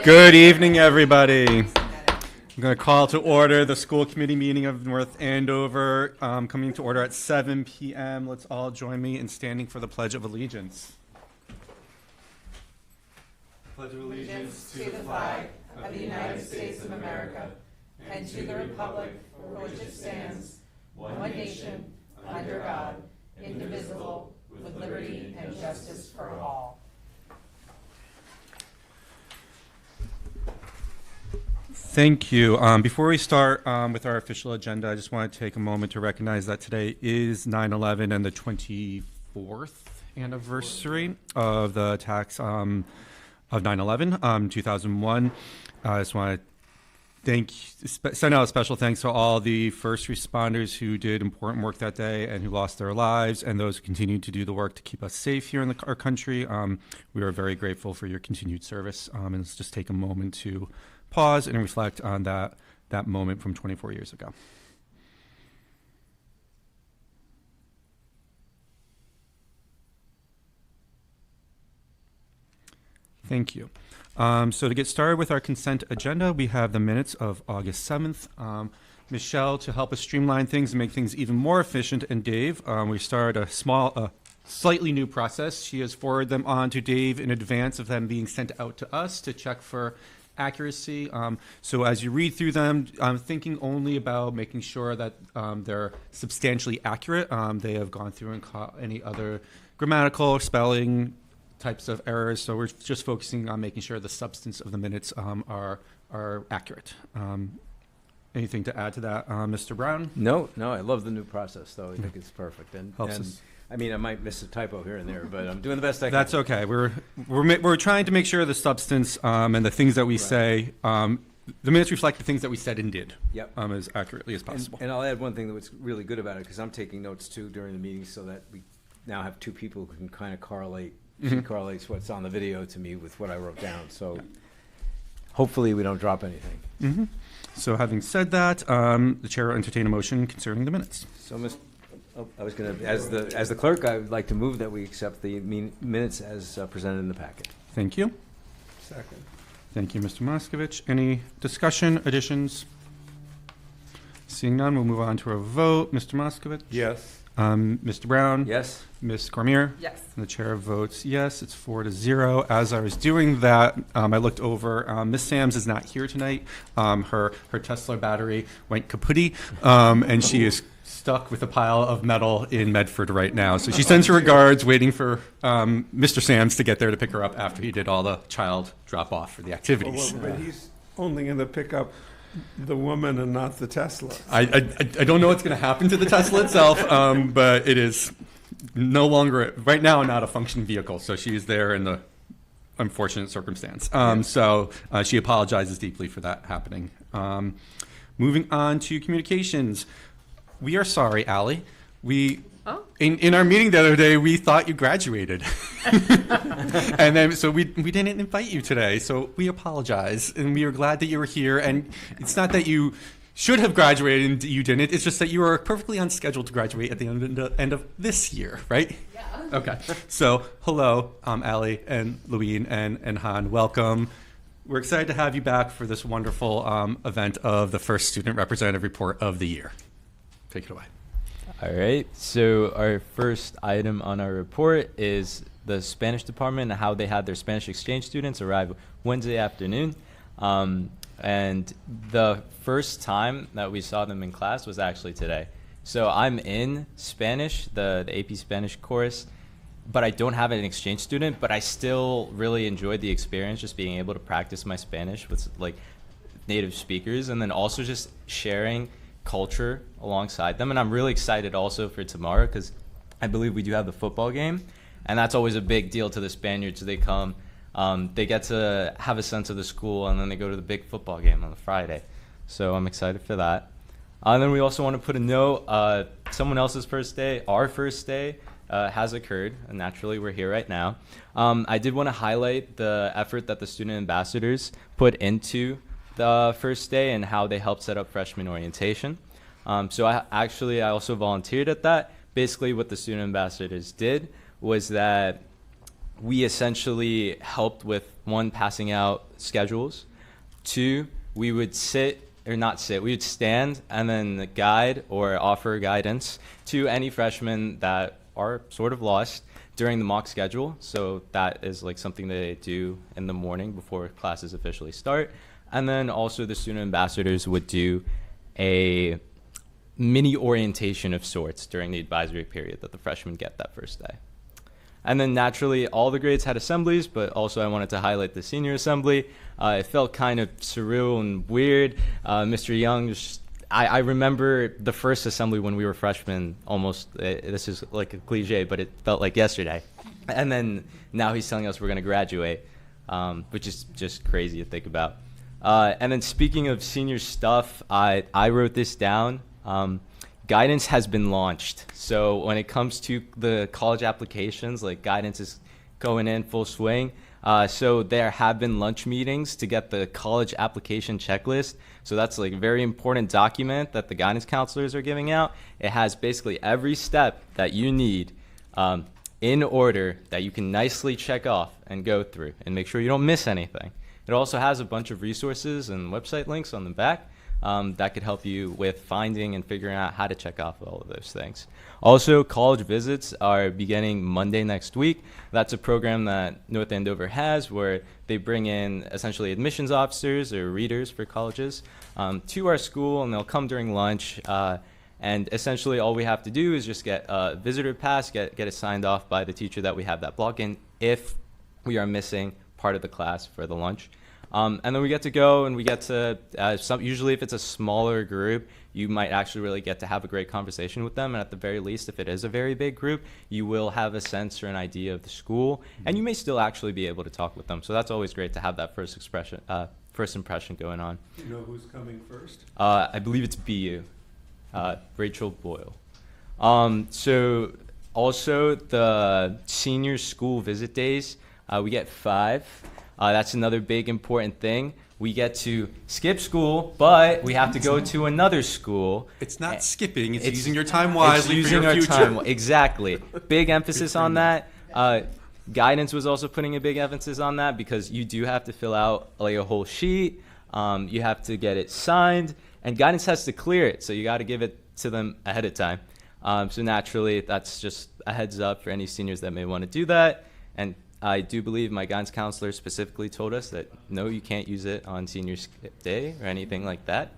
Good evening, everybody. I'm going to call to order the school committee meeting of North Andover, coming to order at 7 p.m. Let's all join me in standing for the Pledge of Allegiance. Pledge of allegiance to the flag of the United States of America and to the republic for which it stands, one nation, under God, indivisible, with liberty and justice for all. Thank you. Before we start with our official agenda, I just want to take a moment to recognize that today is 9/11 and the 24th anniversary of the attacks of 9/11, 2001. I just want to send out a special thanks to all the first responders who did important work that day and who lost their lives, and those who continue to do the work to keep us safe here in our country. We are very grateful for your continued service, and let's just take a moment to pause and reflect on that moment from 24 years ago. Thank you. So to get started with our consent agenda, we have the minutes of August 7th. Michelle, to help us streamline things and make things even more efficient, and Dave, we started a slightly new process. She has forwarded them on to Dave in advance of them being sent out to us to check for accuracy. So as you read through them, I'm thinking only about making sure that they're substantially accurate. They have gone through and caught any other grammatical or spelling types of errors. So we're just focusing on making sure the substance of the minutes are accurate. Anything to add to that, Mr. Brown? No, I love the new process, though. I think it's perfect. Helps and us. I mean, I might miss a typo here and there, but I'm doing the best I can. That's okay. We're trying to make sure the substance and the things that we say, the minutes reflect the things that we said and did. Yep. As accurately as possible. And I'll add one thing that's really good about it, because I'm taking notes too during the meeting, so that we now have two people who can kind of correlate. She correlates what's on the video to me with what I wrote down. So hopefully we don't drop anything. Mm-hmm. So having said that, the chair will entertain a motion concerning the minutes. So, I was going to, as the clerk, I would like to move that we accept the minutes as presented in the packet. Thank you. Second. Thank you, Mr. Moskovich. Any discussion, additions? Seeing none, we'll move on to a vote. Mr. Moskovich? Yes. Mr. Brown? Yes? Ms. Cormier? Yes. And the chair votes yes. It's 4-0. As I was doing that, I looked over. Ms. Sams is not here tonight. Her Tesla battery went kaputty, and she is stuck with a pile of metal in Medford right now. So she sends her regards, waiting for Mr. Sams to get there to pick her up after he did all the child drop off for the activities. But he's only going to pick up the woman and not the Tesla. I don't know what's going to happen to the Tesla itself, but it is no longer, right now, not a functioning vehicle. So she is there in the unfortunate circumstance. So she apologizes deeply for that happening. Moving on to communications. We are sorry, Allie. In our meeting the other day, we thought you graduated. And then, so we didn't invite you today. So we apologize. And we are glad that you were here. And it's not that you should have graduated and you didn't. It's just that you were perfectly on schedule to graduate at the end of this year, right? Yeah. Okay. So hello, Allie and Louine and Han. Welcome. We're excited to have you back for this wonderful event of the first student representative report of the year. Take it away. All right, so our first item on our report is the Spanish department and how they had their Spanish exchange students arrive Wednesday afternoon. And the first time that we saw them in class was actually today. So I'm in Spanish, the AP Spanish course, but I don't have an exchange student, but I still really enjoyed the experience, just being able to practice my Spanish with like native speakers, and then also just sharing culture alongside them. And I'm really excited also for tomorrow, because I believe we do have the football game, and that's always a big deal to the Spaniards. They come, they get to have a sense of the school, and then they go to the big football game on the Friday. So I'm excited for that. And then we also want to put a note, someone else's first day, our first day, has occurred, and naturally we're here right now. I did want to highlight the effort that the student ambassadors put into the first day and how they helped set up freshman orientation. So I also volunteered at that. Basically what the student ambassadors did was that we essentially helped with, one, passing out schedules. Two, we would we would stand and then guide or offer guidance to any freshmen that are sort of lost during the mock schedule. So that is like something they do in the morning before classes officially start. And then also the student ambassadors would do a mini orientation of sorts during the advisory period that the freshmen get that first day. And then naturally, all the grades had assemblies, but also I wanted to highlight the senior assembly. It felt kind of surreal and weird. Mr. Young, I remember the first assembly when we were freshmen almost, this is like a cliche, but it felt like yesterday. And then now he's telling us we're going to graduate, which is just crazy to think about. And then speaking of senior stuff, I wrote this down. Guidance has been launched. So when it comes to the college applications, like guidance is going in full swing. So there have been lunch meetings to get the college application checklist. So that's like a very important document that the guidance counselors are giving out. It has basically every step that you need in order that you can nicely check off and go through and make sure you don't miss anything. It also has a bunch of resources and website links on the back that could help you with finding and figuring out how to check off all of those things. Also, college visits are beginning Monday next week. That's a program that North Andover has where they bring in essentially admissions officers or readers for colleges to our school, and they'll come during lunch. And essentially all we have to do is just get a visitor pass, get it signed off by the teacher that we have that block in if we are missing part of the class for the lunch. And then we get to go and we get to, usually if it's a smaller group, you might actually really get to have a great conversation with them. And at the very least, if it is a very big group, you will have a sense or an idea of the school. And you may still actually be able to talk with them. So that's always great to have that first impression going on. Do you know who's coming first? I believe it's BU, Rachel Boyle. So also the senior school visit days, we get 5. That's another big important thing. We get to skip school, but we have to go to another school. It's not skipping, it's using your time wisely for your future. Exactly. Big emphasis on that. Guidance was also putting a big emphasis on that because you do have to fill out like a whole sheet. You have to get it signed, and guidance has to clear it, so you got to give it to them ahead of time. So naturally, that's just a heads up for any seniors that may want to do that. And I do believe my guidance counselor specifically told us that no, you can't use it on senior skip day or anything like that.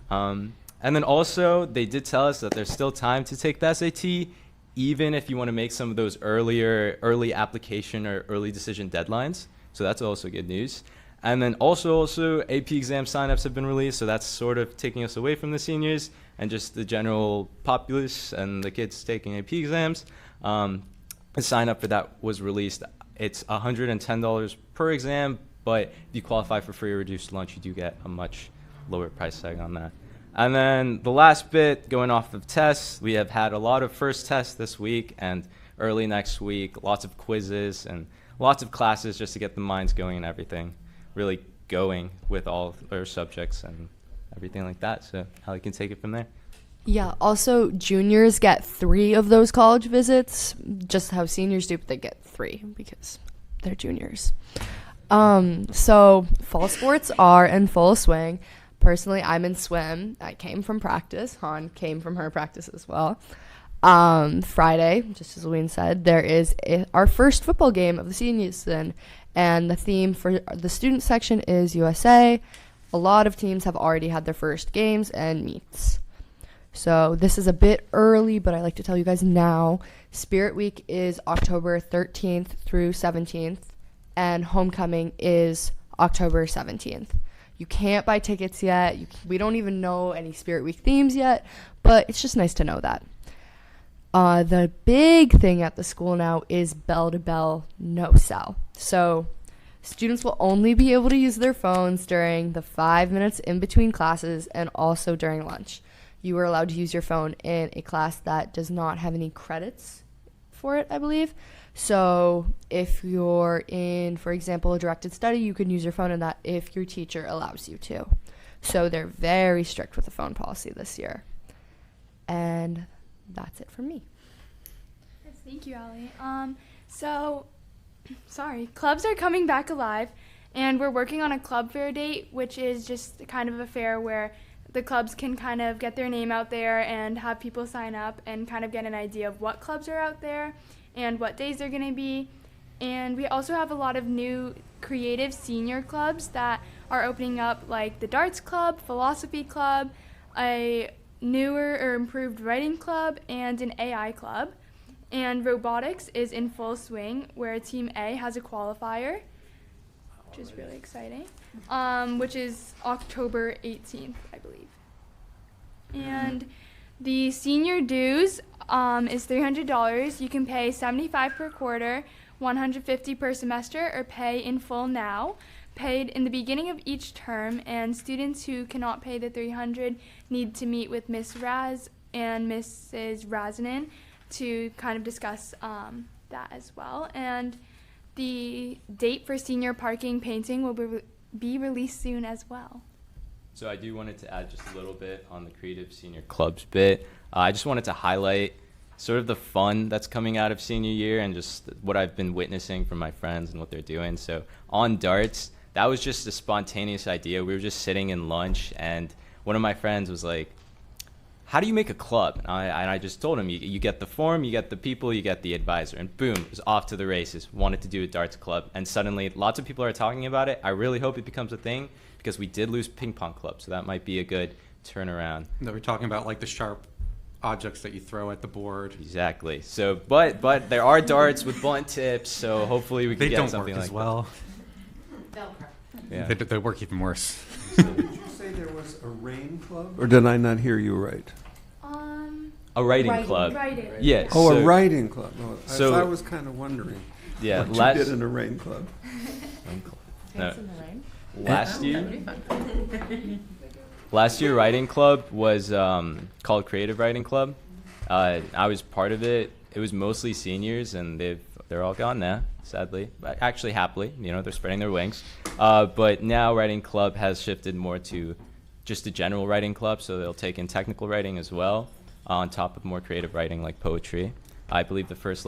And then also they did tell us that there's still time to take the SAT, even if you want to make some of those early application or early decision deadlines. So that's also good news. And then also AP exam signups have been released, so that's sort of taking us away from the seniors and just the general populace and the kids taking AP exams. The sign up for that was released. It's $110 per exam, but if you qualify for free or reduced lunch, you do get a much lower price tag on that. And then the last bit, going off of tests, we have had a lot of first tests this week and early next week, lots of quizzes and lots of classes just to get the minds going and everything really going with all our subjects and everything like that. So Hallie can take it from there. Yeah, also juniors get 3 of those college visits, just how seniors do, but they get 3 because they're juniors. So fall sports are in full swing. Personally, I'm in swim. I came from practice. Han came from her practice as well. Friday, just as Wayne said, there is our first football game of the senior season, and the theme for the student section is USA. A lot of teams have already had their first games and meets. So this is a bit early, but I like to tell you guys now. Spirit Week is October 13th through 17th, and Homecoming is October 17th. You can't buy tickets yet. We don't even know any Spirit Week themes yet, but it's just nice to know that. The big thing at the school now is bell-to-bell, no cell. So students will only be able to use their phones during the 5 minutes in between classes and also during lunch. You are allowed to use your phone in a class that does not have any credits for it, I believe. So if you're in, for example, a directed study, you can use your phone in that if your teacher allows you to. So they're very strict with the phone policy this year. And that's it from me. Yes, thank you, Allie. So clubs are coming back alive, and we're working on a club fair date, which is just kind of a fair where the clubs can kind of get their name out there and have people sign up and kind of get an idea of what clubs are out there and what days they're going to be. And we also have a lot of new creative senior clubs that are opening up, like the Darts Club, Philosophy Club, a newer or improved writing club, and an AI club. And Robotics is in full swing, where Team A has a qualifier, which is really exciting, which is October 18th, I believe. And the senior dues is $300. You can pay $75 per quarter, $150 per semester, or pay in full now, paid in the beginning of each term, and students who cannot pay the $300 need to meet with Ms. Raz and Mrs. Razanen to kind of discuss that as well. And the date for senior parking painting will be released soon as well. So I do wanted to add just a little bit on the creative senior clubs bit. I just wanted to highlight sort of the fun that's coming out of senior year and just what I've been witnessing from my friends and what they're doing. So on darts, that was just a spontaneous idea. We were just sitting in lunch, and one of my friends was like, how do you make a club? And I just told him, you get the form, you get the people, you get the advisor, and boom, it was off to the races. Wanted to do a darts club, and suddenly lots of people are talking about it. I really hope it becomes a thing, because we did lose ping pong club, so that might be a good turnaround. No, we're talking about like the sharp objects that you throw at the board. Exactly. So, but there are darts with blunt tips, so hopefully we can They get don't something work like as well. that. Yeah. They work even worse. Did you say there was a rain club? Or did I not hear you right? A writing club. Writing. Yes. Oh, so, a writing club. Oh, so- I was kind of wondering Yeah. what you did in a rain club. No. Last year, writing club was called Creative Writing Club. I was part of it. It was mostly seniors, and they're all gone now, sadly. But actually, happily, they're spreading their wings. But now, writing club has shifted more to just a general writing club, so they'll take in technical writing as well, on top of more creative writing like poetry. I believe the first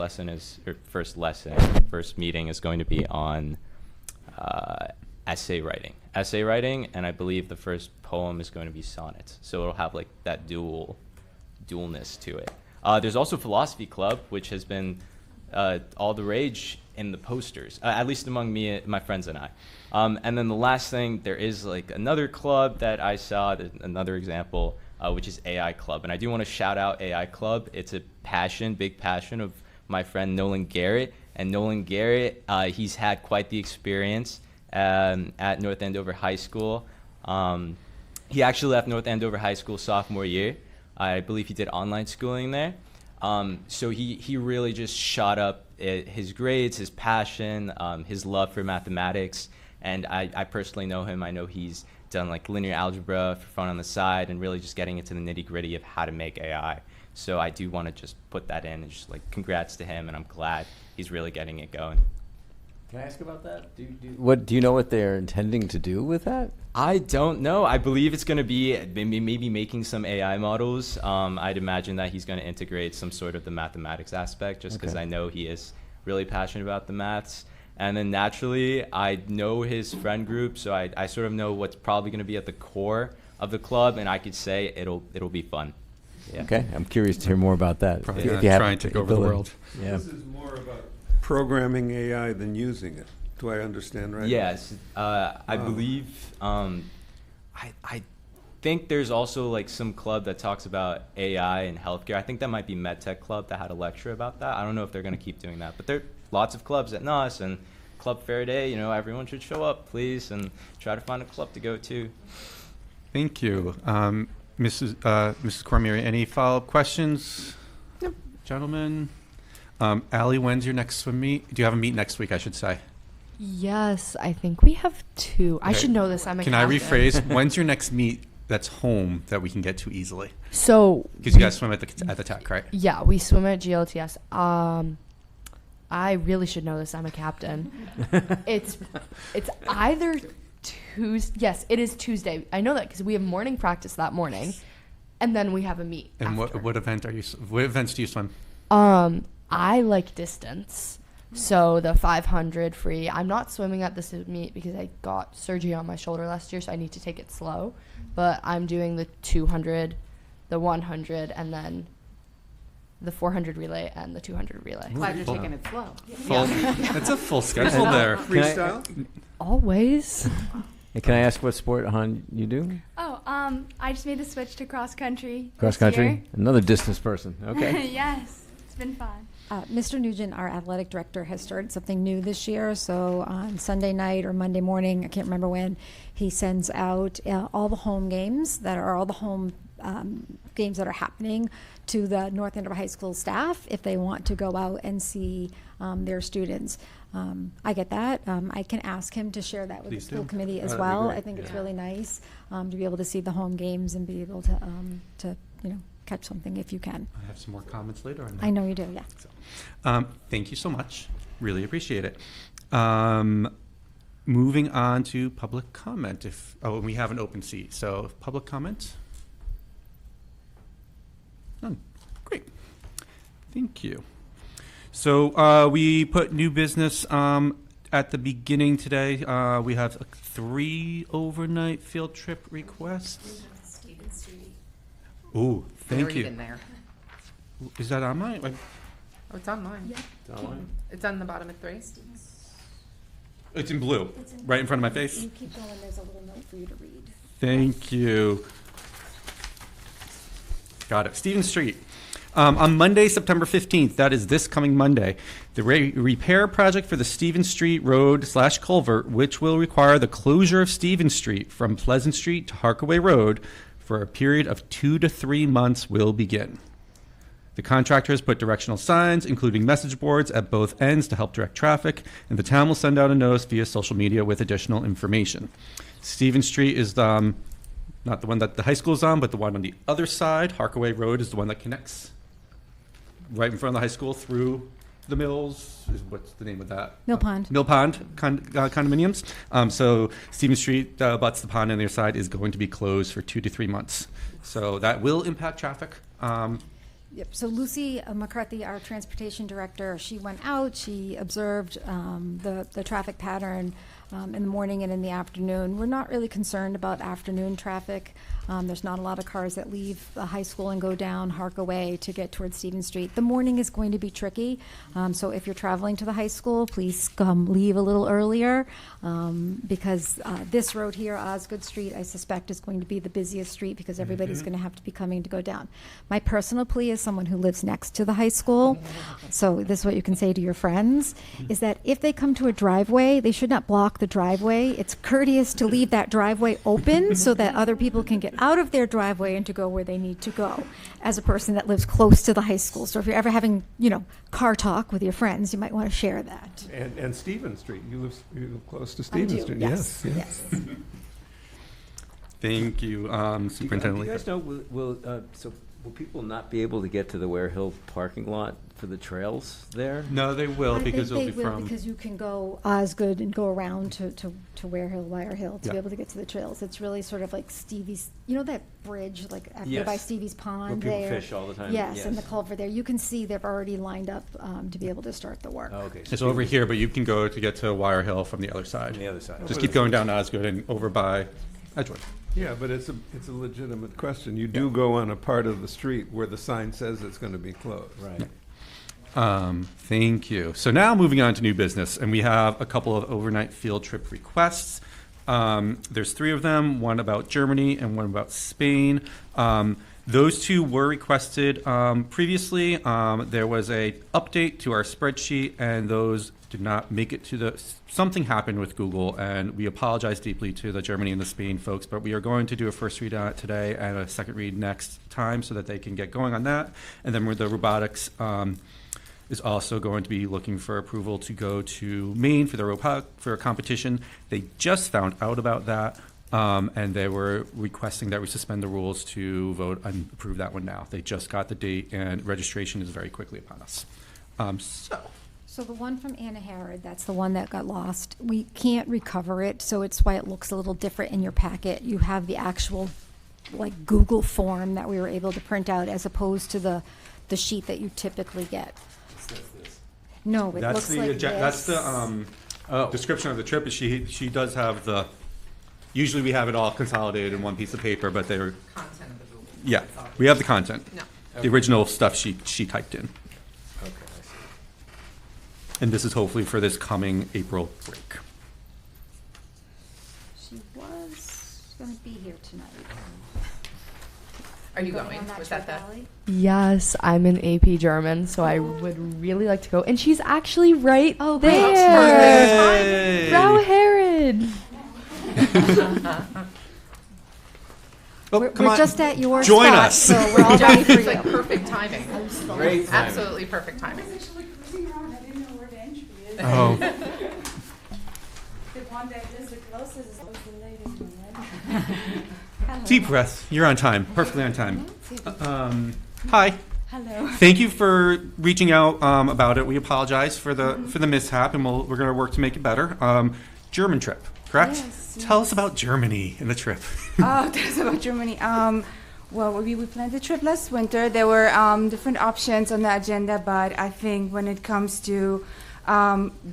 meeting is going to be on essay writing, and I believe the first poem is going to be sonnets. So it'll have like that dualness to it. There's also philosophy club, which has been all the rage in the posters, at least among me, my friends and I. And then the last thing, there is like another club that I saw, another example, which is AI Club. And I do want to shout out AI Club. It's a big passion of my friend Nolan Garrett. And Nolan Garrett, he's had quite the experience at North Andover High School. He actually left North Andover High School sophomore year. I believe he did online schooling there. So he really just shot up his grades, his passion, his love for mathematics. And I personally know him. I know he's done like linear algebra for fun on the side and really just getting into the nitty gritty of how to make AI. So I do want to just put that in and just like congrats to him, and I'm glad he's really getting it going. Can I ask about that? Do you know what they're intending to do with that? I don't know. I believe it's going to be maybe making some AI models. I'd imagine that he's going to integrate some sort of the mathematics aspect, just because I know he is really passionate about the maths. And then naturally, I know his friend group, so I sort of know what's probably going to be at the core of the club, and I could say it'll be fun. Yeah. Okay, I'm curious to hear more about that. Probably If gonna you have try and take over the ability. world. Yeah. This is more about programming AI than using it. Do I understand right? Yes, I believe. I think there's also like some club that talks about AI and healthcare. I think that might be MedTech Club that had a lecture about that. I don't know if they're going to keep doing that, but there are lots of clubs at NOS and Club Fair Day. Everyone should show up, please, and try to find a club to go to. Thank you. Mrs. Cormier, any follow-up questions? Yep. Gentlemen? Allie, when's your next swim meet? Do you have a meet next week, I should say? Yes, I think we have two. I should know this. I'm a Can I captain. rephrase? When's your next meet that's home that we can get to easily? So Because you guys swim at the Tech, right? yeah, we swim at GLTS. I really should know this. I'm a captain. It's either Tuesday. Yes, it is Tuesday. I know that because we have morning practice that morning, and then we have a meet. And after. what events do you swim? I like distance, So the 500 free. I'm not swimming at this meet because I got surgery on my shoulder last year, so I need to take it slow. But I'm doing the 200, the 100, and then the 400 relay and the 200 relay. Glad you're taking it slow. That's a full schedule there. Freestyle? Always. Hey, can I ask what sport, Han, you do? Oh, I just made the switch to cross country. Cross this country? year. Another distance person. Okay. Yes, it's been fun. Mr. Nugent, our athletic director, has started something new this year. So on Sunday night or Monday morning, I can't remember when, he sends out all the home games that are all the home games that are happening to the North Andover High School staff if they want to go out and see their students. I get that. I can ask him to share that with Please the school do. committee as That'd be well. great. I think it's really nice to be able to see the home games and be able to catch something if you can. I have some more comments later on that. I know you do, yeah. Thank you so much. Really appreciate it. Moving on to public comment. And we have an open seat. So public comment? None. Great. Thank you. So we put new business at the beginning today. We have 3 overnight field trip requests. Stephen Street. Ooh, thank They're you. even there. Is that on mine? Oh, it's on mine. It's on the bottom of 3. It's in blue, right in front of my face. You keep going, there's a little note for you to read. Thank you. Got it. Stephen Street. On Monday, September 15th, that is this coming Monday, the repair project for the Stephen Street Road / culvert, which will require the closure of Stephen Street from Pleasant Street to Harkaway Road for a period of 2 to 3 months will begin. The contractor has put directional signs, including message boards, at both ends to help direct traffic, and the town will send out a notice via social media with additional information. Stephen Street is not the one that the high school is on, but the one on the other side. Harkaway Road is the one that connects right in front of the high school through the mills. What's the name of that? Mill Pond. Mill Pond condominiums. So Stephen Street butts the pond on their side is going to be closed for 2 to 3 months. So that will impact traffic. Yep. So Lucy McCarthy, our transportation director, she went out. She observed the traffic pattern in the morning and in the afternoon. We're not really concerned about afternoon traffic. There's not a lot of cars that leave the high school and go down Harkaway to get towards Stephen Street. The morning is going to be tricky. So if you're traveling to the high school, please leave a little earlier because this road here, Osgood Street, I suspect is going to be the busiest street because everybody's going to have to be coming to go down. My personal plea as someone who lives next to the high school, so this is what you can say to your friends, is that if they come to a driveway, they should not block the driveway. It's courteous to leave that driveway open so that other people can get out of their driveway and to go where they need to go as a person that lives close to the high school. So if you're ever having, car talk with your friends, you might want to share that. And Stephen Street, you live close to Stephen do, Street. yes, Yes. Thank you, Superintendent. Do you guys know, will people not be able to get to the Ware Hill parking lot for the trails there? No, they will I because think it'll be they will from. because you can go Osgood and go around to Ware Hill to be Yeah. able to get to the trails. It's really sort of like Stevie's, that bridge like after by Yes. Stevie's Pond Where there. people fish all the time? Yes, and the culvert there. You can see they've already lined up to be able to start the work. Oh, okay. It's over here, but you can go to get to Wire Hill from the other side. On the other side. Just keep going down Osgood and over by Edgewood. Yeah, but it's a legitimate question. You do go on a part of the street where the sign says it's going to be closed. Right. Thank you. So now moving on to new business, and we have a couple of overnight field trip requests. There's 3 of them, one about Germany and one about Spain. Those 2 were requested previously. There was a update to our spreadsheet, and those did not make it to something happened with Google, and we apologize deeply to the Germany and the Spain folks, but we are going to do a first read on it today and a second read next time so that they can get going on that. And then with the robotics is also going to be looking for approval to go to Maine for a competition. They just found out about that, and they were requesting that we suspend the rules to vote and approve that one now. They just got the date, and registration is very quickly upon us. So the one from Anna Harrod, that's the one that got lost. We can't recover it, so it's why it looks a little different in your packet. You have the actual Google form that we were able to print out as opposed to the sheet that you typically get. No, it That's looks the like that's this. the description of the trip. Is she does have the. Usually we have it all consolidated in one piece of paper, but they're Content of the Google. yeah. We have the content. No. The original stuff she typed in, Okay, I see. and this is hopefully for this coming April break. She was going to be here tonight. Are you Going going? on that Was that trip, the? Ally? Yes, I'm in AP German, so I would really like to go. And she's actually right Oh, great. there. Hey! Frau Herod. Oh, We're, come we're on. just at your Join spot, us. so we're all ready for It's you. like perfect timing. Great timing. Absolutely perfect timing. Actually cruising around, I didn't know where the entry is. Oh, The one that is the closest is the latest one. deep breath. You're on time. Perfectly on time. Hi. Hello. Thank you for reaching out about it. We apologize for the mishap, and we're going to work to make it better. German trip, correct? Yes, Tell us about Germany and the trip. Oh, that's about Germany. Well, we planned the trip last winter. There were different options on the agenda, but I think when it comes to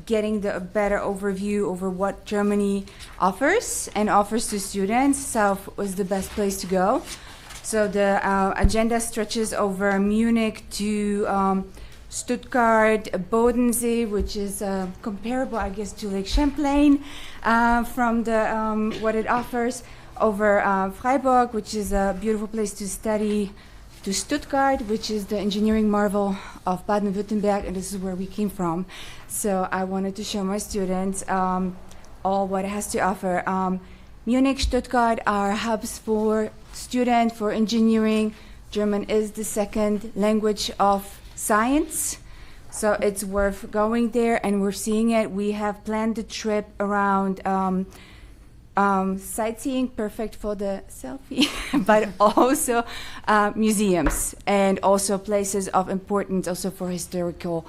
getting a better overview over what Germany offers and offers to students, South was the best place to go. So the agenda stretches over Munich to Stuttgart, Bodensee, which is comparable, I guess, to Lake Champlain from the what it offers, over Freiburg, which is a beautiful place to study, to Stuttgart, which is the engineering marvel of Baden-Württemberg, and this is where we came from. So I wanted to show my students all what it has to offer. Munich, Stuttgart are hubs for students, for engineering. German is the second language of science, so it's worth going there, and we're seeing it. We have planned the trip around sightseeing, perfect for the selfie, but also museums and also places of importance, also for historical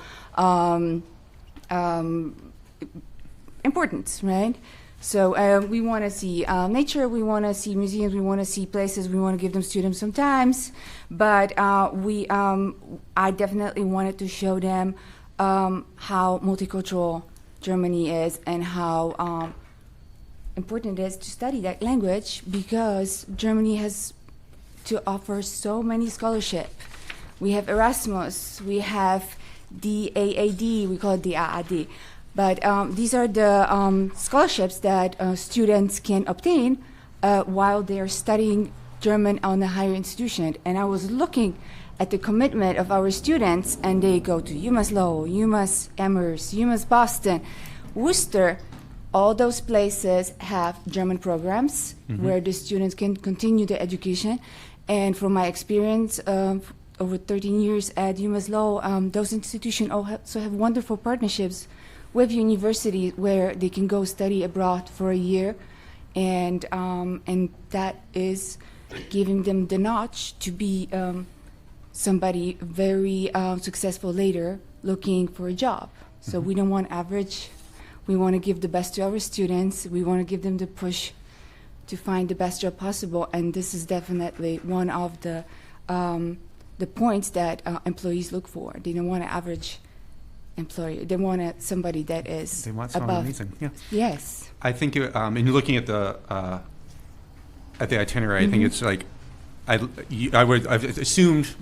importance, right? So we want to see nature, we want to see museums, we want to see places, we want to give them students some times, but I definitely wanted to show them how multicultural Germany is and how important it is to study that language, because Germany has to offer so many scholarship. We have Erasmus, we have the AAD, we call it the AAD. But these are the scholarships that students can obtain while they're studying German on a higher institution. And I was looking at the commitment of our students, and they go to UMass Lowell, UMass Amherst, UMass Boston, Worcester. All those places have German programs where the students can continue their education. And from my experience over 13 years at UMass Lowell, those institutions also have wonderful partnerships with universities where they can go study abroad for a year, and that is giving them the notch to be somebody very successful later looking for a job. So we don't want average. We want to give the best to our students. We want to give them the push to find the best job possible, and this is definitely one of the points that employees look for. They don't want an average employer. They want somebody that is They want someone above. amazing. Yeah. Yes. I think, in looking at the itinerary, I think it's like, I've assumed,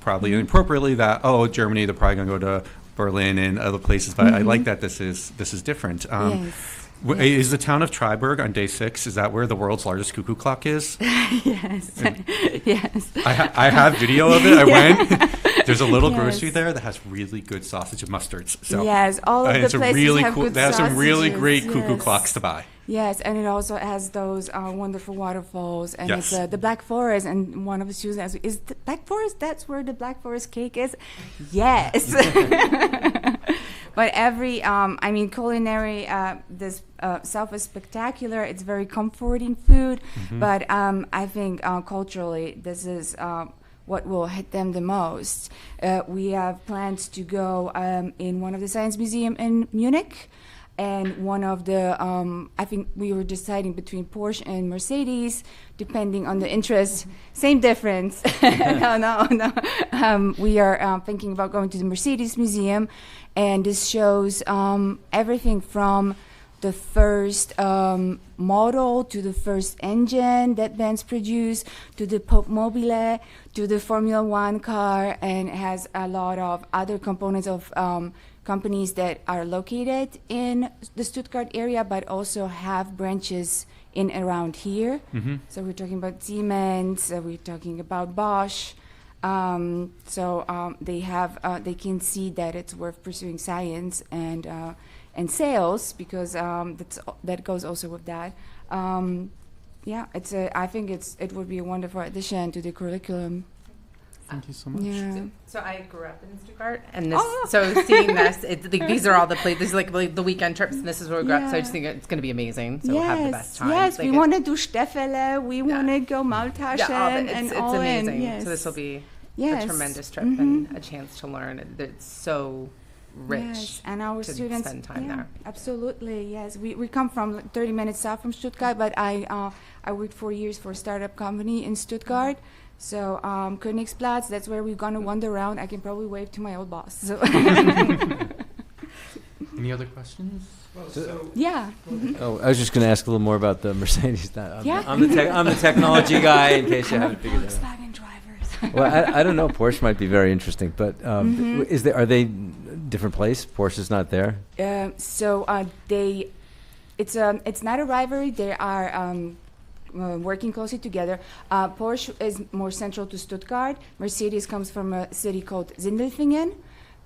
probably inappropriately, that Germany, they're probably going to go to Berlin and other places, but I like that this is different. Yes. Is the town of Triberg on day 6? Is that where the world's largest cuckoo clock is? Yes. Yes. I have video of it. I went. There's a little Yes. grocery there that has really good sausage and mustards. So Yes, all of the it's a places really have cool. good They have some really sausages, great cuckoo yes. clocks to buy. Yes, and it also has those wonderful waterfalls, and Yes. it's the Black Forest. And one of the students asked, "Is the Black Forest? That's where the Black Forest cake is?" Yes. But every, culinary. This South is spectacular. It's very comforting food, but I think culturally, this is what will hit them the most. We have plans to go in one of the science museum in Munich. And one of the, I think we were deciding between Porsche and Mercedes, depending on the interest. Same difference. No. We are thinking about going to the Mercedes Museum, and this shows everything from the first model to the first engine that Benz produced, to the Pop Mobile, to the Formula One car, and it has a lot of other components of companies that are located in the Stuttgart area, but also have branches in around here. So we're talking about Siemens, we're talking about Bosch. They can see that it's worth pursuing science and sales, because that goes also with that. I think it would be a wonderful addition to the curriculum. Thank you so much. Yeah. So I grew up in Stuttgart, and so seeing this, these are all the places. This is like the weekend trips, and this is where we grew up. So I just think it's going to be amazing. So we'll have the best time. Yes, we want to do Steffele, we want to go Maultaschen, it's all amazing. in. Yes. So this will be Yes. a tremendous trip and a chance to learn. It's so rich. Yes, and our to students spend time there. Absolutely, yes. We come from 30 minutes south from Stuttgart, but I worked 4 years for a startup company in Stuttgart. So Königsplatz, that's where we're gonna wander around. I can probably wave to my old boss. So. Any other questions? Yeah. Oh, I was just going to ask a little more about the Mercedes. Yeah. I'm the technology guy, in case you haven't figured that out. Volkswagen drivers. Well, I don't know. Porsche might be very interesting, but are they different place? Porsche's not there. It's not a rivalry. They are working closely together. Porsche is more central to Stuttgart. Mercedes comes from a city called Sindelfingen.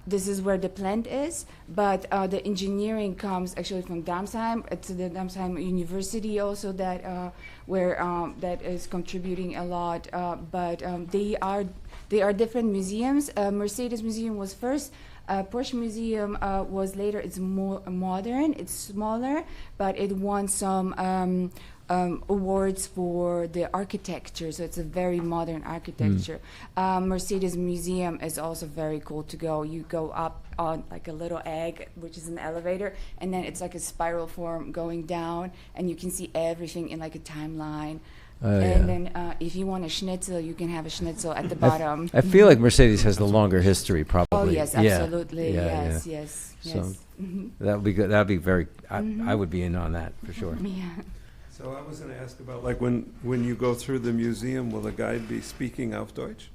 This is where the plant is, but the engineering comes actually from Darmsheim. It's the Darmsheim University also that that is contributing a lot. But they are different museums. Mercedes Museum was first. Porsche Museum was later. It's more modern. It's smaller, but it won some awards for the architecture. So it's a very modern architecture. Mercedes Museum is also very cool to go. You go up on like a little egg, which is an elevator, and then it's like a spiral form going down, and you can see everything in like a timeline. Then if you want a schnitzel, you can have a schnitzel at the bottom. I feel like Mercedes has the longer history, probably. Oh yes, absolutely. Yeah. Yes. So that would be good. That would be very. I would be in on that for sure. Yeah. So I was going to ask about, like, when you go through the museum, will the guide be speaking auf Deutsch?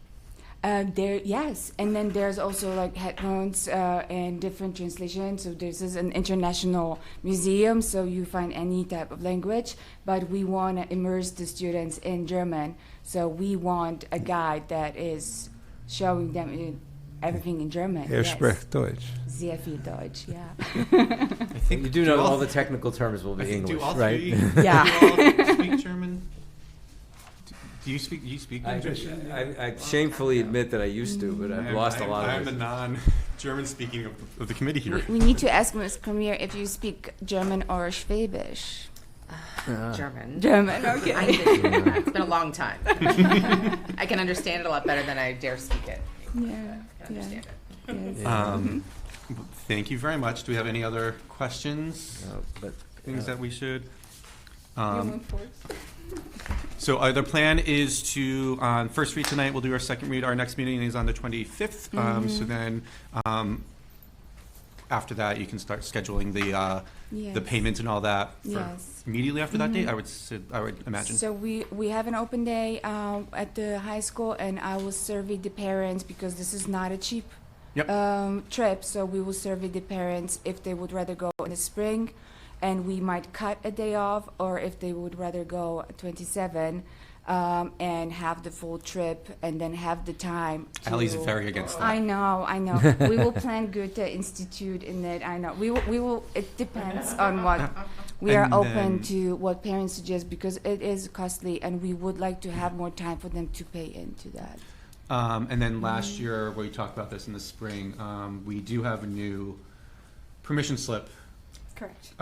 Yes, and then there's also like headphones and different translations. So this is an international museum, so you find any type of language, but we want to immerse the students in German. So we want a guide that is showing them everything in German. Spricht Deutsch. Sehr viel Deutsch, yeah. I think You do know all the technical terms will be English, do all right? three, Yeah. do all speak German? Do you speak German? I shamefully admit that I used to, but I've lost a lot I'm of the it. non-German speaking of the committee here. We need to ask Ms. Premier if you speak German or Schwäbisch. German. German, okay. It's been a long time. I can understand it a lot better than I dare speak it. Yeah. I can understand it. Yes. Thank you very much. Do we have any other questions? But Things that we should? So the plan is to, on first read tonight, we'll do our second read. Our next meeting is on the 25th. So then after that, you can start scheduling the Yes. payment and all that for Yes. immediately after that date, I would imagine. So we have an open day at the high school, and I will survey the parents because this is not a cheap trip. So we will survey the parents if they would rather go in the spring, and we might cut a day off, or if they would rather go 27 and have the full trip, and then have the time. Allie's very against that. I know. We will plan Goethe Institute in it. I know. We will. It depends on what we are And open then- to, what parents suggest, because it is costly, and we would like to have more time for them to pay into that. And then last year, we talked about this in the spring, we do have a new permission slip Correct.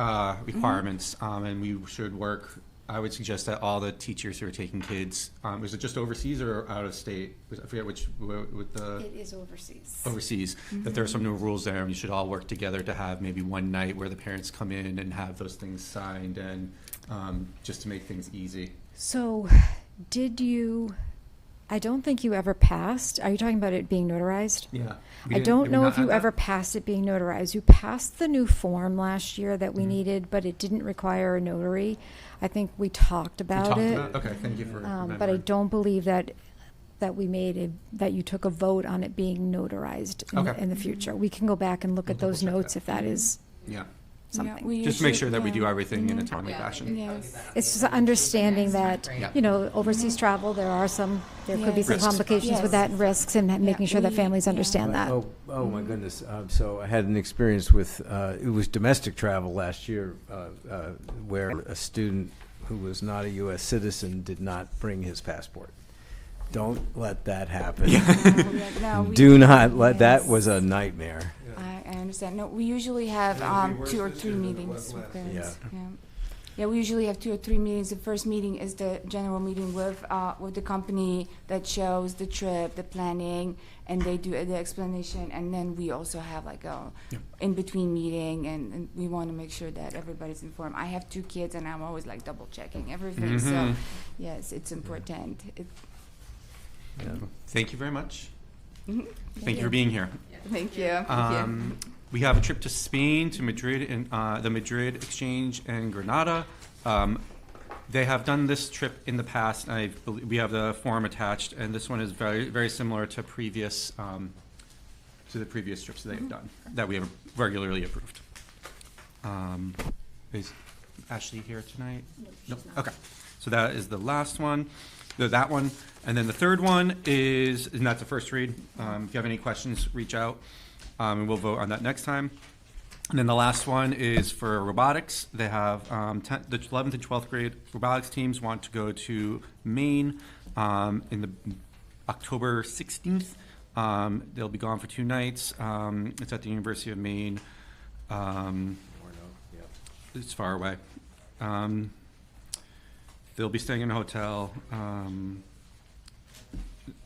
requirements, and we should work I would suggest that all the teachers who are taking kids, was it just overseas or out of state? I forget which, with the. It is overseas. Overseas, that there are some new rules there, and you should all work together to have maybe one night where the parents come in and have those things signed, and just to make things easy. So, I don't think you ever passed. Are you talking about it being notarized? Yeah. I don't know if you ever passed it being notarized. You passed the new form last year that we needed, but it didn't require a notary. I think we talked about it. Okay, thank you for But I remembering. don't believe that we that you took a vote on it being notarized Okay. in the future. We can go back and look We'll at those double check notes that. if that is Yeah, something. we just make usually- sure that we do yeah. everything in a timely fashion. Yes. It's just understanding that, Yeah. overseas travel, there could be some Risks. complications with that and risks, and making sure that we- families yeah. understand that. Oh my goodness. So I had an experience with, it was domestic travel last year, where a student who was not a U.S. citizen did not bring his passport. Don't let that happen. No, we- Do not let, that was a nightmare. I understand. No, we usually have It'll be worse 2 or this 3 year than it meetings was with last parents. year. Yeah, we usually have 2 or 3 meetings. The first meeting is the general meeting with the company that shows the trip, the planning, and they do the explanation. And then we also have like a in-between meeting, and we want to make sure that everybody's informed. I have 2 kids, and I'm always like double checking everything. So Mhm. yes, it's important. Thank you very much. Mhm. Thank you for being here. Thank you. Thank you. We have a trip to Spain, to Madrid, and the Madrid Exchange and Granada. They have done this trip in the past, and we have the form attached, and this one is very, very similar to previous, to the previous trips they have done, that we have regularly approved. Is Ashley here tonight? No. Okay, so that is the last one, that one, and then the third one is, and that's the first read. If you have any questions, reach out. And we'll vote on that next time. And then the last one is for robotics. They have the 11th and 12th grade robotics teams want to go to Maine in the October 16th. They'll be gone for 2 nights. It's at the University of Maine. It's far away. They'll be staying in a hotel.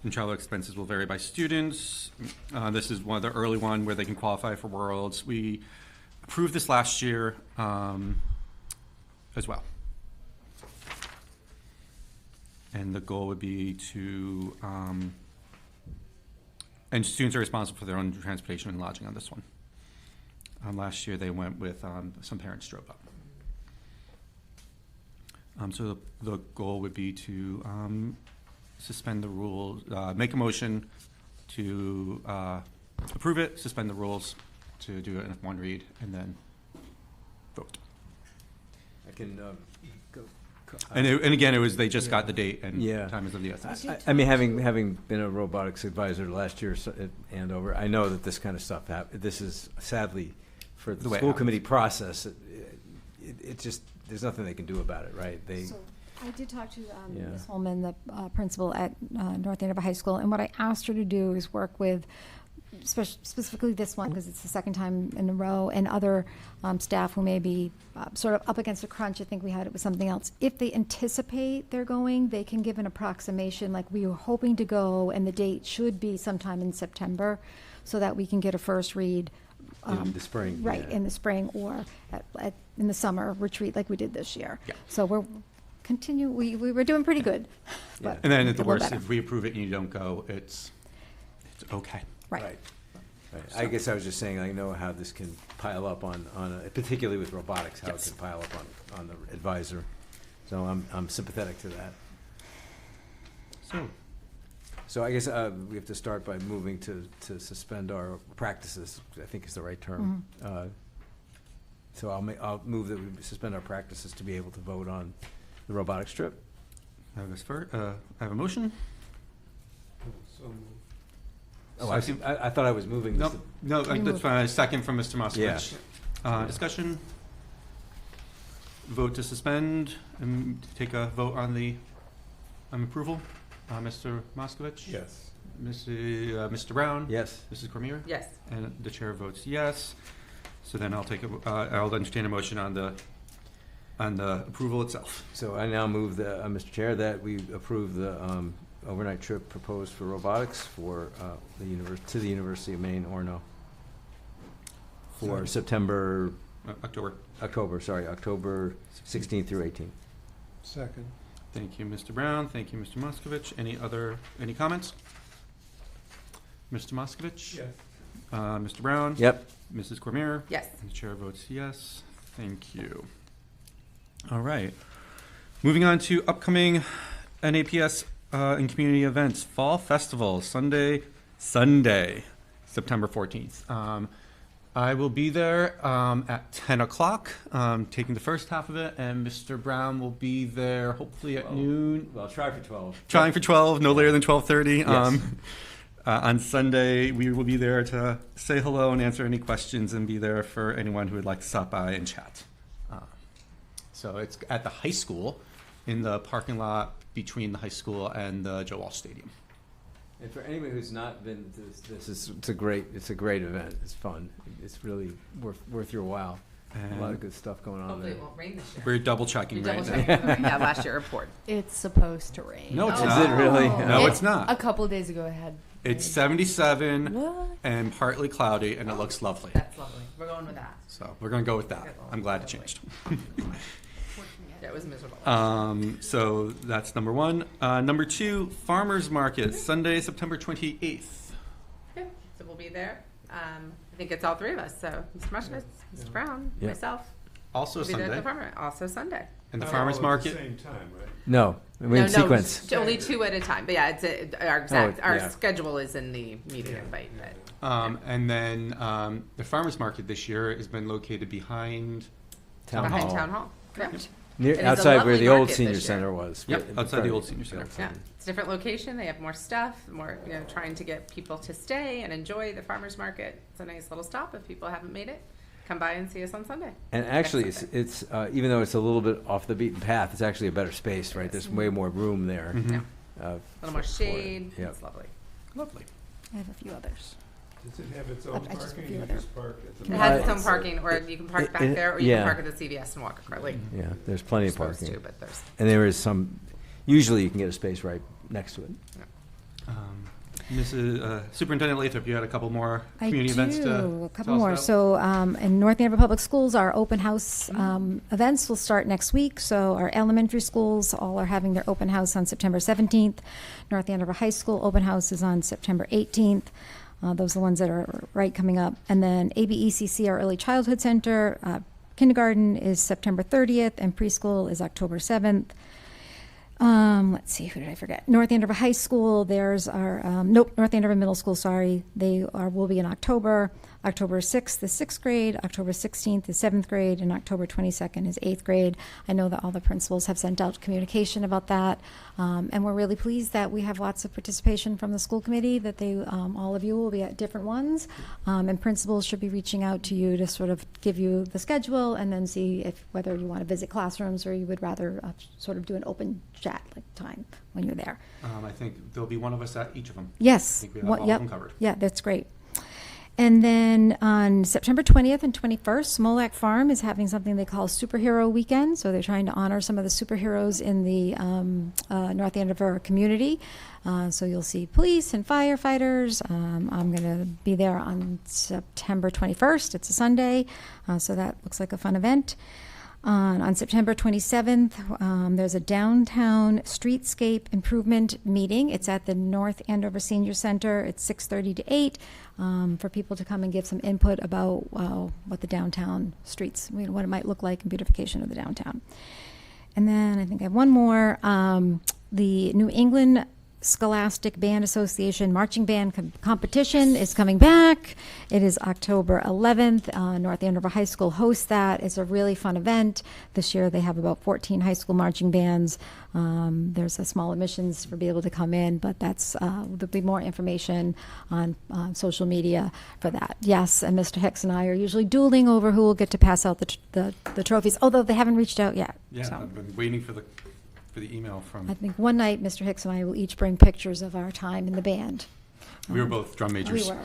And travel expenses will vary by students. This is one of the early one where they can qualify for Worlds. We approved this last year as well. And the goal would be to, and students are responsible for their own transportation and lodging on this one. Last year they went with, some parents drove up. So the goal would be to suspend the rules, make a motion to approve it, suspend the rules, to do it in one read, and then vote. I can go. And again, it was, they just got the date, and Yeah. time is of the essence. I mean, having been a robotics advisor last year at Andover, I know that this kind of stuff happens. This is sadly, for The the way it school happens. committee process, it just, there's nothing they can do about it, right? So I did talk to Yeah. Ms. Holman, the principal at North Andover High School, and what I asked her to do is work with specifically this one, because it's the second time in a row, and other staff who may be sort of up against a crunch. I think we had it with something else. If they anticipate they're going, they can give an approximation, like we were hoping to go, and the date should be sometime in September, so that we can get a first read. In the spring, Right, yeah. in the spring, or in the summer retreat like we did this year. Yeah. So we were doing pretty good. but And then a at the little worst, better. if we approve it and you don't go, it's okay. Right. I guess I was just saying, I know how this can pile up on particularly with robotics, how Yes. it can pile up on the advisor. So I'm sympathetic to that. So I guess we have to start by moving to suspend our practices, I think is the right term. So I'll move that we suspend our practices to be able to vote on the robotics trip. I have a motion? So moved. Oh, I thought I was moving this. No, that's fine. Second from Mr. Moskowitz. Yeah. Discussion? Vote to suspend and take a vote on the approval. Mr. Moskowitz? Yes. Mr. Brown? Yes. Mrs. Cormier? Yes. And the chair votes yes. So then I'll entertain a motion on the on the approval itself. So I now move Mr. Chair, that we approve the overnight trip proposed for robotics for to the University of Maine, Orono, for September, October. October 16th through 18th. Second. Thank you, Mr. Brown. Thank you, Mr. Moskovich. Any comments? Mr. Moskovich? Yes. Mr. Brown? Yep. Mrs. Cormier? Yes. The chair votes yes. Thank you. All right. Moving on to upcoming NAPS and community events. Fall Festival, Sunday, September 14th. I will be there at 10 o'clock, taking the first half of it, and Mr. Brown will be there hopefully at noon. Well, try for 12. Trying for 12, no later than 12:30. Yes. On Sunday, we will be there to say hello and answer any questions and be there for anyone who would like to stop by and chat. So it's at the high school, in the parking lot between the high school and the Joe Walsh Stadium. And for anyone who's not been to it's a great event. It's fun. It's really worth your while. A lot of good stuff going on Hopefully there. it won't rain this year. We're double checking You're right double now. checking. Yeah, last year report. It's supposed to rain. No, it's Is not. it really? No, it's not. A couple days ago, it had. It's 77 What? and partly cloudy, and it looks lovely. That's lovely. We're going with that. So we're going to go with that. I'm glad it changed. Yeah, it was miserable. So that's number one. Number two, Farmers Market, Sunday, September 28th. Yeah, so we'll be there. I think it's all three of us. So Mr. Mushkowitz, Mr. Brown, Yeah. myself. Also We'll be there at Sunday. the farmer. Also Sunday. And the Not Farmers all at Market. the same time, right? No, we're in sequence. Only two at a time. But yeah, it's our yeah. schedule is in the meeting invite. But And then the Farmers Market this year has been located behind Town behind Hall. Town Hall. Correct. Near, It is a outside where lovely the old market senior this year. center was. Yep, Right in outside front the of old it. senior center. Yeah, it's a different location. They have more stuff, more, trying to get people to stay and enjoy the farmers market. It's a nice little stop if people haven't made it. Come by and see us on Sunday. And actually, Next it's even though it's a little bit off the beaten path, it's actually a better space, right? It There's is. way more room there. Mhm. Yeah. Uh, A little more for it. shade. Yeah. It's lovely. Lovely. I have a few others. Does it have its own I just parking? feel You there. just park at the It has its market? own parking, or you can park back it- there, or you yeah. can park at the CVS and walk across. Like, Yeah, there's plenty you're of supposed parking. to, but there's. And there is some, usually you can get a space right next to it. Mrs. Superintendent Lathrop, you had a couple more I community events to do, a tell couple us more. about? So in North Andover Public Schools, our open house events will start next week. So our elementary schools all are having their open house on September 17th. North Andover High School open house is on September 18th. Those are the ones that are right coming up. And then ABECC, our Early Childhood Center, kindergarten is September 30th, and preschool is October 7th. Let's see, who did I forget? North Andover High School, there's our, North Andover Middle School, sorry. Will be in October. October 6th is 6th grade, October 16th is 7th grade, and October 22nd is 8th grade. I know that all the principals have sent out communication about that. And we're really pleased that we have lots of participation from the school committee, that all of you will be at different ones. And principals should be reaching out to you to sort of give you the schedule and then see whether you want to visit classrooms or you would rather sort of do an open chat like time when you're there. I think there'll be one of us at each of them. Yes. I think we have all of them covered. Yeah, that's great. And then on September 20th and 21st, Smolak Farm is having something they call Superhero Weekend. So they're trying to honor some of the superheroes in the North Andover community. So you'll see police and firefighters. I'm going to be there on September 21st. It's a Sunday. So that looks like a fun event. On September 27th, there's a downtown streetscape improvement meeting. It's at the North Andover Senior Center. It's 6:30 to 8 for people to come and give some input about what the downtown streets, what it might look like in beautification of the downtown. And then I think I have one more. The New England Scholastic Band Association Marching Band Competition is coming back. It is October 11th. North Andover High School hosts that. It's a really fun event. This year they have about 14 high school marching bands. There's a small admissions for be able to come in, but there'll be more information on social media for that. Yes, and Mr. Hicks and I are usually dueling over who will get to pass out the trophies, although they haven't reached out yet. Yeah, So. I've been waiting for the email from. I think one night Mr. Hicks and I will each bring pictures of our time in the band. We were both drum majors. We were.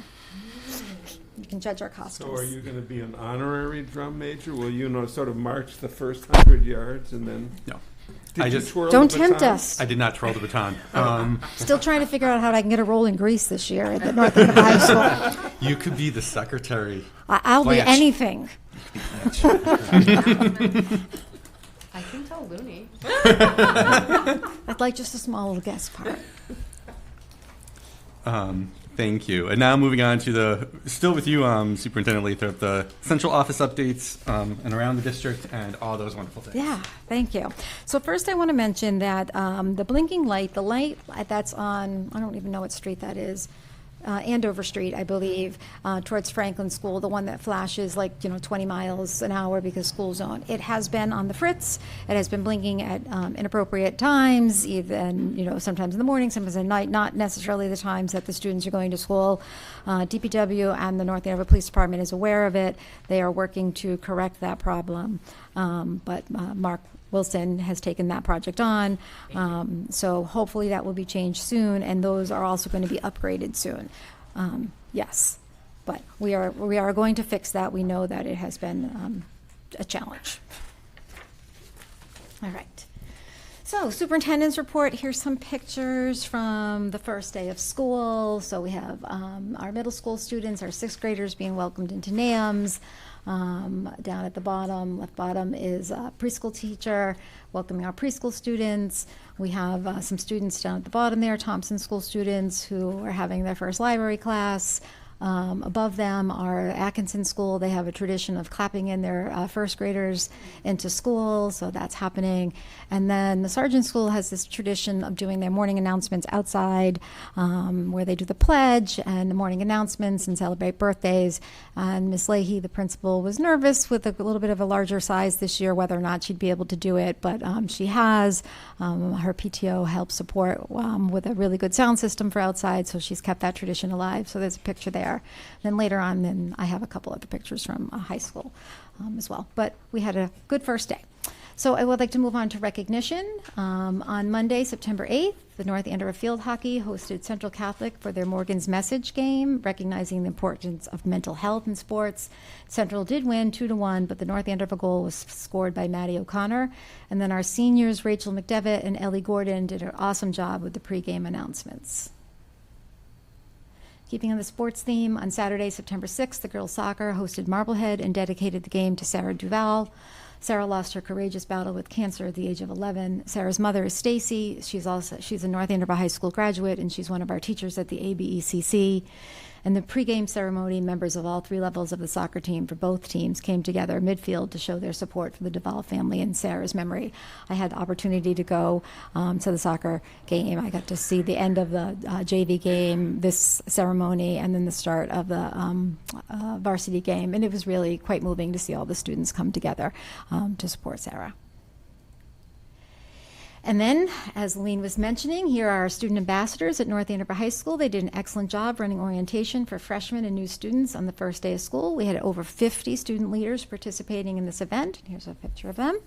you can judge our So costumes. are you going to be an honorary drum major? Will you sort of march the first 100 yards and then? No. Did I you just- twirl Don't the tempt baton? us. I did not twirl the baton. Still trying to figure out how I can get a roll in grease this year at the North Andover High School. You could be the secretary. I'll be Blanche. anything. I can tell Looney. I'd like just a small little guest part. Thank you. And now moving on to still with you, Superintendent Lathrop, the central office updates and around the district and all those wonderful things. Yeah, thank you. So first I want to mention that the blinking light, the light that's on, I don't even know what street that is, Andover Street, I believe, towards Franklin School, the one that flashes 20 miles an hour because school zone. It has been on the fritz. It has been blinking at inappropriate times, even, sometimes in the morning, sometimes at night, not necessarily the times that the students are going to school. DPW and the North Andover Police Department is aware of it. They are working to correct that problem. But Mark Wilson has taken that project on. So hopefully that will be changed soon, and those are also going to be upgraded soon. Yes, but we are going to fix that. We know that it has been a challenge. All right. So superintendent's report, here's some pictures from the first day of school. So we have our middle school students, our sixth graders being welcomed into NAMS. Down at the bottom, left bottom, is a preschool teacher welcoming our preschool students. We have some students down at the bottom there, Thompson School students, who are having their first library class. Above them are Atkinson School. They have a tradition of clapping in their first graders into school, so that's happening. And then the Sargent School has this tradition of doing their morning announcements outside, where they do the pledge and the morning announcements and celebrate birthdays. And Miss Leahy, the principal, was nervous with a little bit of a larger size this year, whether or not she'd be able to do it, but she has. Her PTO helps support with a really good sound system for outside, so she's kept that tradition alive. So there's a picture there. Then later on, then I have a couple other pictures from high school as well. But we had a good first day. So I would like to move on to recognition. On Monday, September 8th, the North Andover Field Hockey hosted Central Catholic for their Morgan's Message game, recognizing the importance of mental health in sports. Central did win 2-1, but the North Andover goal was scored by Maddie O'Connor. And then our seniors, Rachel McDevitt and Ellie Gordon, did an awesome job with the pregame announcements. Keeping on the sports theme, on Saturday, September 6th, the girls' soccer hosted Marblehead and dedicated the game to Sarah Duval. Sarah lost her courageous battle with cancer at the age of 11. Sarah's mother is Stacy. She's a North Andover High School graduate, and she's one of our teachers at the ABECC. And the pregame ceremony, members of all three levels of the soccer team for both teams came together midfield to show their support for the Duval family in Sarah's memory. I had the opportunity to go to the soccer game. I got to see the end of the JV game, this ceremony, and then the start of the varsity game. And it was really quite moving to see all the students come together to support Sarah. And then, as Lean was mentioning, here are our student ambassadors at North Andover High School. They did an excellent job running orientation for freshmen and new students on the first day of school. We had over 50 student leaders participating in this event. Here's a picture of them.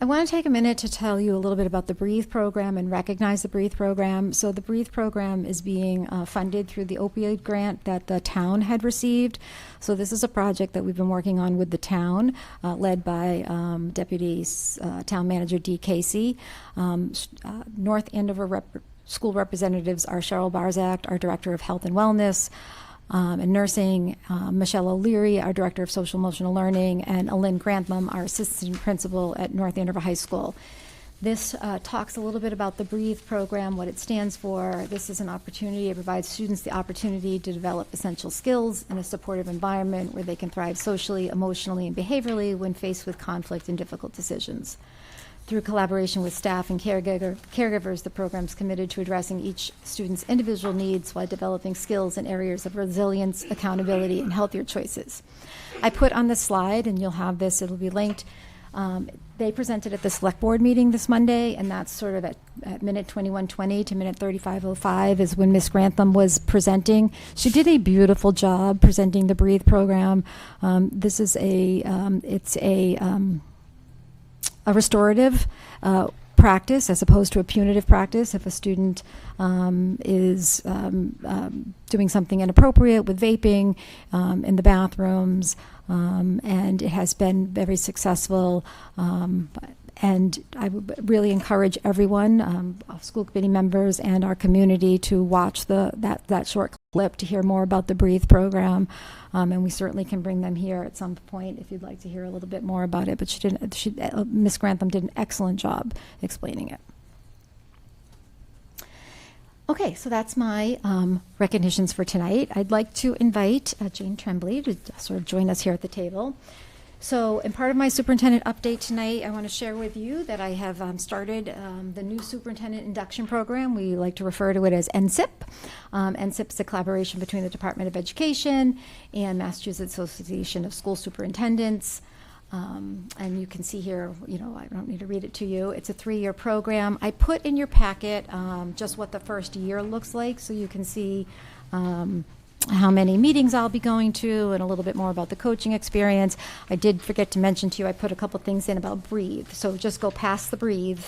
I want to take a minute to tell you a little bit about the BREATHE program and recognize the BREATHE program. So the BREATHE program is being funded through the opioid grant that the town had received. So this is a project that we've been working on with the town, led by Deputy Town Manager Dee Casey. North Andover school representatives are Cheryl Barzak, our Director of Health and Wellness, and nursing, Michelle O'Leary, our Director of Social Emotional Learning, and Alyn Grantham, our Assistant Principal at North Andover High School. This talks a little bit about the BREATHE program, what it stands for. This is an opportunity, it provides students the opportunity to develop essential skills in a supportive environment where they can thrive socially, emotionally, and behaviorally when faced with conflict and difficult decisions. Through collaboration with staff and caregivers, the program is committed to addressing each student's individual needs while developing skills in areas of resilience, accountability, and healthier choices. I put on the slide, and you'll have this, it'll be linked. They presented at the select board meeting this Monday, and that's sort of at minute 21:20 to minute 35:05 is when Ms. Grantham was presenting. She did a beautiful job presenting the BREATHE program. This is a restorative practice as opposed to a punitive practice. If a student is doing something inappropriate with vaping in the bathrooms, and it has been very successful. And I would really encourage everyone, school committee members and our community, to watch that short clip to hear more about the Breathe program. And we certainly can bring them here at some point if you'd like to hear a little bit more about it. But Ms. Grantham did an excellent job explaining it. Okay, so that's my recognitions for tonight. I'd like to invite Jane Tremblay to sort of join us here at the table. So, in part of my superintendent update tonight, I want to share with you that I have started the new superintendent induction program. We like to refer to it as NSIP. NSIP is a collaboration between the Department of Education and Massachusetts Association of School Superintendents. And you can see here, I don't need to read it to you. It's a 3-year program. I put in your packet just what the first year looks like, so you can see how many meetings I'll be going to and a little bit more about the coaching experience. I did forget to mention to you, I put a couple things in about Breathe. So just go past the Breathe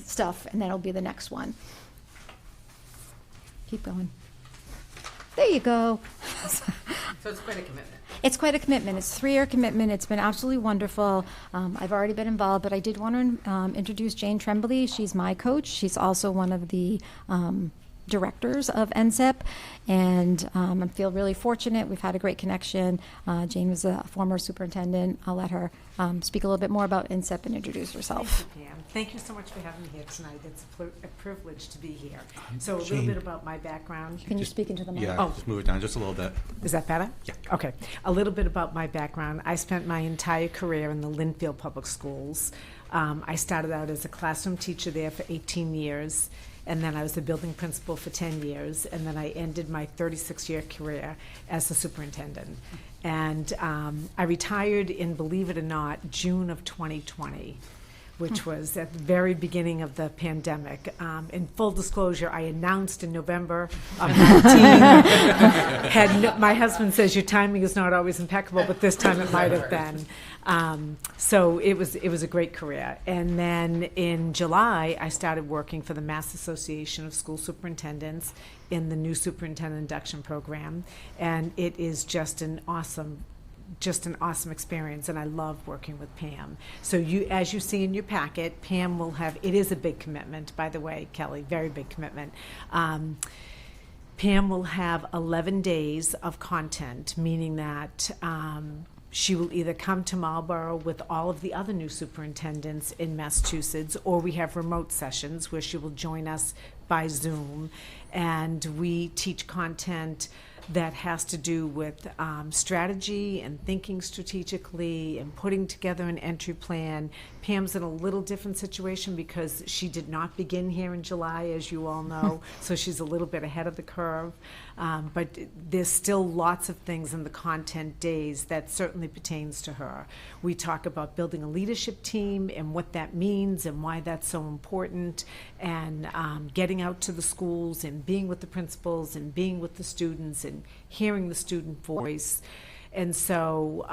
stuff, and then it'll be the next one. Keep going. There you go. So it's quite a commitment. It's quite a commitment. It's a 3-year commitment. It's been absolutely wonderful. I've already been involved, but I did want to introduce Jane Tremblay. She's my coach. She's also one of the directors of NSIP, and I feel really fortunate. We've had a great connection. Jane was a former superintendent. I'll let her speak a little bit more about NSIP and introduce herself. Thank you, Pam. Thank you so much for having me here tonight. It's a privilege to be here. So a little bit about my background. Can you speak into the mic? Yeah, just move it down just a little bit. Is that better? Yeah. Okay. A little bit about my background. I spent my entire career in the Lynnfield Public Schools. I started out as a classroom teacher there for 18 years. And then I was the building principal for 10 years, and then I ended my 36-year career as a superintendent. And I retired in, believe it or not, June of 2020, which was at the very beginning of the pandemic. In full disclosure, I announced in November of 19. My husband says your timing is not always impeccable, but this time it might have been. So it was a great career. And then in July, I started working for the Mass Association of School Superintendents in the new superintendent induction program. And it is just an awesome experience, and I love working with Pam. So as you see in your packet, Pam will have, it is a big commitment, by the way, Kelly, very big commitment. Pam will have 11 days of content, meaning that she will either come to Marlborough with all of the other new superintendents in Massachusetts, or we have remote sessions where she will join us by Zoom, and we teach content that has to do with strategy and thinking strategically and putting together an entry plan. Pam's in a little different situation because she did not begin here in July, as you all know, so she's a little bit ahead of the curve. But there's still lots of things in the content days that certainly pertains to her. We talk about building a leadership team and what that means and why that's so important, and getting out to the schools and being with the principals and being with the students and hearing the student voice. And so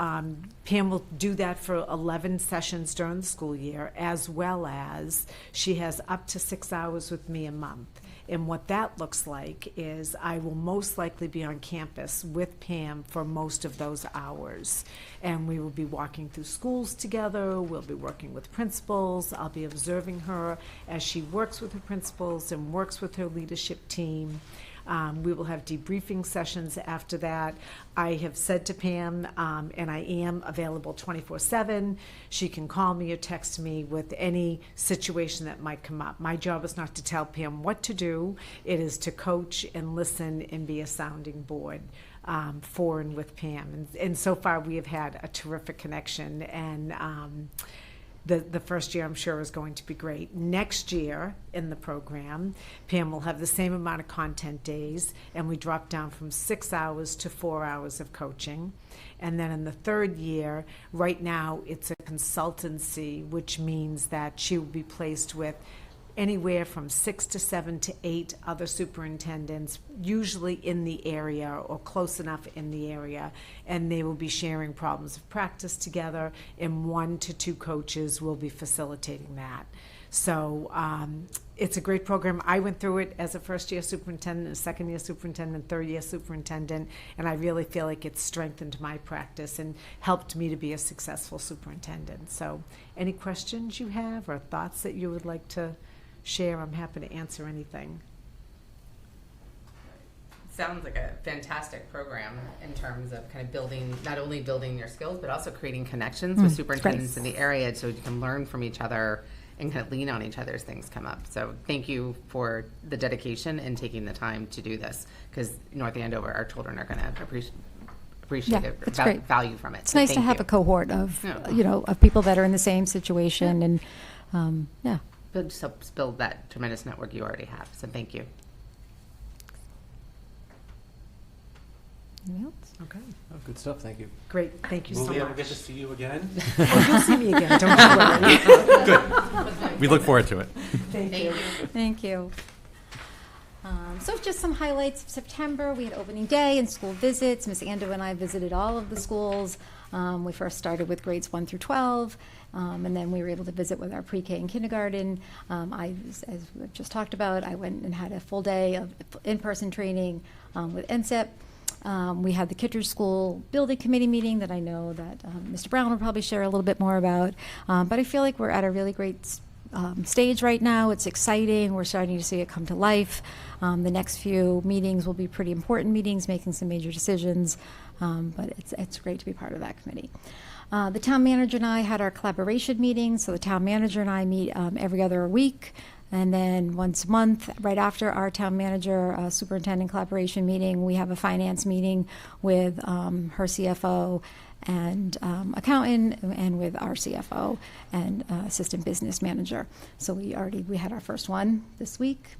Pam will do that for 11 sessions during the school year, as well as she has up to 6 hours with me a month. And what that looks like is I will most likely be on campus with Pam for most of those hours. And we will be walking through schools together. We'll be working with principals. I'll be observing her as she works with her principals and works with her leadership team. We will have debriefing sessions after that. I have said to Pam, and I am available 24/7. She can call me or text me with any situation that might come up. My job is not to tell Pam what to do. It is to coach and listen and be a sounding board for and with Pam. And so far we have had a terrific connection, and the first year, I'm sure, is going to be great. Next year in the program, Pam will have the same amount of content days, and we drop down from 6 hours to 4 hours of coaching. And then in the third year, right now, it's a consultancy, which means that she will be placed with anywhere from 6 to 7 to 8 other superintendents, usually in the area or close enough in the area, and they will be sharing problems of practice together, and 1 to 2 coaches will be facilitating that. So it's a great program. I went through it as a first-year superintendent, a second-year superintendent, third-year superintendent, and I really feel like it's strengthened my practice and helped me to be a successful superintendent. So any questions you have or thoughts that you would like to share, I'm happy to answer anything. Sounds like a fantastic program in terms of kind of building, not only building your skills, but also creating connections with superintendents in the area so you can learn from each other and kind of lean on each other as things come up. So thank you for the dedication and taking the time to do this, because North Andover, our children are going to appreciate Yeah, it, it's great. value from it. It's So nice to thank have you. a cohort of, Yeah. of people that are in the same situation, and yeah. Build that tremendous network you already have. So thank you. Anything else? Okay, Oh, good stuff. Thank you. great. Thank you Will so we much. ever get to see you again? Oh, you'll see me again. Don't you worry. Good. We look forward to it. Thank you. Thank you. So just some highlights of September. We had opening day and school visits. Ms. Ando and I visited all of the schools. We first started with grades 1 through 12, and then we were able to visit with our pre-K and kindergarten. As we've just talked about, I went and had a full day of in-person training with NSEP. We had the Kittredge School Building Committee meeting that I know that Mr. Brown will probably share a little bit more about. But I feel like we're at a really great stage right now. It's exciting. We're starting to see it come to life. The next few meetings will be pretty important meetings, making some major decisions. But it's great to be part of that committee. The town manager and I had our collaboration meeting. So the town manager and I meet every other week. And then once a month, right after our town manager superintendent collaboration meeting, we have a finance meeting with her CFO and accountant, and with our CFO and assistant business manager. So we had our first one this week.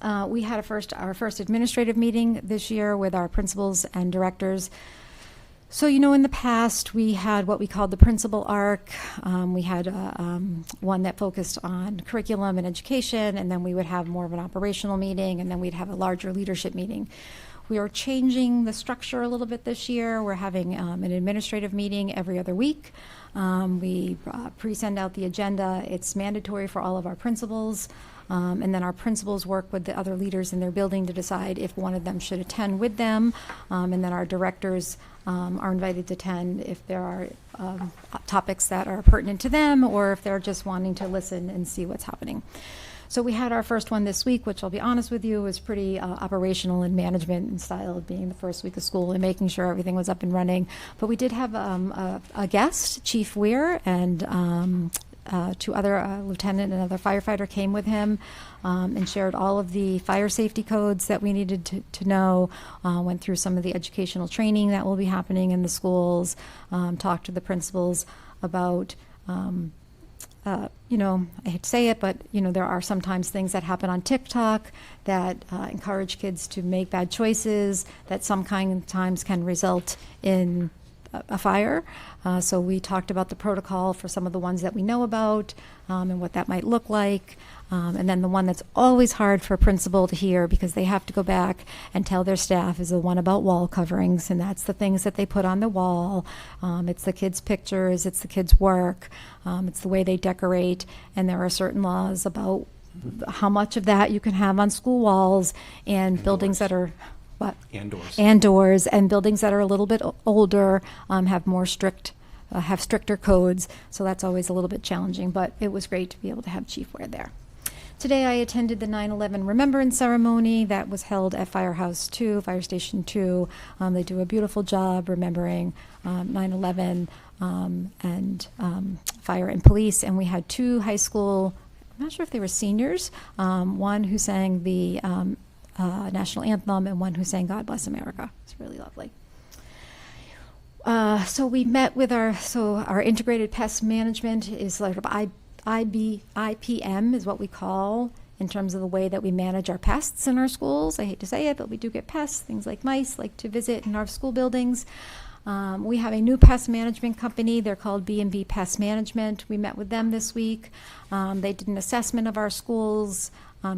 We had our first administrative meeting this year with our principals and directors. So, in the past, we had what we called the principal arc. We had one that focused on curriculum and education, and then we would have more of an operational meeting, and then we'd have a larger leadership meeting. We are changing the structure a little bit this year. We're having an administrative meeting every other week. We pre-send out the agenda. It's mandatory for all of our principals. And then our principals work with the other leaders in their building to decide if one of them should attend with them. And then our directors are invited to attend if there are topics that are pertinent to them, or if they're just wanting to listen and see what's happening. So we had our first one this week, which I'll be honest with you, was pretty operational in management and style of being the first week of school and making sure everything was up and running. But we did have a guest, Chief Weir, and 2 other lieutenant and another firefighter came with him and shared all of the fire safety codes that we needed to know, went through some of the educational training that will be happening in the schools, talked to the principals about I hate to say it, but, there are sometimes things that happen on TikTok that encourage kids to make bad choices that sometimes can result in a fire. So we talked about the protocol for some of the ones that we know about and what that might look like. And then the one that's always hard for a principal to hear because they have to go back and tell their staff is the one about wall coverings, and that's the things that they put on the wall. It's the kids' pictures, it's the kids' work, it's the way they decorate, and there are certain laws about how much of that you can have on school walls and buildings that are and doors, and buildings that are a little bit older have more stricter codes. So that's always a little bit challenging, but it was great to be able to have Chief Ware there. Today I attended the 9/11 Remembrance Ceremony that was held at Firehouse 2, Fire Station 2. They do a beautiful job remembering 9/11 and fire and police. And we had 2 high school, I'm not sure if they were seniors, one who sang the national anthem and one who sang God Bless America. It's really lovely. So we met with our integrated pest management is like IPM is what we call in terms of the way that we manage our pests in our schools. I hate to say it, but we do get pests, things like mice like to visit in our school buildings. We have a new pest management company. They're called B&B Pest Management. We met with them this week. They did an assessment of our schools,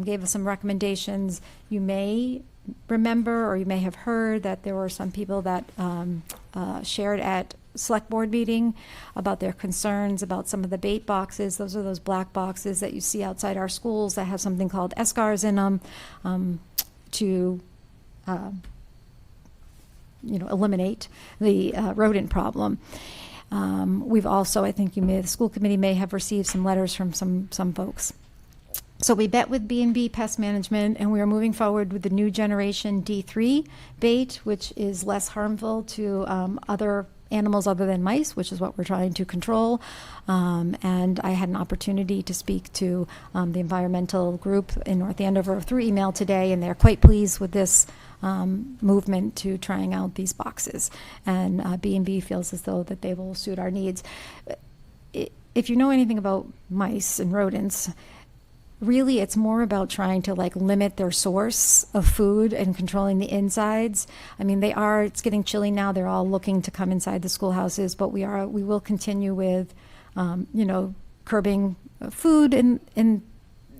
gave us some recommendations. You may remember, or you may have heard, that there were some people that shared at select board meeting about their concerns about some of the bait boxes. Those are those black boxes that you see outside our schools that have something called escars in them to eliminate the rodent problem. We've also, I think the school committee may have received some letters from some folks. So we met with B&B Pest Management, and we are moving forward with the new generation D3 bait, which is less harmful to other animals other than mice, which is what we're trying to control. And I had an opportunity to speak to the environmental group in North Andover through email today, and they're quite pleased with this movement to trying out these boxes. And B&B feels as though that they will suit our needs. If you know anything about mice and rodents, really, it's more about trying to limit their source of food and controlling the insides. I mean, it's getting chilly now. They're all looking to come inside the schoolhouses, but we will continue with, curbing food and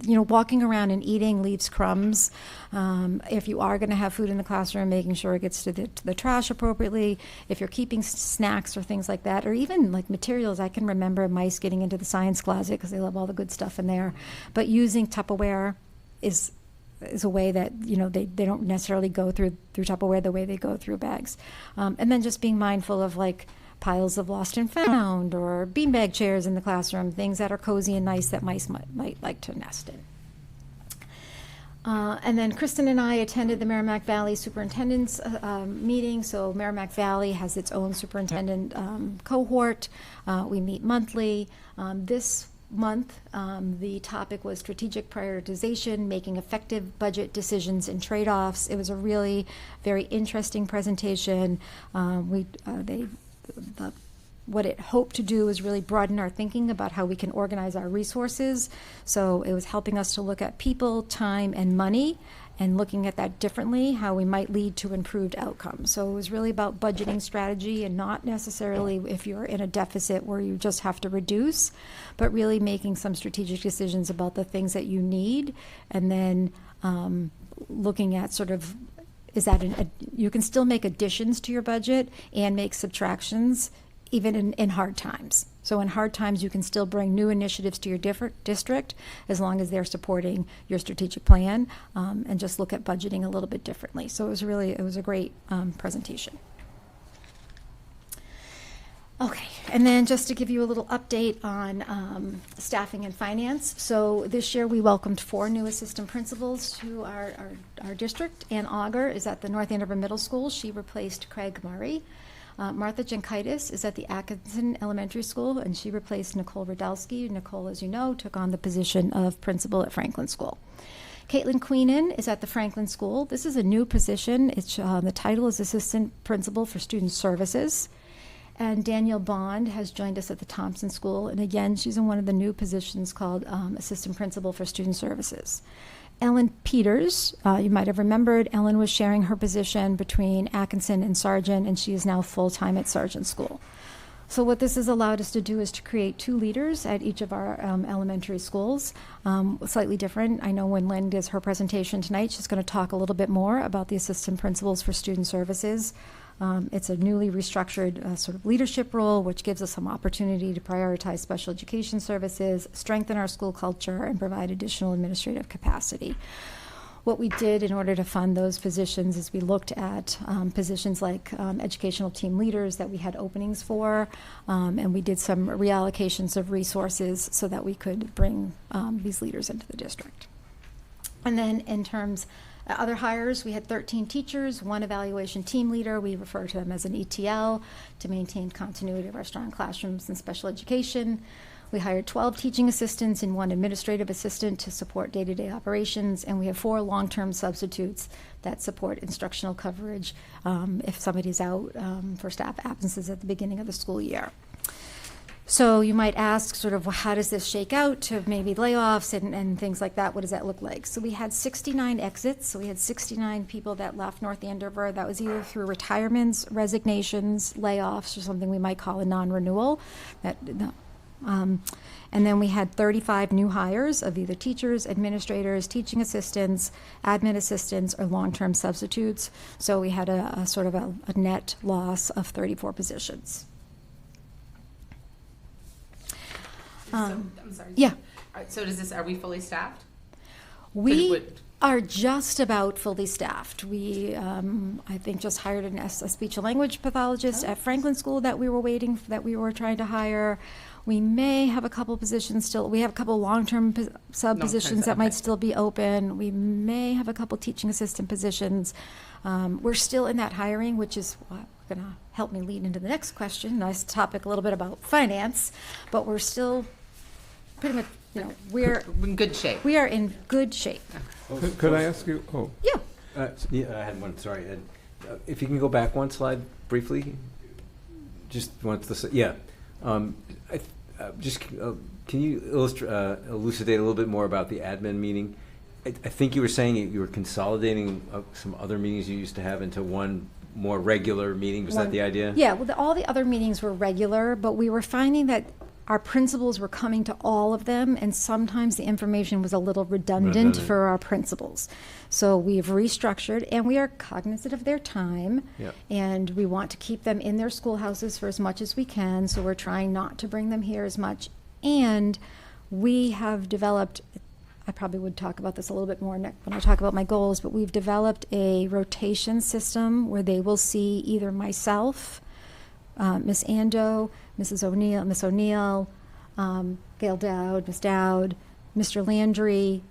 walking around and eating leaves crumbs. If you are going to have food in the classroom, making sure it gets to the trash appropriately. If you're keeping snacks or things like that, or even materials, I can remember mice getting into the science closet because they love all the good stuff in there. But using Tupperware is a way that they don't necessarily go through Tupperware the way they go through bags. And then just being mindful of piles of lost and found, or beanbag chairs in the classroom, things that are cozy and nice that mice might like to nest in. And then Kristen and I attended the Merrimack Valley Superintendent's meeting. So Merrimack Valley has its own superintendent cohort. We meet monthly. This month, the topic was strategic prioritization, making effective budget decisions and trade-offs. It was a really very interesting presentation. What it hoped to do is really broaden our thinking about how we can organize our resources. So it was helping us to look at people, time, and money, and looking at that differently, how we might lead to improved outcomes. So it was really about budgeting strategy, and not necessarily if you're in a deficit where you just have to reduce, but really making some strategic decisions about the things that you need, and then looking at you can still make additions to your budget and make subtractions even in hard times. So in hard times, you can still bring new initiatives to your district as long as they're supporting your strategic plan, and just look at budgeting a little bit differently. So it was a great presentation. Okay, and then just to give you a little update on staffing and finance. So this year we welcomed 4 new assistant principals to our district. Ann Auger is at the North Andover Middle School. She replaced Craig Murray. Martha Jankaitis is at the Atkinson Elementary School, and she replaced Nicole Radelsky. Nicole, as you know, took on the position of principal at Franklin School. Caitlin Queenan is at the Franklin School. This is a new position. The title is Assistant Principal for Student Services. And Danielle Bond has joined us at the Thompson School. And again, she's in one of the new positions called Assistant Principal for Student Services. Ellen Peters, you might have remembered, Ellen was sharing her position between Atkinson and Sargent, and she is now full-time at Sargent School. So what this has allowed us to do is to create 2 leaders at each of our elementary schools, slightly different. I know when Lynn does her presentation tonight, she's going to talk a little bit more about the Assistant Principals for Student Services. It's a newly restructured sort of leadership role, which gives us some opportunity to prioritize special education services, strengthen our school culture, and provide additional administrative capacity. What we did in order to fund those positions is we looked at positions like educational team leaders that we had openings for, and we did some reallocations of resources so that we could bring these leaders into the district. And then in terms other hires, we had 13 teachers, 1 evaluation team leader. We refer to them as an ETL to maintain continuity of our strong classrooms and special education. We hired 12 teaching assistants and 1 administrative assistant to support day-to-day operations, and we have 4 long-term substitutes that support instructional coverage if somebody's out for staff absences at the beginning of the school year. So you might ask sort of, well, how does this shake out to maybe layoffs and things like that? What does that look like? So we had 69 exits. So we had 69 people that left North Andover. That was either through retirements, resignations, layoffs, or something we might call a non-renewal. And then we had 35 new hires of either teachers, administrators, teaching assistants, admin assistants, or long-term substitutes. So we had a sort of a net loss of 34 positions. I'm sorry. Yeah. So are we fully staffed? We are just about fully staffed. We, I think, just hired a speech and language pathologist at Franklin School that we were trying to hire. We may have a couple positions still. We have a couple long-term sub positions that might still be open. We may have a couple teaching assistant positions. We're still in that hiring, which is going to help me lead into the next question. Nice topic, a little bit about finance, but we're still pretty much, we're in good shape. We are in good shape. Could I ask you? Oh. Yeah. Yeah, I had one, sorry. Ed. If you can go back one slide briefly. Just once can you elucidate a little bit more about the admin meeting? I think you were saying you were consolidating some other meetings you used to have into one more regular meeting. Was that the idea? Yeah, well, all the other meetings were regular, but we were finding that our principals were coming to all of them, and sometimes the information was a little redundant for our principals. So we've restructured, and we are cognizant of their time, and we want to keep them in their schoolhouses for as much as we can, so we're trying not to bring them here as much. And we have developed, I probably would talk about this a little bit more when I talk about my goals, but we've developed a rotation system where they will see either myself, Miss Ando, Miss O'Neill, Gail Dowd, Miss Dowd, Mr. Landry,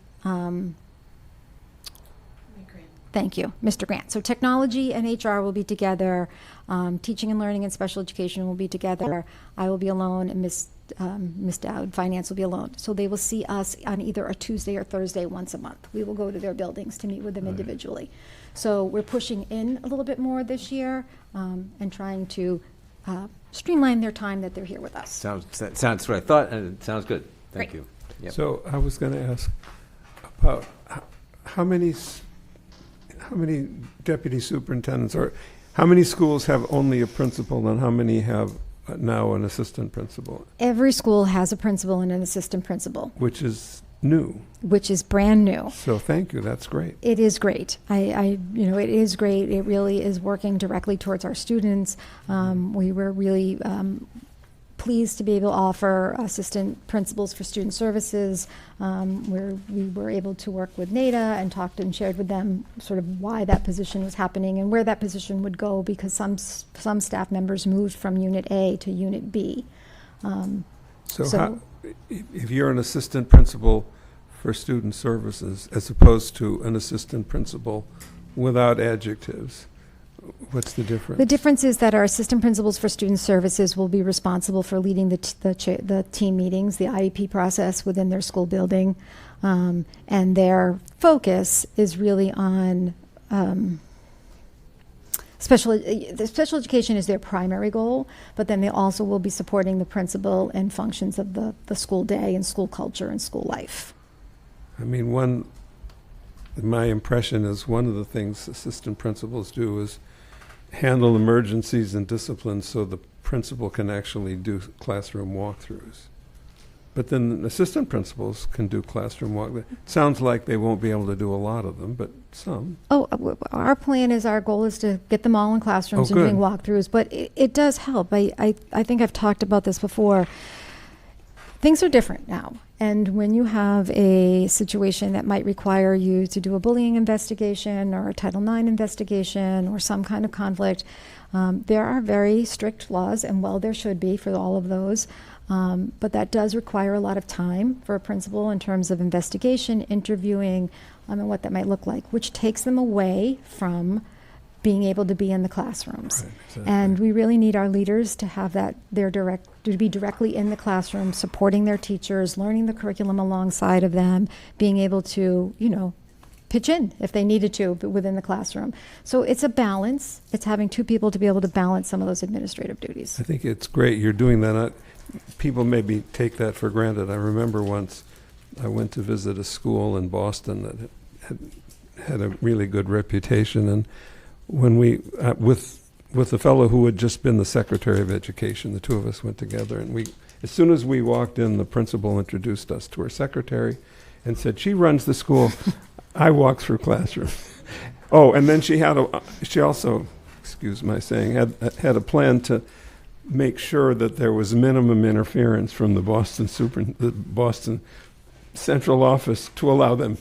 thank you, Mr. Grant. So technology and HR will be together. Teaching and learning and special education will be together. I will be alone, and Miss Dowd, finance, will be alone. So they will see us on either a Tuesday or Thursday once a month. We will go to their buildings to meet with them individually. So we're pushing in a little bit more this year and trying to streamline their time that they're here with us. Sounds what I thought, and it sounds good. Thank you. Yep. So I was going to ask about how many deputy superintendents, or how many schools have only a principal, and how many have now an assistant principal? Every school has a principal and an assistant principal. Which is new. Which is brand new. So thank you, that's great. It is great. It is great. It really is working directly towards our students. We were really pleased to be able to offer assistant principals for student services, where we were able to work with NADA and talked and shared with them sort of why that position was happening and where that position would go, because some staff members moved from Unit A to Unit B. If you're an assistant principal for student services as opposed to an assistant principal without adjectives, what's the difference? The difference is that our assistant principals for student services will be responsible for leading the team meetings, the IEP process within their school building, and their focus is really on special education is their primary goal, but then they also will be supporting the principal and functions of the school day and school culture and school life. I mean, my impression is one of the things assistant principals do is handle emergencies and discipline so the principal can actually do classroom walkthroughs. But then assistant principals can do classroom walkthroughs. Sounds like they won't be able to do a lot of them, but some. Our goal is to get them all in classrooms and doing walkthroughs, but it does help. I think I've talked about this before. Things are different now. And when you have a situation that might require you to do a bullying investigation or a Title IX investigation or some kind of conflict, there are very strict laws, and there should be for all of those. But that does require a lot of time for a principal in terms of investigation, interviewing, and what that might look like, which takes them away from being able to be in the classrooms. Right, exactly. And we really need our leaders to have that, to be directly in the classroom, supporting their teachers, learning the curriculum alongside of them, being able to, pitch in if they needed to within the classroom. So it's a balance. It's having two people to be able to balance some of those administrative duties. I think it's great you're doing that. People maybe take that for granted. I remember once I went to visit a school in Boston that had a really good reputation, and when we, with the fellow who had just been the Secretary of Education, the two of us went together, and as soon as we walked in, the principal introduced us to her secretary and said, "She runs the school. I walk through classrooms." Oh, and then she also, excuse my saying, had a plan to make sure that there was minimum interference from the Boston central office to allow them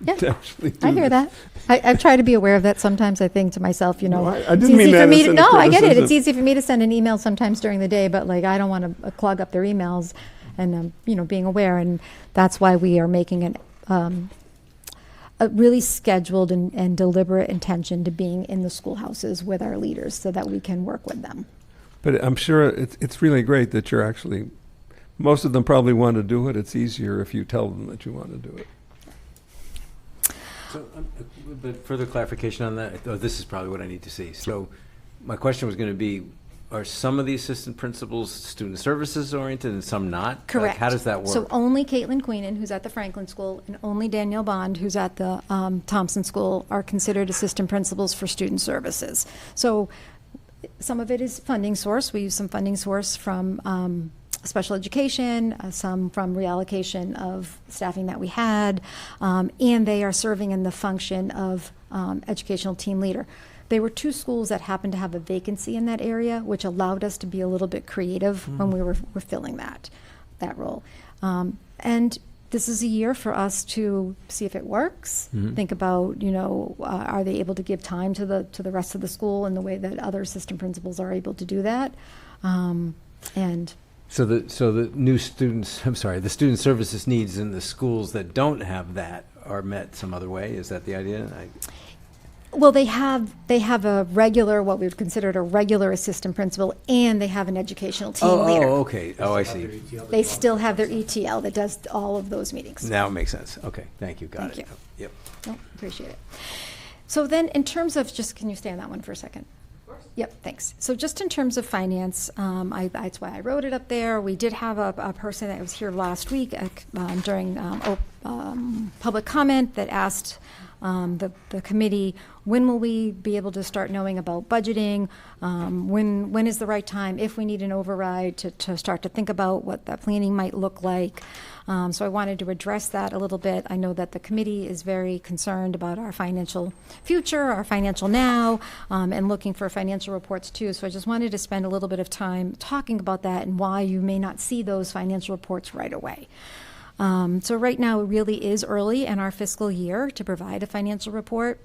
to actually do I hear this. that. I try to be aware of that. Sometimes I think to myself, No, I it's didn't easy mean for that me as to. a No, I get it. It's criticism. easy for me to send an email sometimes during the day, but like I don't want to clog up their emails, and being aware, and that's why we are making a really scheduled and deliberate intention to being in the schoolhouses with our leaders so that we can work with them. But I'm sure it's really great that you're actually, most of them probably want to do it. It's easier if you tell them that you want to do it. So, but further clarification on that. Oh, this is probably what I need to see. So, my question was going to be: are some of the assistant principals student services oriented and some not? Correct. Like, how does that work? So only Caitlin Queenan, who's at the Franklin School, and only Danielle Bond, who's at the Thompson School, are considered assistant principals for student services. So some of it is funding source. We use some funding source from special education, some from reallocation of staffing that we had, and they are serving in the function of educational team leader. There were two schools that happened to have a vacancy in that area, which allowed us to be a little bit creative when we were filling that role. And this is a year for us to see if it works. Think about, are they able to give time to the rest of the school in the way that other assistant principals are able to do that? And So the new students, the student services needs in the schools that don't have that are met some other way. Is that the idea? well, they have a regular, what we would consider a regular assistant principal, and they have an educational team leader. Oh, okay. Oh, I see. They still have their ETL that does all of those meetings. Now it makes sense. Okay, thank you. Got Thank it. you. Yep. No, appreciate it. So then, in terms of can you stay on that one for a second? Of course. Yep, thanks. So just in terms of finance, that's why I wrote it up there. We did have a person that was here last week during public comment that asked the committee, when will we be able to start knowing about budgeting? When is the right time, if we need an override, to start to think about what that planning might look like? So I wanted to address that a little bit. I know that the committee is very concerned about our financial future, our financial now, and looking for financial reports too. So I just wanted to spend a little bit of time talking about that and why you may not see those financial reports right away. So right now, it really is early in our fiscal year to provide a financial report.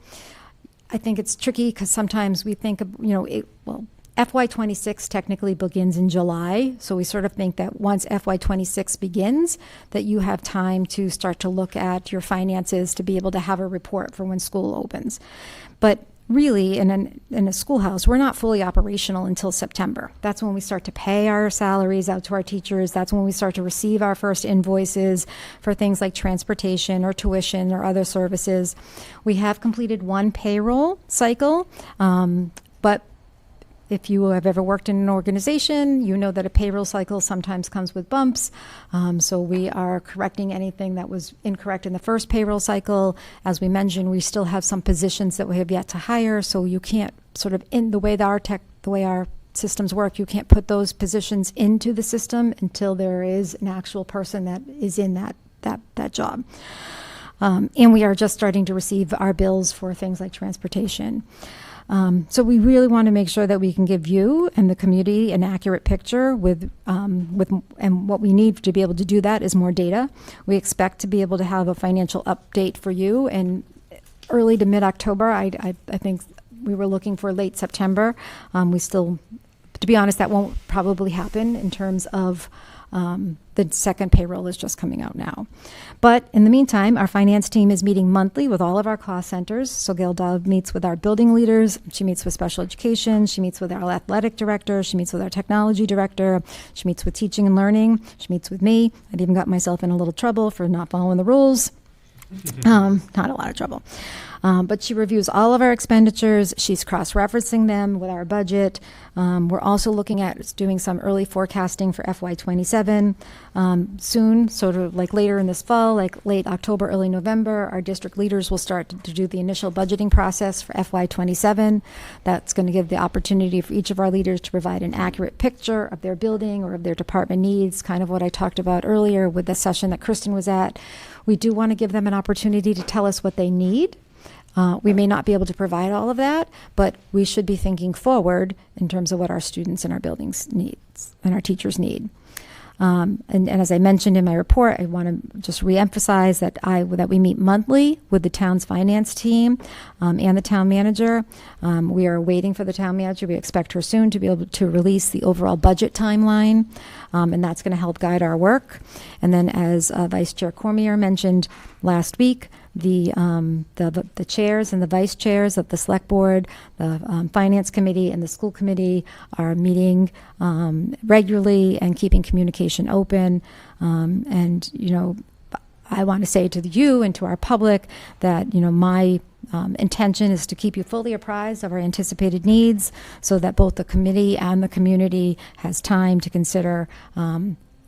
I think it's tricky because sometimes we think of, FY26 technically begins in July. So we sort of think that once FY26 begins, that you have time to start to look at your finances to be able to have a report for when school opens. But really, in a schoolhouse, we're not fully operational until September. That's when we start to pay our salaries out to our teachers. That's when we start to receive our first invoices for things like transportation or tuition or other services. We have completed one payroll cycle, but if you have ever worked in an organization, you know that a payroll cycle sometimes comes with bumps. So we are correcting anything that was incorrect in the first payroll cycle. As we mentioned, we still have some positions that we have yet to hire. So you can't sort of, in the way that the way our systems work, you can't put those positions into the system until there is an actual person that is in that job. And we are just starting to receive our bills for things like transportation. So we really want to make sure that we can give you and the community an accurate picture and what we need to be able to do that is more data. We expect to be able to have a financial update for you in early to mid-October. I think we were looking for late September. We still, to be honest, that won't probably happen in terms of the second payroll is just coming out now. But in the meantime, our finance team is meeting monthly with all of our cost centers. So Gail Dove meets with our building leaders. She meets with special education. She meets with our athletic director. She meets with our technology director. She meets with teaching and learning. She meets with me. I'd even got myself in a little trouble for not following the rules. Not a lot of trouble. But she reviews all of our expenditures. She's cross-referencing them with our budget. We're also looking at doing some early forecasting for FY27. Soon, sort of like later in this fall, like late October, early November, our district leaders will start to do the initial budgeting process for FY27. That's going to give the opportunity for each of our leaders to provide an accurate picture of their building or of their department needs, kind of what I talked about earlier with the session that Kristen was at. We do want to give them an opportunity to tell us what they need. We may not be able to provide all of that, but we should be thinking forward in terms of what our students and our buildings needs and our teachers need. And as I mentioned in my report, I want to just reemphasize that we meet monthly with the town's finance team and the town manager. We are waiting for the town manager. We expect her soon to be able to release the overall budget timeline, and that's going to help guide our work. And then, as Vice Chair Cormier mentioned last week, the chairs and the vice chairs of the select board, the finance committee, and the school committee are meeting regularly and keeping communication open. And I want to say to you and to our public that my intention is to keep you fully apprised of our anticipated needs, so that both the committee and the community has time to consider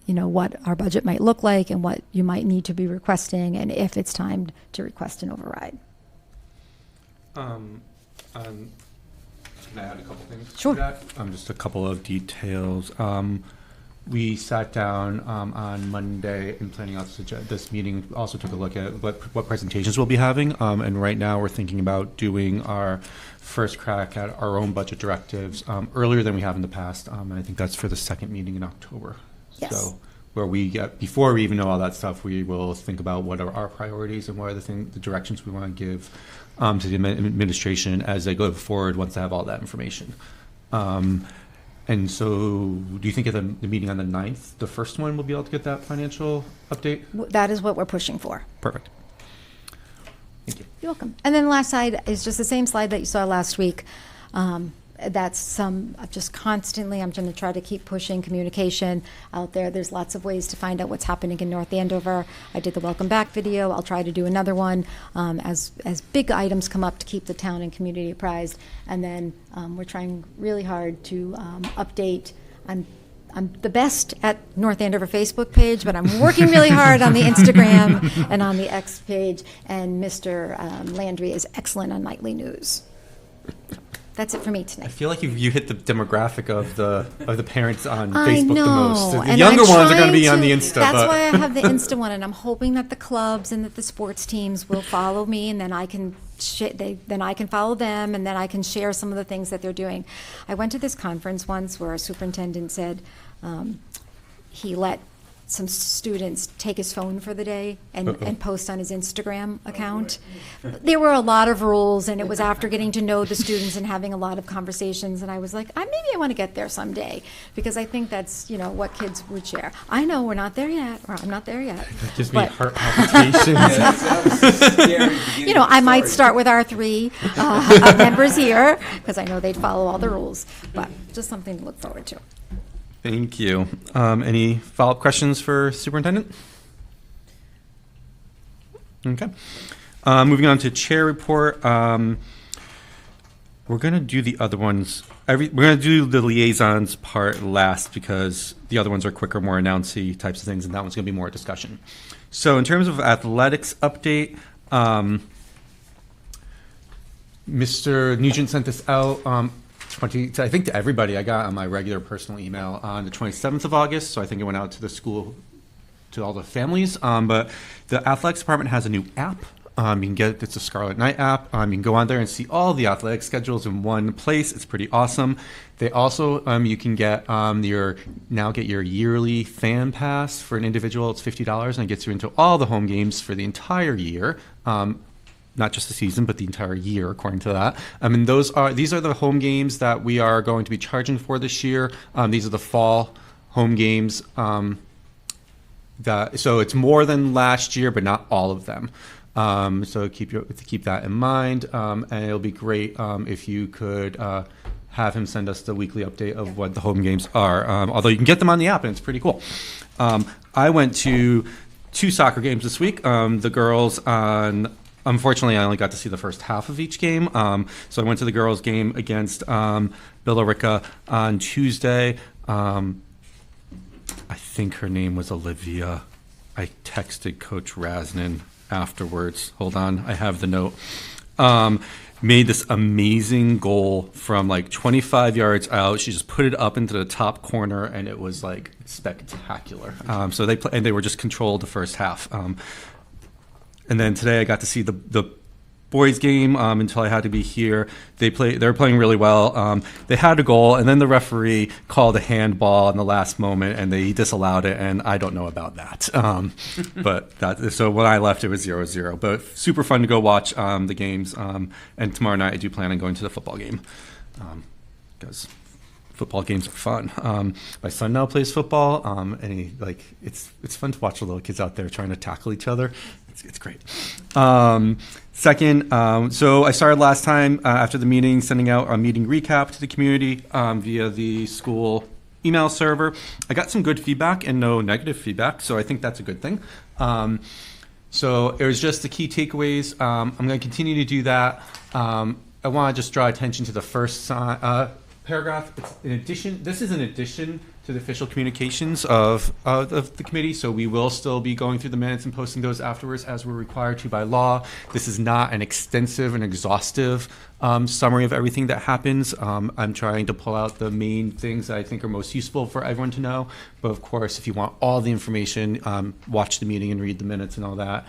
what our budget might look like and what you might need to be requesting, and if it's time to request an override. Can I add a couple things Sure. to that? Just a couple of details. We sat down on Monday in planning out this meeting. Also took a look at what presentations we'll be having, and right now we're thinking about doing our first crack at our own budget directives earlier than we have in the past, and I think that's for the second meeting in October. Yes. So before we even know all that stuff, we will think about what are our priorities and what are the directions we want to give to the administration as they go forward once they have all that information. And so do you think at the meeting on the 9th, the first one, we'll be able to get that financial update? That is what we're pushing for. Perfect. Thank you. You're welcome. And then the last slide is just the same slide that you saw last week. That's just constantly, I'm going to try to keep pushing communication out there. There's lots of ways to find out what's happening in North Andover. I did the welcome back video. I'll try to do another one as big items come up to keep the town and community apprised. And then we're trying really hard to update. I'm the best at North Andover Facebook page, but I'm working really hard on the Instagram and on the X page. And Mr. Landry is excellent on nightly news. That's it for me I tonight. feel like you hit the demographic of the parents on I Facebook know. the most. The And younger I'm ones are going to be trying on the to- Insta. That's but why I have the Insta one, and I'm hoping that the clubs and that the sports teams will follow me, and then I can follow them, and then I can share some of the things that they're doing. I went to this conference once where a superintendent said he let some students take his phone for the day and post on his Instagram account. There were a lot of rules, and it was after getting to know the students and having a lot of conversations, and I was like, maybe I want to get there someday, because I think that's, what kids would share. I know we're not there yet, or I'm not there yet. That gives me but, heart palpitations. I might start with our 3 members here, because I know they'd follow all the rules, but just something to look forward to. Thank you. Any follow-up questions for Superintendent? Okay. Moving on to chair report. We're going to do the other ones. We're going to do the liaisons part last because the other ones are quicker, more announcy types of things, and that one's going to be more discussion. So in terms of athletics update, Mr. Nugent sent this out. I think to everybody. I got on my regular personal email on the 27th of August, so I think it went out to the school, to all the families. But the athletics department has a new app. You can get it's a Scarlet Knight app. You can go on there and see all the athletic schedules in one place. It's pretty awesome. They also you can get your yearly fan pass for an individual. It's $50 and it gets you into all the home games for the entire year. Not just the season, but the entire year, according to that. And these are the home games that we are going to be charging for this year. These are the fall home games. So it's more than last year, but not all of them. So keep that in mind. And it'll be great if you could have him send us the weekly update of what the home games are. Although you can get them on the app, and it's pretty cool. I went to 2 soccer games this week. The girls on. Unfortunately, I only got to see the first half of each game. So I went to the girls' game against Billerica on Tuesday. I think her name was Olivia. I texted Coach Rasnan afterwards. Hold on, I have the note. Made this amazing goal from like 25 yards out. She just put it up into the top corner, and it was like spectacular. So they were just controlled the first half. And then today I got to see the boys game until I had to be here. They were playing really well. They had a goal, and then the referee called a handball in the last moment, and they disallowed it, and I don't know about that. So when I left, it was 0-0. But super fun to go watch the games. And tomorrow night I do plan on going to the football game because football games are fun. My son now plays football, and it's fun to watch the little kids out there trying to tackle each other. It's great. Second, so I started last time after the meeting sending out a meeting recap to the community via the school email server. I got some good feedback and no negative feedback, so I think that's a good thing. So it was just the key takeaways. I'm going to continue to do that. I want to just draw attention to the first paragraph. This is in addition to the official communications of the committee, so we will still be going through the minutes and posting those afterwards as we're required to by law. This is not an extensive and exhaustive summary of everything that happens. I'm trying to pull out the main things that I think are most useful for everyone to know, but of course, if you want all the information, watch the meeting and read the minutes and all that.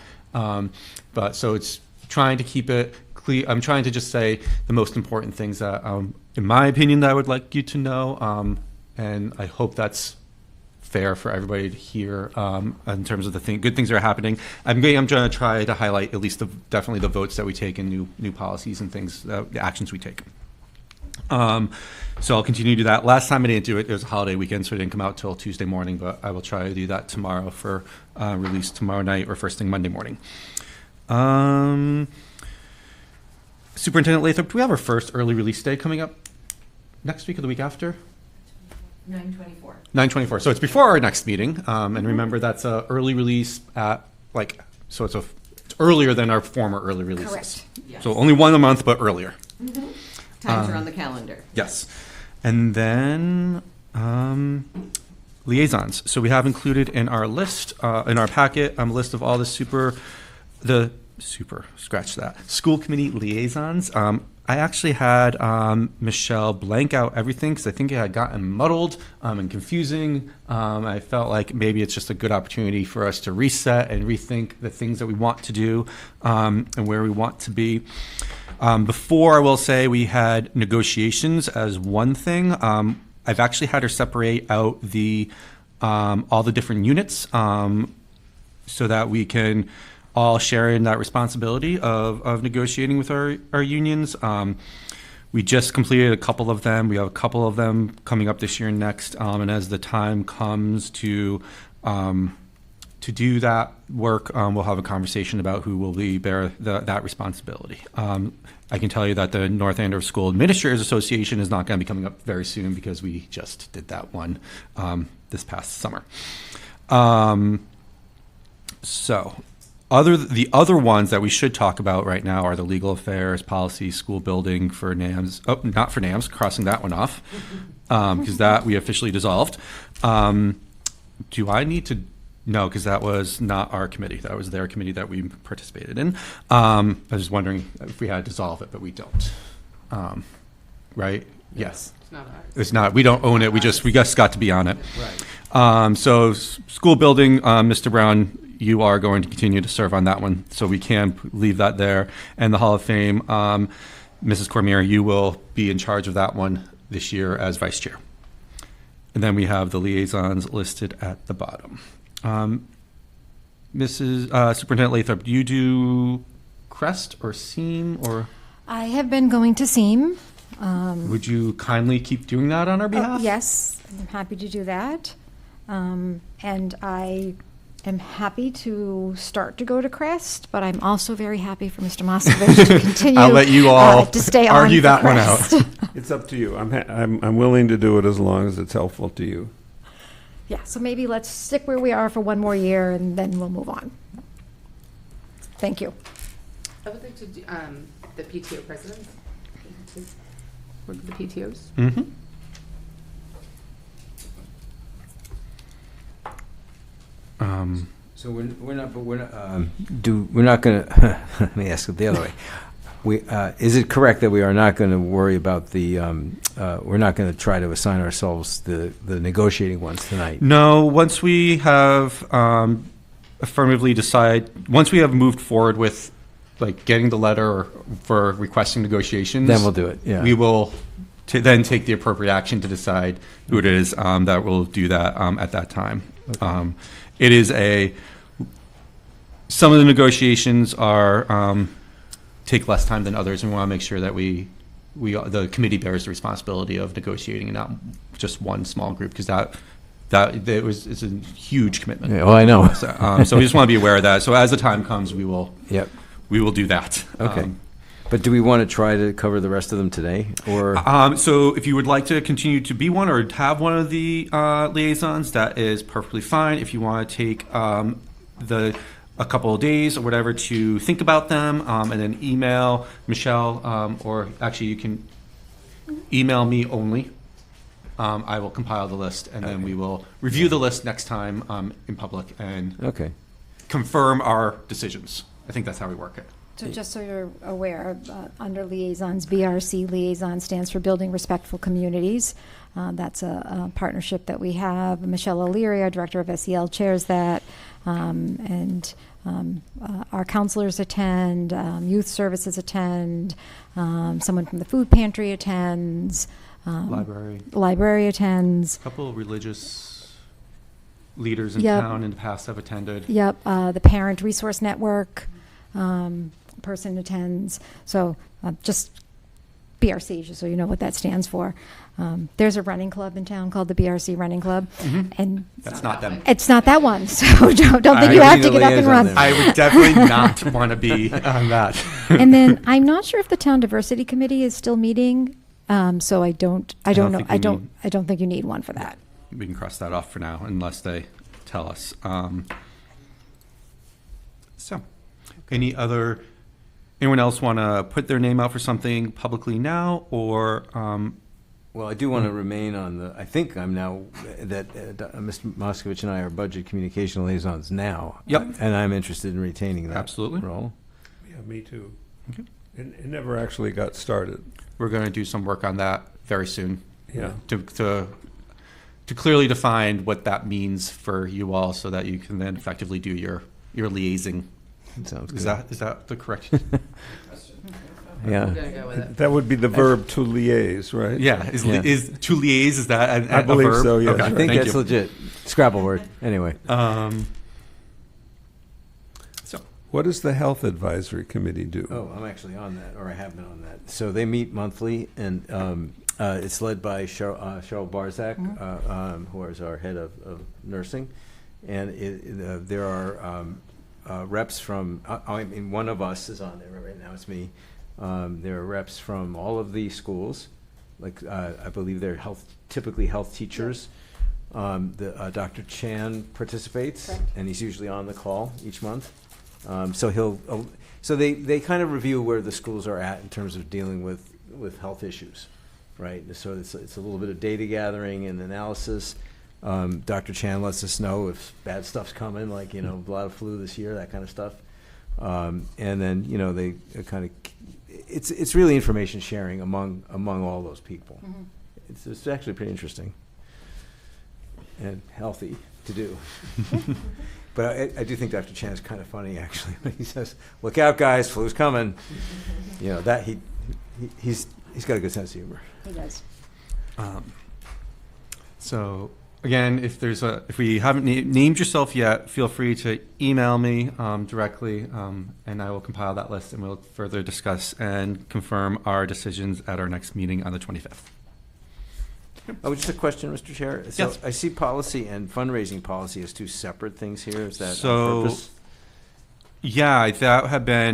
But so it's trying to keep it clear. I'm trying to just say the most important things that, in my opinion, that I would like you to know. And I hope that's fair for everybody to hear in terms of the good things that are happening. I'm going to try to highlight at least definitely the votes that we take and new policies and things, the actions we take. So I'll continue to do that. Last time I didn't do it. It was a holiday weekend, so it didn't come out till Tuesday morning, but I will try to do that tomorrow for release tomorrow night or first thing Monday morning. Superintendent Lathrop, do we have our first early release day coming up next week or the week after? 9/24. 9/24. So it's before our next meeting. And remember, that's a early release at so it's earlier than our former early releases. Correct. Yes. So only one a month, but earlier. Mm-hmm. Times are on the calendar. Yes. And then liaisons. So we have included in our list, in our packet, a list of all the school committee liaisons. I actually had Michelle blank out everything because I think it had gotten muddled and confusing. I felt like maybe it's just a good opportunity for us to reset and rethink the things that we want to do and where we want to be. Before, I will say, we had negotiations as one thing. I've actually had her separate out all the different units so that we can all share in that responsibility of negotiating with our unions. We just completed a couple of them. We have a couple of them coming up this year and next. And as the time comes to do that work, we'll have a conversation about who will bear that responsibility. I can tell you that the North Andover School Administrators Association is not going to be coming up very soon because we just did that one this past summer. The other ones that we should talk about right now are the legal affairs, policy, school building for NAMS. Oh, not for NAMS, crossing that one off, because that we officially dissolved. Do I need to? No, because that was not our committee. That was their committee that we participated in. I was just wondering if we had to dissolve it, but we don't. Right? Yes. It's not ours. It's not. We don't own it. We just got to be on it. Right. So school building, Mr. Brown, you are going to continue to serve on that one, so we can leave that there. And the Hall of Fame, Mrs. Cormier, you will be in charge of that one this year as vice chair. And then we have the liaisons listed at the bottom. Mrs. Superintendent Lathrop, do you do CREST or SEAM or? I have been going to SEAM. Would you kindly keep doing that on our behalf? Yes, I'm happy to do that. And I am happy to start to go to CREST, but I'm also very happy for Mr. Moskovich to continue. I'll let you all to stay argue on that one CREST. out. It's up to you. I'm willing to do it as long as it's helpful to you. Yeah, so maybe let's stick where we are for one more year and then we'll move on. Thank you. I would like to do, the PTO presidents. Work with the PTOs. Mm-hmm. So we're not gonna, let me ask it the other way. Is it correct that we are not gonna worry about we're not gonna try to assign ourselves the negotiating ones tonight? No, once we have affirmatively once we have moved forward with like getting the letter for requesting negotiations, Then we'll do it, yeah. We will then take the appropriate action to decide who it is that will do that at that time. Okay. It is some of the negotiations are take less time than others, and we want to make sure that the committee bears the responsibility of negotiating and not just one small group, because it's a huge commitment. Yeah, well, I know. So we just want to be aware of that. So as the time comes, we will do that. Okay. But do we want to try to cover the rest of them today, or? So if you would like to continue to be one or have one of the liaisons, that is perfectly fine. If you want to take a couple of days or whatever to think about them, and then email Michelle, or actually you can email me only. I will compile the list, and then we will review the list next time in public and confirm our decisions. I think that's how we work it. So just so you're aware, under liaisons, BRC liaison stands for Building Respectful Communities. That's a partnership that we have. Michelle O'Leary, our director of SEL, chairs that, and our counselors attend, youth services attend, someone from the food pantry attends. Library attends. A couple of religious leaders in Yep. town in the past have attended. Yep, the Parent Resource Network person attends. So just BRC, just so you know what that stands for. There's a running club in town called the BRC Running Club, and That's not them. it's not that one. So don't think you have to get up and run. I would definitely not want to be on that. And then I'm not sure if the Town Diversity Committee is still meeting. So I don't know. I don't think you need one for that. We can cross that off for now, unless they tell us. Anyone else want to put their name out for something publicly now, or? Well, I do want to remain on I think I'm now, that Mr. Moskovich and I are budget communication liaisons now. Yep. And I'm interested in retaining that Absolutely. role. Yeah, me too. Okay. It never actually got started. We're going to do some work on that very soon. Yeah. To clearly define what that means for you all, so that you can then effectively do your liaising. Sounds Is good. that the correct? Yeah. I'm gonna go with it. That would be the verb to liaise, right? Yeah. Is to liaise, is that I believe a verb? so, yes. Okay, I think thank that's you. legit. Scrabble word. Anyway. So What does the Health Advisory Committee do? Oh, I'm actually on that, or I have been on that. So they meet monthly, and it's led by Cheryl Barzak, who is our head of nursing. And there are reps from, I mean, one of us is on there right now, it's me. There are reps from all of the schools, like I believe they're typically health teachers. Dr. Chan participates, Correct. and he's usually on the call each month. So they kind of review where the schools are at in terms of dealing with health issues, right? So it's a little bit of data gathering and analysis. Dr. Chan lets us know if bad stuff's coming, like, a lot of flu this year, that kind of stuff. And then, they kind of, it's really information sharing among all those people. Mm-hmm. It's actually pretty interesting and healthy to do. But I do think Dr. Chan is kind of funny, actually, when he says, "Look out, guys, flu's coming." That he's got a good sense of humor. He does. So again, if we haven't named yourself yet, feel free to email me directly, and I will compile that list, and we'll further discuss and confirm our decisions at our next meeting on the 25th. Oh, just a question, Mr. Chair. So Yes. I see policy and fundraising policy as two separate things here. Is that So- on purpose? Yeah,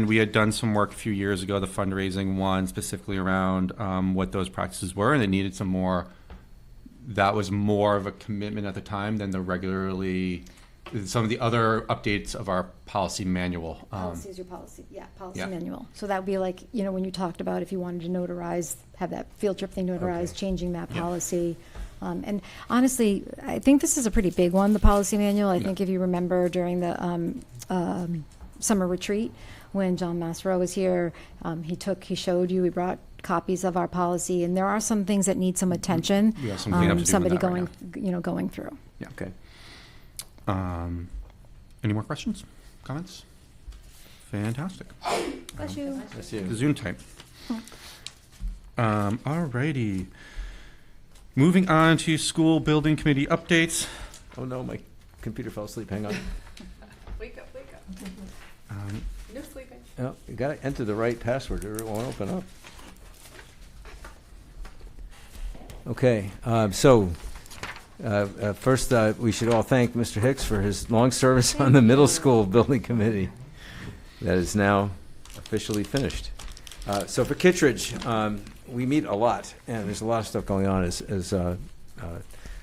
we had done some work a few years ago, the fundraising one, specifically around what those practices were, and it needed some more that was more of a commitment at the time than some of the other updates of our policy manual. Policy is your policy, policy yeah. manual. So that would be like, when you talked about if you wanted to notarize, have that field trip thing notarized, Okay. changing that Yeah. policy. And honestly, I think this is a pretty big one, the policy manual. I think if you remember during the summer retreat, when John Massaro was here, he showed you, we brought copies of our policy, and there are some things that need some attention. We have some cleanup to do with somebody that right going, going through. Yeah. Okay. Any more questions, comments? Fantastic. Bless you. That's you. The Zoom type. All righty. Moving on to school building committee updates. Oh no, my computer fell asleep. Hang on. Wake up, wake up. No sleeping. Oh, you got to enter the right password or it won't open up. Okay, first we should all thank Mr. Hicks for his long service on the middle school building committee. That is now officially finished. So for Kittredge, we meet a lot, and there's a lot of stuff going on, as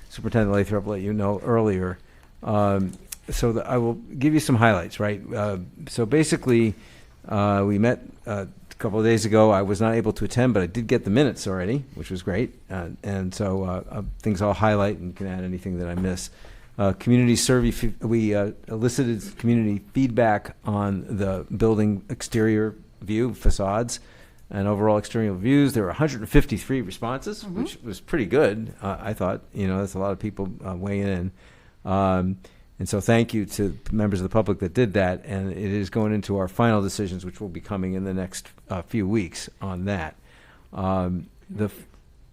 Superintendent Lathrop let you know earlier. I will give you some highlights, right? So basically, we met a couple of days ago. I was not able to attend, but I did get the minutes already, which was great. And so things I'll highlight and can add anything that I miss. Community survey, we elicited community feedback on the building exterior view, facades, and overall exterior views. There were 153 responses, which was pretty good, I thought. That's a lot of people weighing in. And so thank you to members of the public that did that, and it is going into our final decisions, which will be coming in the next few weeks on that.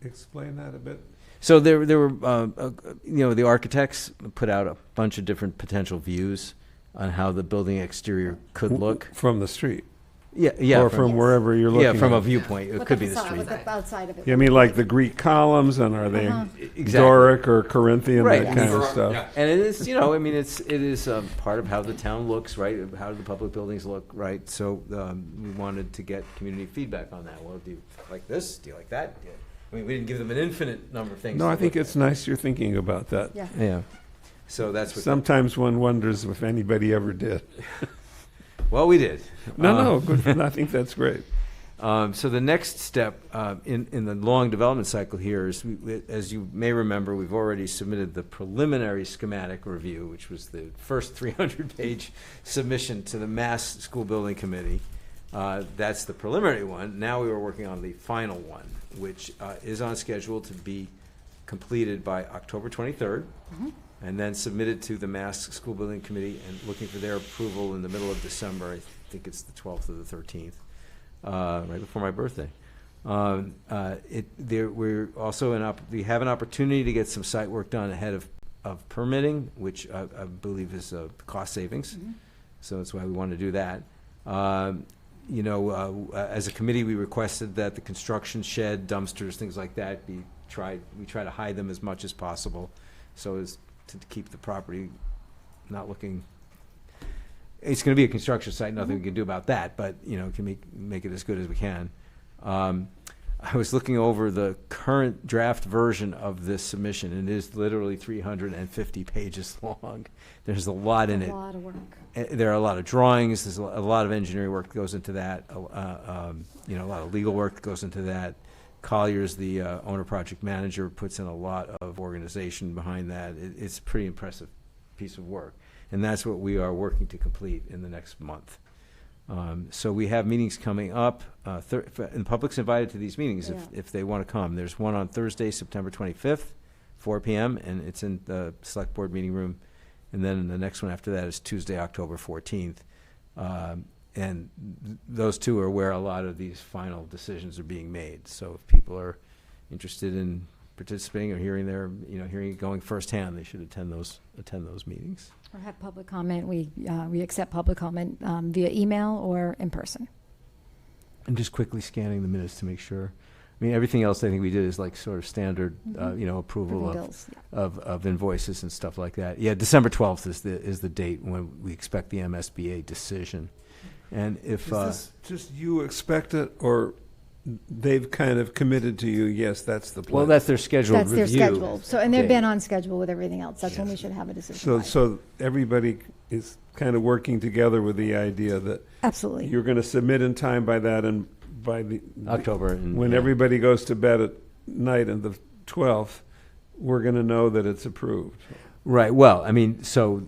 Explain that a bit. So there were, the architects put out a bunch of different potential views on how the building exterior could look. From the street. Yeah. Or from wherever you're looking. Yeah, from at. a viewpoint. It could be the facade, street. with the outside of it. You mean like the Greek columns, and are they Exactly. Doric or Corinthian, Right. that kind of stuff? Yeah. And it is, it is part of how the town looks, right? How the public buildings look, right? So we wanted to get community feedback on that. Well, do you like this? Do you like that? We didn't give them an infinite number of things. No, to I think look it's nice you're thinking about that. Yeah. at. Yeah. So that's what. Sometimes one wonders if anybody ever did. Well, we did. No, good. I think that's great. So the next step in the long development cycle here is, as you may remember, we've already submitted the preliminary schematic review, which was the first 300-page submission to the Mass School Building Committee. That's the preliminary one. Now we were working on the final one, which is on schedule to be completed by October 23rd. And then submitted to the Mass School Building Committee and looking for their approval in the middle of December. I think it's the 12th or the 13th, right before my birthday. We have an opportunity to get some site work done ahead of permitting, which I believe is cost savings. So that's why we want to do that. As a committee, we requested that the construction shed, dumpsters, things like that we try to hide them as much as possible, so as to keep the property not looking. It's going to be a construction site. Nothing we can do about that, but can make it as good as we can. I was looking over the current draft version of this submission, and it is literally 350 pages long. There's a lot in it. A lot of work. There are a lot of drawings. There's a lot of engineering work that goes into that. A lot of legal work that goes into that. Collier's the owner project manager, puts in a lot of organization behind that. It's a pretty impressive piece of work, and that's what we are working to complete in the next month. So we have meetings coming up, and the public's invited to these meetings if they want to come. There's one on Thursday, September 25th, 4 p.m., and it's in the Select Board meeting room. And then the next one after that is Tuesday, October 14th. And those two are where a lot of these final decisions are being made. So if people are interested in participating or hearing it going firsthand, they should attend those meetings. Or have public comment. We accept public comment via email or in person. I'm just quickly scanning the minutes to make sure. I mean, everything else I think we did is like sort of standard, approval bills, of invoices and stuff like that. Yeah, December 12th is the date when we expect the MSBA decision. And if Is this just you expect it, or they've kind of committed to you, yes, that's the plan. Well, that's their scheduled That's their review. schedule. So, and they've date. been on schedule with everything else. That's when we should have a decision. So, by. so everybody is kind of working together with the idea that Absolutely. you're going to submit in time by that, and by the October. And, when yeah. everybody goes to bed at night on the 12th, we're going to know that it's approved. Right. Well, I mean, so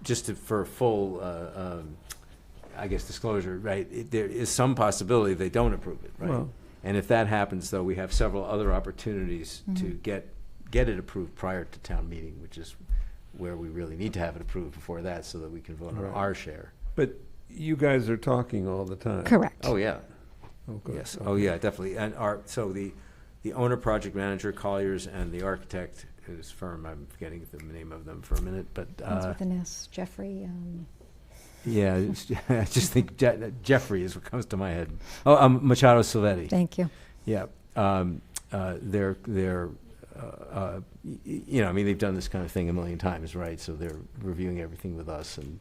just for full, I guess, disclosure, right, there is some possibility they don't approve it, right? Well, and if that happens, though, we have several other opportunities to get it approved prior to town meeting, which is where we really need to have it approved before that so that we can vote on Right. our share. but you guys are talking all the time. Correct. Oh, yeah. Oh, good. Yes. Oh, yeah, definitely. And so the owner, project manager, Colliers, and the architect, whose firm, I'm forgetting the name of them for a minute, but Ends with an S. Jeffrey. yeah, I just think Jeffrey is what comes to my head. Oh, Machado Silvetti. Thank you. Yeah. They're you know, I mean, they've done this kind of thing a million times, right? So they're reviewing everything with us, and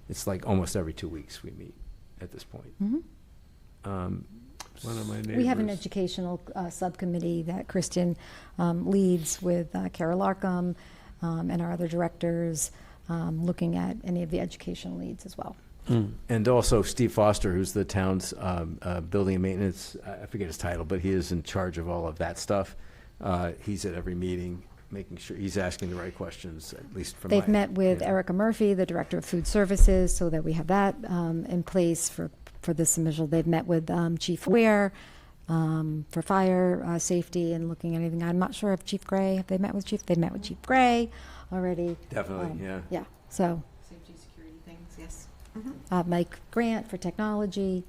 it's like almost every 2 weeks we meet at this point. One of my neighbors. We have an educational subcommittee that Kristen leads with Carol Larkham and our other directors, looking at any of the educational needs as well. And also Steve Foster, who's the town's building and maintenance, I forget his title, but he is in charge of all of that stuff. He's at every meeting, making sure he's asking the right questions, at least from They've met with Erica Murphy, the Director of Food Services, so that we have that in place for this submission. They've met with Chief Ware for fire safety and looking at anything. I'm not sure if Chief Gray, have they met with Chief? They've met with Chief Gray already. Definitely, yeah. Yeah, so Safety, security things, yes. Mike Grant for technology.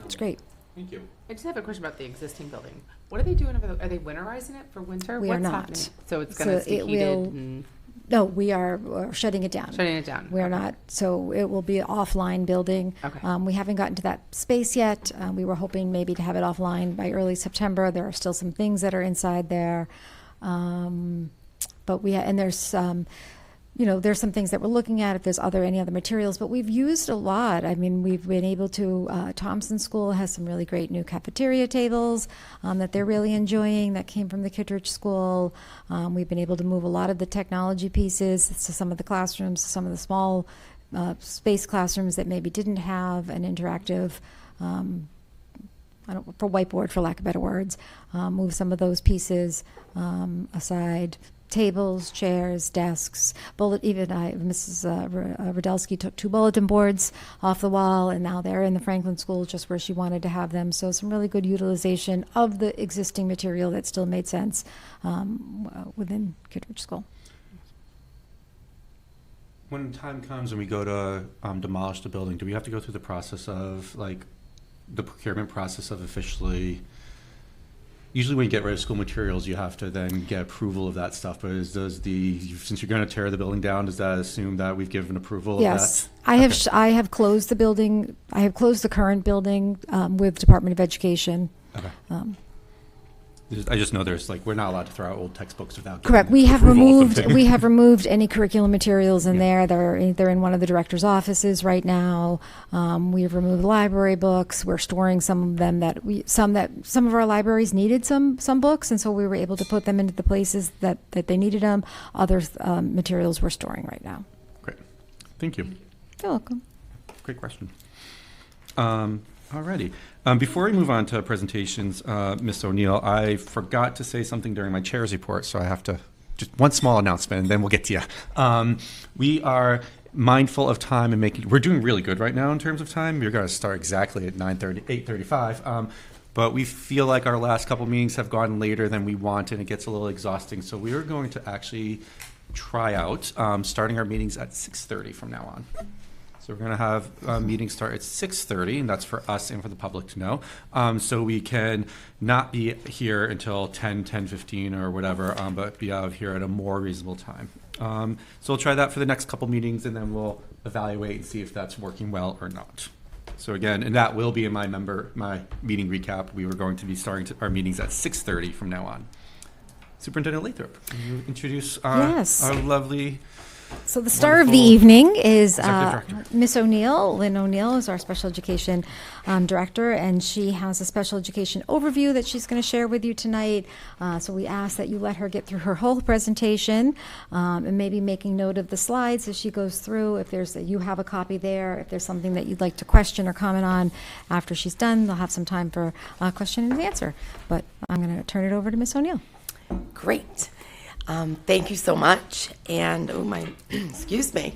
It's great. Thank you. I just have a question about the existing building. What are they doing over there? Are they winterizing it for winter? We are What's not. happening? So it's going to So stay it heated will- and No, we are shutting it down. shutting it down. We are not, so it will be an offline building. Okay. We haven't gotten to that space yet. We were hoping maybe to have it offline by early September. There are still some things that are inside there. But and there's, there's some things that we're looking at, if there's any other materials, but we've used a lot. I mean, we've been able to, Thompson School has some really great new cafeteria tables that they're really enjoying that came from the Kittredge School. We've been able to move a lot of the technology pieces to some of the classrooms, some of the small space classrooms that maybe didn't have an interactive for whiteboard, for lack of better words, move some of those pieces aside. Tables, chairs, desks, Mrs. Radelsky took 2 bulletin boards off the wall, and now they're in the Franklin School just where she wanted to have them. So some really good utilization of the existing material that still made sense within Kittredge School. When time comes and we go to demolish the building, do we have to go through the process of, like, the procurement process of officially? Usually when you get rid of school materials, you have to then get approval of that stuff. But since you're going to tear the building down, does that assume that we've given approval Yes, of that? I have closed the building. I have closed the current building with Department of Education. Okay. I just know there's, like, we're not allowed to throw out old textbooks without getting Correct. We have approval of removed them. any curriculum materials in Yeah. there. They're in one of the director's offices right now. We've removed library books. We're storing some of them some of our libraries needed some books, and so we were able to put them into the places that they needed them. Other materials we're storing right now. Great. Thank you. You're welcome. Great question. Alrighty. Before we move on to presentations, Ms. O'Neill, I forgot to say something during my chair's report, so I have to just one small announcement, and then we'll get to you. We are mindful of time and we're doing really good right now in terms of time. We're going to start exactly at 8:35. But we feel like our last couple meetings have gone later than we want, and it gets a little exhausting. So we are going to actually try out starting our meetings at 6:30 from now on. So we're going to have meetings start at 6:30, and that's for us and for the public to know. So we can not be here until 10:15 or whatever, but be out of here at a more reasonable time. So we'll try that for the next couple meetings, and then we'll evaluate and see if that's working well or not. So again, and that will be in my meeting recap. We were going to be starting our meetings at 6:30 from now on. Superintendent Lathrop, can you introduce Yes. our lovely So the star of the Wonderful. evening is Executive Director. Miss O'Neill. Lynn O'Neill is our special education director, and she has a special education overview that she's going to share with you tonight. So we ask that you let her get through her whole presentation, and maybe making note of the slides as she goes through. If you have a copy there, if there's something that you'd like to question or comment on after she's done, they'll have some time for question and answer. But I'm going to turn it over to Miss O'Neill. Great. Thank you so much. And, oh my, excuse me.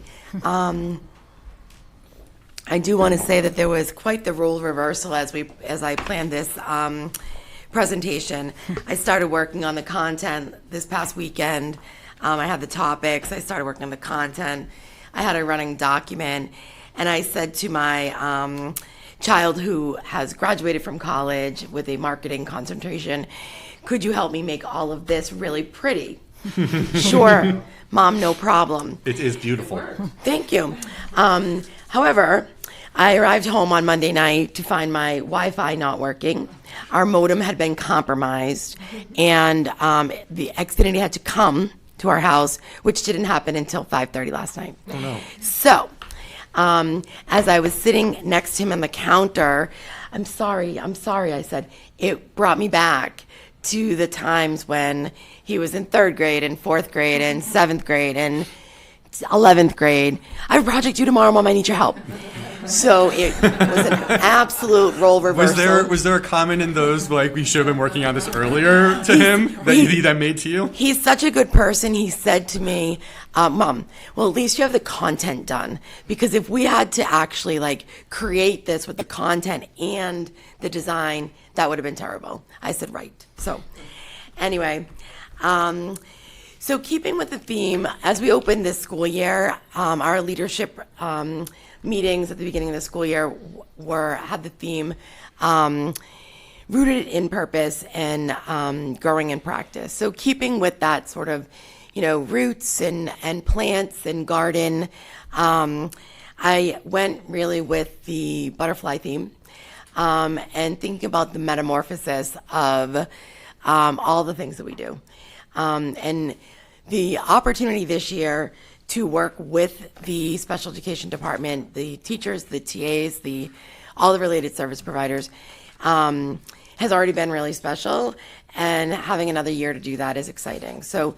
I do want to say that there was quite the role reversal as I planned this presentation. I started working on the content this past weekend. I had the topics. I started working on the content. I had a running document. And I said to my child who has graduated from college with a marketing concentration, could you help me make all of this really pretty? Sure, Mom, no problem. It is beautiful. Thank you. However, I arrived home on Monday night to find my Wi-Fi not working. Our modem had been compromised, and the Xfinity had to come to our house, which didn't happen until 5:30 last night. Oh, no. So, as I was sitting next to him on the counter, I'm sorry, I said, it brought me back to the times when he was in 3rd grade and 4th grade and 7th grade and 11th grade. I have a project due tomorrow, Mom, I need your help. So it was an absolute role reversal. Was there a comment in those, like, we should have been working on this earlier to him that made to you? He's such a good person. He said to me, Mom, well, at least you have the content done. Because if we had to actually, like, create this with the content and the design, that would have been terrible. I said, right. So anyway, so keeping with the theme, as we open this school year, our leadership meetings at the beginning of the school year had the theme rooted in purpose and growing in practice. So keeping with that sort of, roots and plants and garden, I went really with the butterfly theme and thinking about the metamorphosis of all the things that we do. And the opportunity this year to work with the special education department, the teachers, the TAs, all the related service providers, has already been really special, and having another year to do that is exciting. So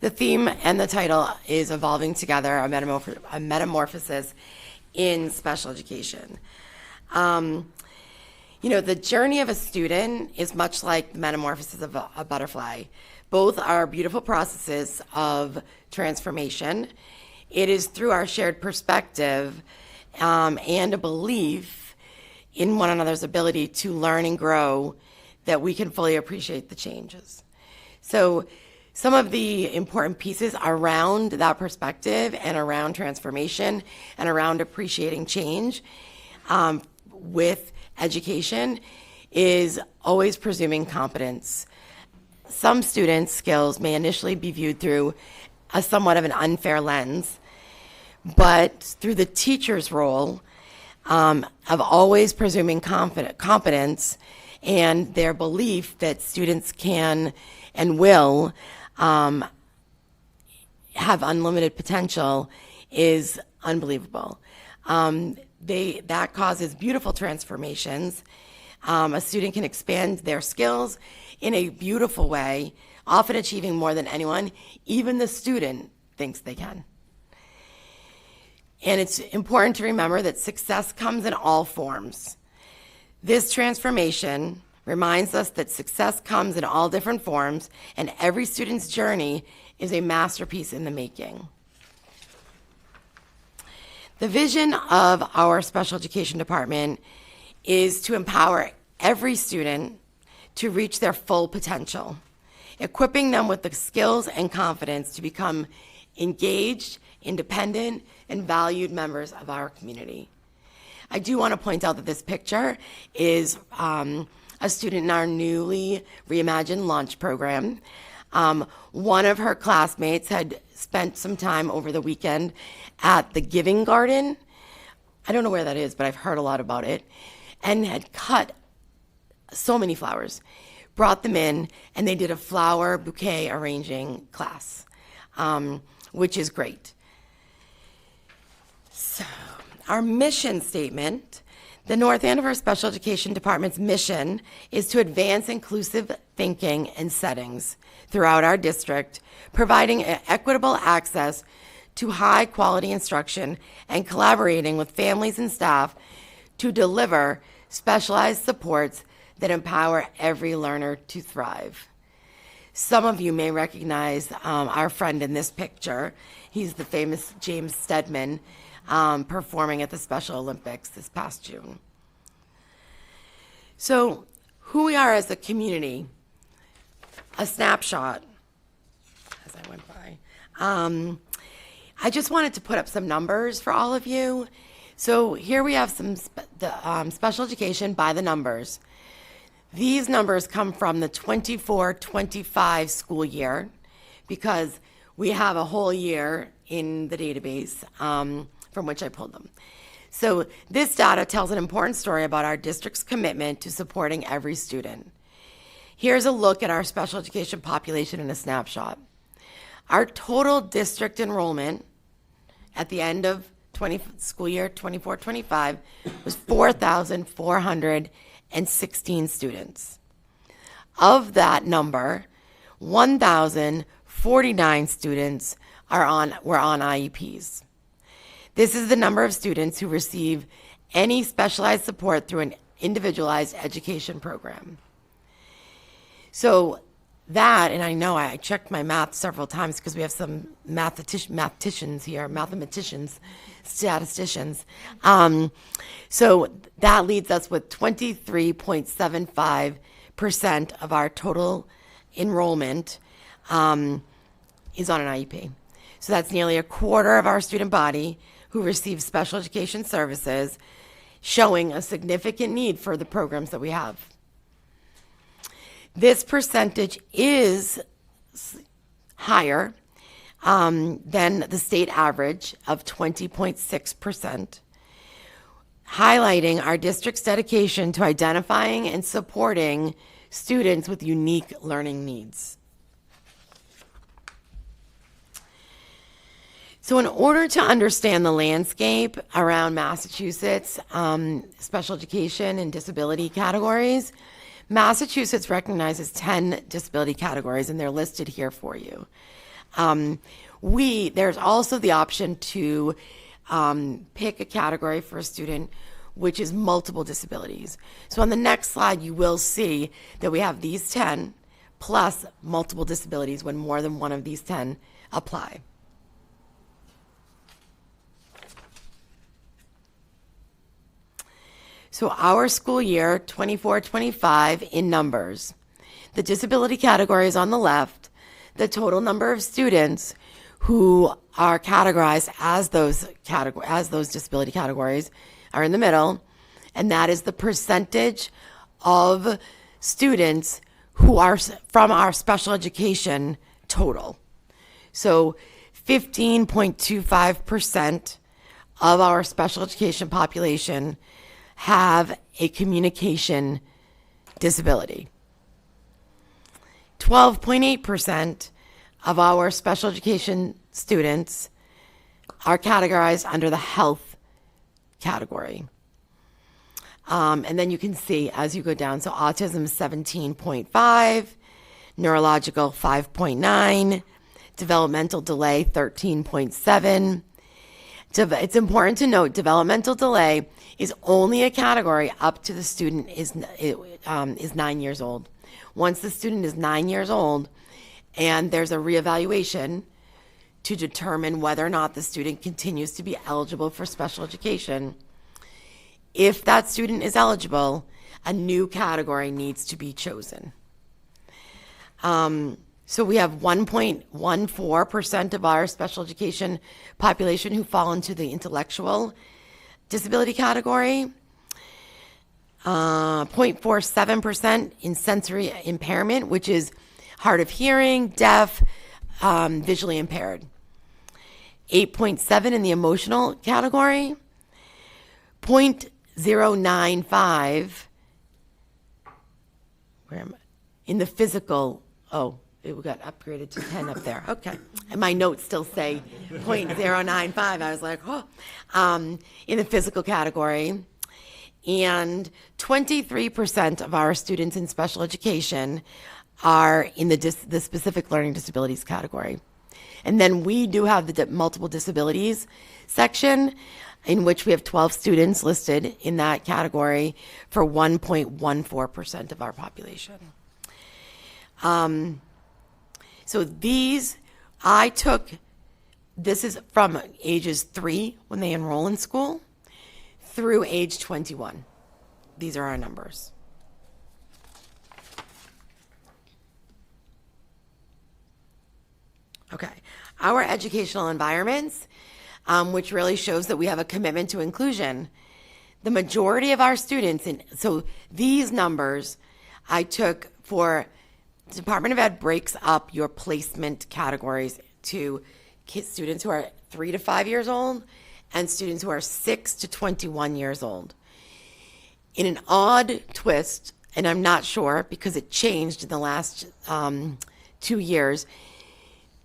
the theme and the title is Evolving Together, a Metamorphosis in Special Education. The journey of a student is much like the metamorphosis of a butterfly. Both are beautiful processes of transformation. It is through our shared perspective and a belief in one another's ability to learn and grow that we can fully appreciate the changes. So some of the important pieces around that perspective and around transformation and around appreciating change with education is always presuming competence. Some students' skills may initially be viewed through a somewhat of an unfair lens, but through the teacher's role of always presuming competence and their belief that students can and will have unlimited potential is unbelievable. That causes beautiful transformations. A student can expand their skills in a beautiful way, often achieving more than anyone, even the student thinks they can. And it's important to remember that success comes in all forms. This transformation reminds us that success comes in all different forms, and every student's journey is a masterpiece in the making. The vision of our special education department is to empower every student to reach their full potential, equipping them with the skills and confidence to become engaged, independent, and valued members of our community. I do want to point out that this picture is a student in our newly reimagined launch program. One of her classmates had spent some time over the weekend at the Giving Garden. I don't know where that is, but I've heard a lot about it, and had cut so many flowers, brought them in, and they did a flower bouquet arranging class, which is great. So, our mission statement. The North Andover Special Education Department's mission is to advance inclusive thinking and settings throughout our district, providing equitable access to high-quality instruction and collaborating with families and staff to deliver specialized supports that empower every learner to thrive. Some of you may recognize our friend in this picture. He's the famous James Stedman, performing at the Special Olympics this past June. So, who we are as a community, a snapshot as I went by. I just wanted to put up some numbers for all of you. So here we have some special education by the numbers. These numbers come from the 24-25 school year because we have a whole year in the database from which I pulled them. So this data tells an important story about our district's commitment to supporting every student. Here's a look at our special education population in a snapshot. Our total district enrollment at the end of school year 24-25 was 4,416 students. Of that number, 1,049 students were on IEPs. This is the number of students who receive any specialized support through an individualized education program. So that, and I know I checked my math several times because we have some mathematicians here, statisticians. So that leads us with 23.75% of our total enrollment is on an IEP. So that's nearly a quarter of our student body who receives special education services, showing a significant need for the programs that we have. This percentage is higher than the state average of 20.6%, highlighting our district's dedication to identifying and supporting students with unique learning needs. So in order to understand the landscape around Massachusetts special education and disability categories, Massachusetts recognizes 10 disability categories, and they're listed here for you. There's also the option to pick a category for a student which is multiple disabilities. So on the next slide, you will see that we have these 10 plus multiple disabilities when more than one of these 10 apply. So our school year, 24-25 in numbers. The disability category is on the left. The total number of students who are categorized as those disability categories are in the middle, and that is the percentage of students who are from our special education total. So 15.25% of our special education population have a communication disability. 12.8% of our special education students are categorized under the health category. And then you can see as you go down, so autism 17.5, neurological 5.9, developmental delay 13.7. It's important to note developmental delay is only a category up to the student is 9 years old. Once the student is 9 years old and there's a reevaluation to determine whether or not the student continues to be eligible for special education, if that student is eligible, a new category needs to be chosen. So we have 1.14% of our special education population who fall into the intellectual disability category, 0.47% in sensory impairment, which is hard of hearing, deaf, visually impaired. 8.7 in the emotional category, 0.095 in the physical, it got upgraded to 10 up there. Okay. And my notes still say .095. I was like, oh. In the physical category. And 23% of our students in special education are in the specific learning disabilities category. And then we do have the multiple disabilities section, in which we have 12 students listed in that category for 1.14% of our population. So this is from ages 3 when they enroll in school through age 21. These are our numbers. Okay, our educational environments, which really shows that we have a commitment to inclusion. The majority of our students, so these numbers I took for Department of Ed breaks up your placement categories to students who are 3 to 5 years old and students who are 6 to 21 years old. In an odd twist, and I'm not sure because it changed in the last 2 years,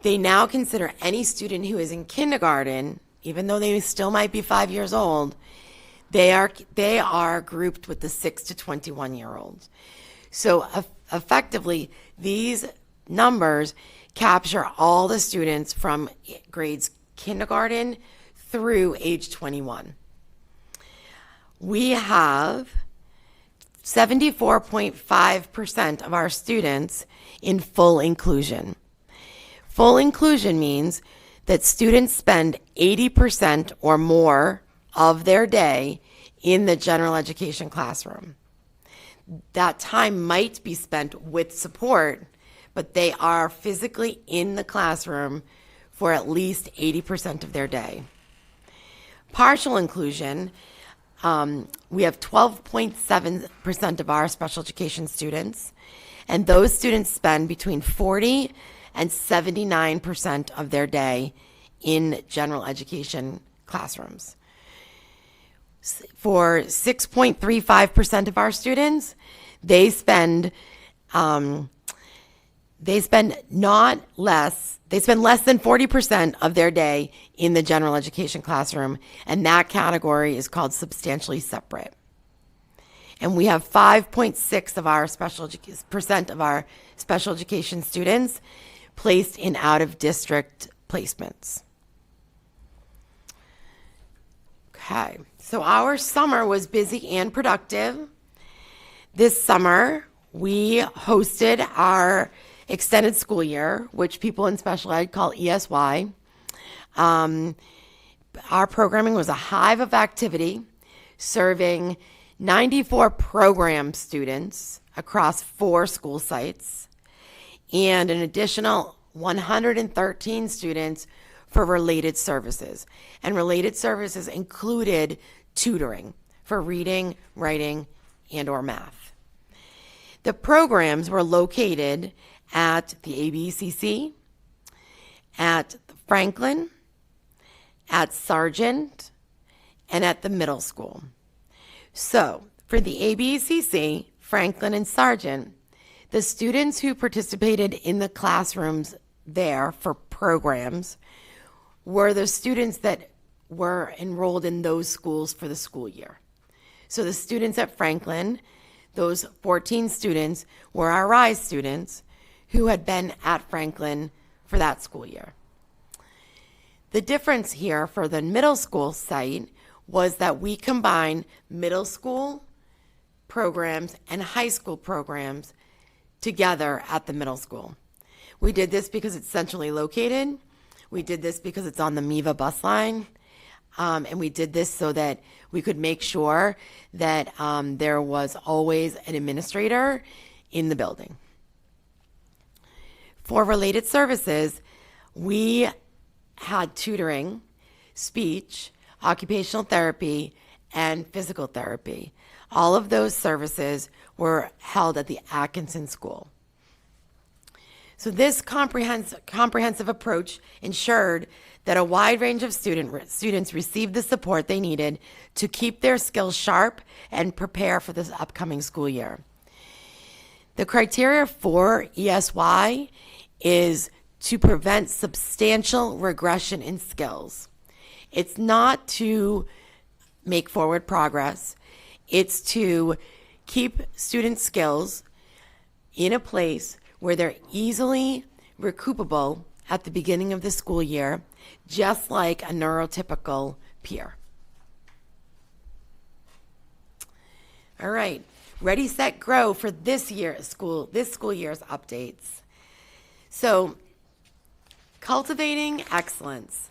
they now consider any student who is in kindergarten, even though they still might be 5 years old, they are grouped with the 6 to 21 year olds. So effectively, these numbers capture all the students from grades kindergarten through age 21. We have 74.5% of our students in full inclusion. Full inclusion means that students spend 80% or more of their day in the general education classroom. That time might be spent with support, but they are physically in the classroom for at least 80% of their day. Partial inclusion, we have 12.7% of our special education students, and those students spend between 40 and 79% of their day in general education classrooms. For 6.35% of our students, they spend less than 40% of their day in the general education classroom, and that category is called substantially separate. And we have 5.6% of our special education students placed in out-of-district placements. Okay, so our summer was busy and productive. This summer, we hosted our extended school year, which people in special ed call ESY. Our programming was a hive of activity, serving 94 program students across 4 school sites, and an additional 113 students for related services. And related services included tutoring for reading, writing, and or math. The programs were located at the ABCC, at Franklin, at Sargent, and at the middle school. So for the ABCC, Franklin, and Sargent, the students who participated in the classrooms there for programs were the students that were enrolled in those schools for the school year. So the students at Franklin, those 14 students, were our RISE students who had been at Franklin for that school year. The difference here for the middle school site was that we combined middle school programs and high school programs together at the middle school. We did this because it's centrally located. We did this because it's on the MEVA bus line. And we did this so that we could make sure that there was always an administrator in the building. For related services, we had tutoring, speech, occupational therapy, and physical therapy. All of those services were held at the Atkinson School. So this comprehensive approach ensured that a wide range of students received the support they needed to keep their skills sharp and prepare for this upcoming school year. The criteria for ESY is to prevent substantial regression in skills. It's not to make forward progress. It's to keep student skills in a place where they're easily recoupable at the beginning of the school year, just like a neurotypical peer. All right, Ready, Set, Grow for this school year's updates. So, cultivating excellence,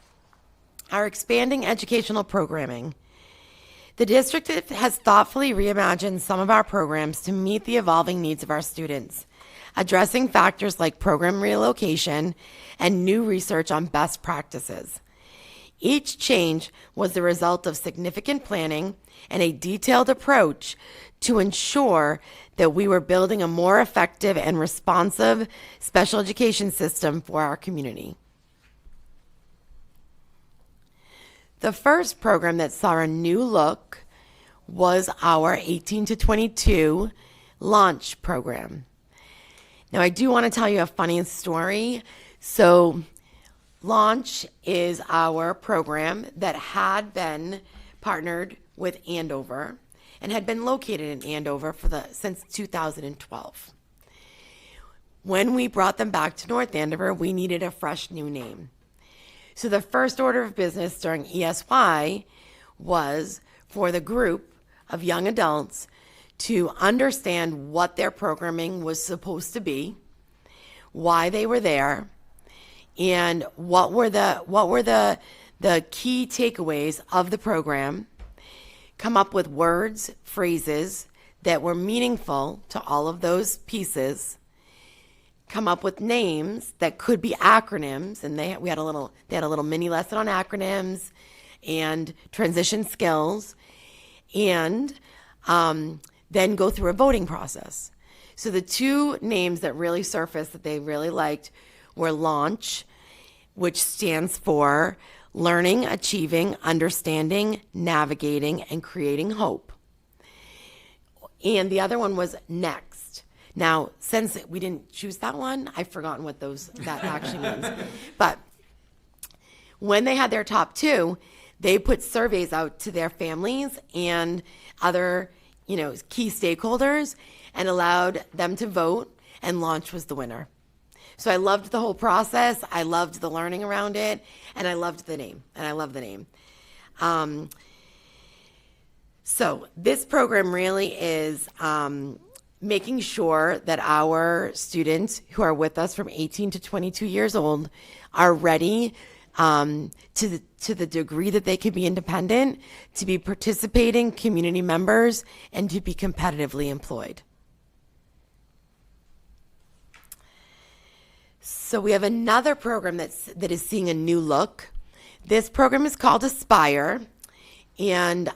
our expanding educational programming. The district has thoughtfully reimagined some of our programs to meet the evolving needs of our students, addressing factors like program relocation and new research on best practices. Each change was the result of significant planning and a detailed approach to ensure that we were building a more effective and responsive special education system for our community. The first program that saw a new look was our 18 to 22 launch program. Now, I do want to tell you a funny story. So, Launch is our program that had been partnered with Andover and had been located in Andover since 2012. When we brought them back to North Andover, we needed a fresh new name. So the first order of business during ESY was for the group of young adults to understand what their programming was supposed to be, why they were there, and what were the key takeaways of the program, come up with words, phrases that were meaningful to all of those pieces, come up with names that could be acronyms, and they had a little mini lesson on acronyms and transition skills, and then go through a voting process. So the two names that really surfaced that they really liked were Launch, which stands for Learning, Achieving, Understanding, Navigating, and Creating Hope. And the other one was Next. Now, since we didn't choose that one, I've forgotten what that actually means. But when they had their top two, they put surveys out to their families and other, key stakeholders and allowed them to vote, and Launch was the winner. So I loved the whole process. I loved the learning around it, and I loved the name. And I love the name. So this program really is making sure that our students who are with us from 18 to 22 years old are ready to the degree that they can be independent, to be participating community members, and to be competitively employed. So we have another program that is seeing a new look. This program is called Aspire, and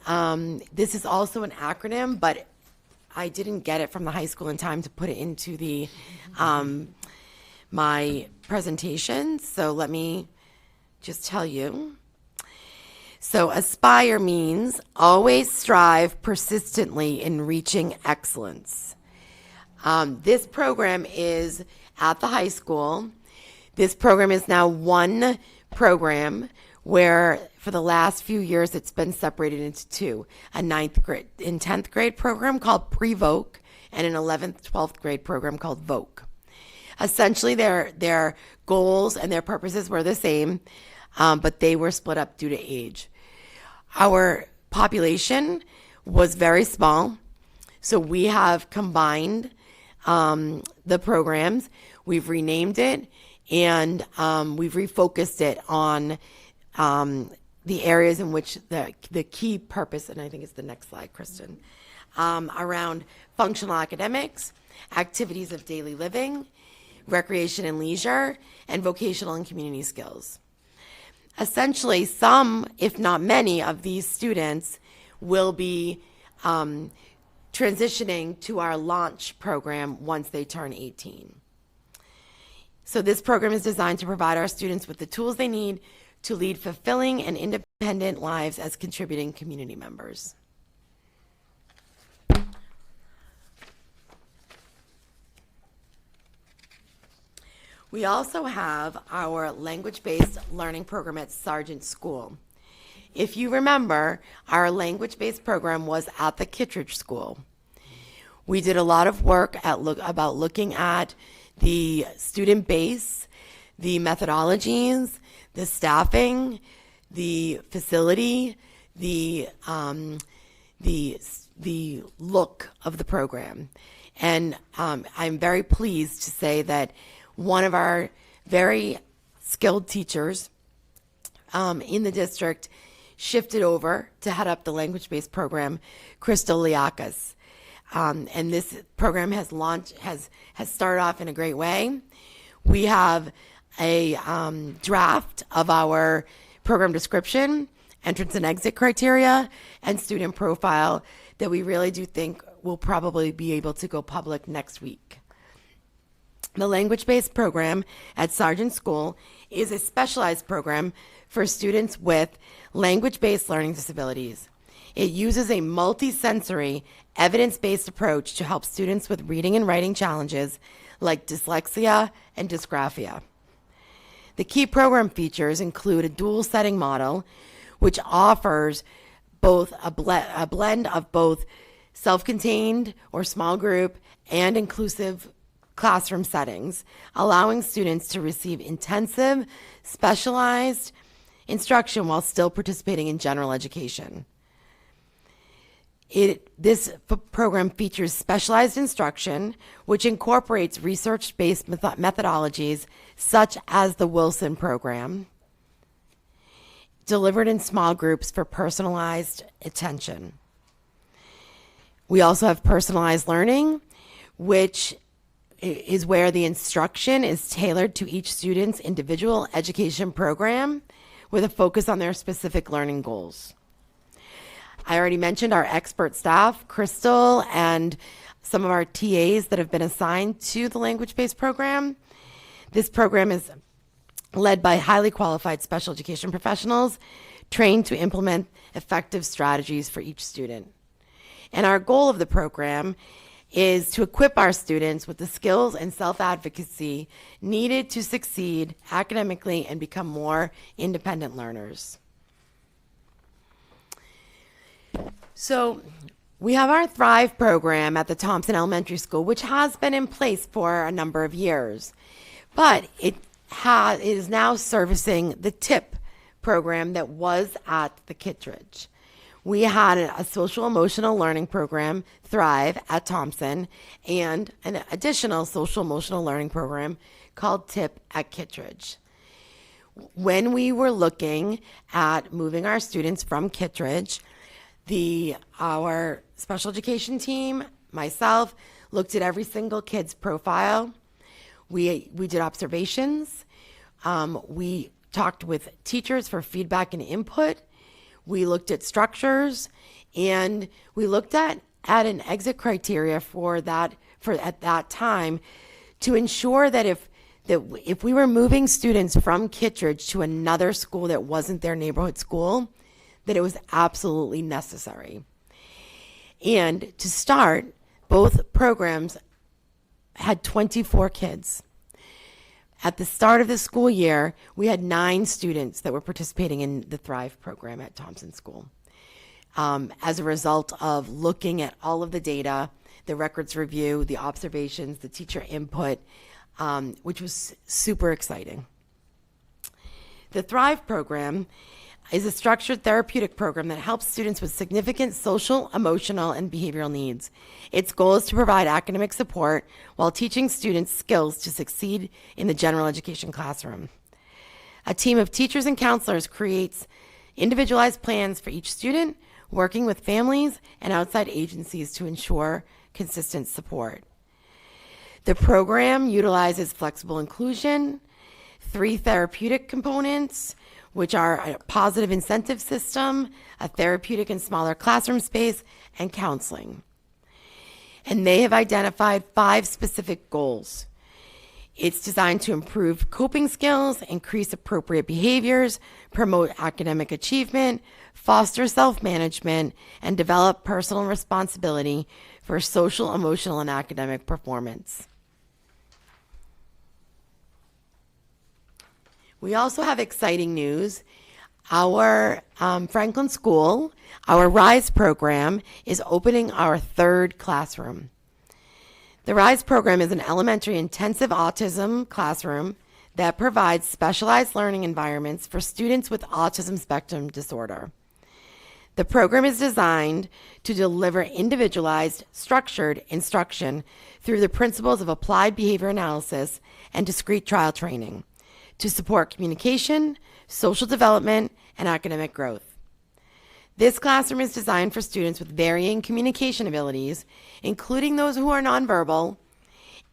this is also an acronym, but I didn't get it from the high school in time to put it into the my presentation. So let me just tell you. So Aspire means always strive persistently in reaching excellence. This program is at the high school. This program is now one program where for the last few years it's been separated into two, a 9th grade and 10th grade program called Pre-Voc and an 11th, 12th grade program called Voc. Essentially their goals and their purposes were the same, but they were split up due to age. Our population was very small, so we have combined the programs. We've renamed it, and we've refocused it on the areas in which the key purpose, and I think it's the next slide, Kristen, around functional academics, activities of daily living, recreation and leisure, and vocational and community skills. Essentially, some, if not many, of these students will be transitioning to our launch program once they turn 18. So this program is designed to provide our students with the tools they need to lead fulfilling and independent lives as contributing community members. We also have our language-based learning program at Sargent School. If you remember, our language-based program was at the Kittredge School. We did a lot of work about looking at the student base, the methodologies, the staffing, the facility, the look of the program. And I'm very pleased to say that one of our very skilled teachers in the district shifted over to head up the language-based program, Crystal Liakas. And this program has started off in a great way. We have a draft of our program description, entrance and exit criteria, and student profile that we really do think will probably be able to go public next week. The language-based program at Sargent School is a specialized program for students with language-based learning disabilities. It uses a multi-sensory, evidence-based approach to help students with reading and writing challenges like dyslexia and dysgraphia. The key program features include a dual setting model, which offers both a blend of both self-contained or small group and inclusive classroom settings, allowing students to receive intensive, specialized instruction while still participating in general education. This program features specialized instruction, which incorporates research-based methodologies such as the Wilson program, delivered in small groups for personalized attention. We also have personalized learning, which is where the instruction is tailored to each student's individual education program with a focus on their specific learning goals. I already mentioned our expert staff, Crystal, and some of our TAs that have been assigned to the language-based program. This program is led by highly qualified special education professionals trained to implement effective strategies for each student. And our goal of the program is to equip our students with the skills and self-advocacy needed to succeed academically and become more independent learners. So we have our Thrive program at the Thompson Elementary School, which has been in place for a number of years, but it is now servicing the TIP program that was at the Kittredge. We had a social emotional learning program, Thrive, at Thompson, and an additional social emotional learning program called TIP at Kittredge. When we were looking at moving our students from Kittredge, our special education team, myself, looked at every single kid's profile. We did observations. We talked with teachers for feedback and input. We looked at structures, and we looked at an exit criteria at that time to ensure that if we were moving students from Kittredge to another school that wasn't their neighborhood school, that it was absolutely necessary. And to start, both programs had 24 kids. At the start of the school year, we had 9 students that were participating in the Thrive program at Thompson School. As a result of looking at all of the data, the records review, the observations, the teacher input, which was super exciting. The Thrive program is a structured therapeutic program that helps students with significant social, emotional, and behavioral needs. Its goal is to provide academic support while teaching students skills to succeed in the general education classroom. A team of teachers and counselors creates individualized plans for each student, working with families and outside agencies to ensure consistent support. The program utilizes flexible inclusion, 3 therapeutic components, which are a positive incentive system, a therapeutic and smaller classroom space, and counseling. And they have identified 5 specific goals. It's designed to improve coping skills, increase appropriate behaviors, promote academic achievement, foster self-management, and develop personal responsibility for social, emotional, and academic performance. We also have exciting news. Our Franklin School, our RISE program, is opening our third classroom. The RISE program is an elementary intensive autism classroom that provides specialized learning environments for students with autism spectrum disorder. The program is designed to deliver individualized, structured instruction through the principles of applied behavior analysis and discrete trial training to support communication, social development, and academic growth. This classroom is designed for students with varying communication abilities, including those who are nonverbal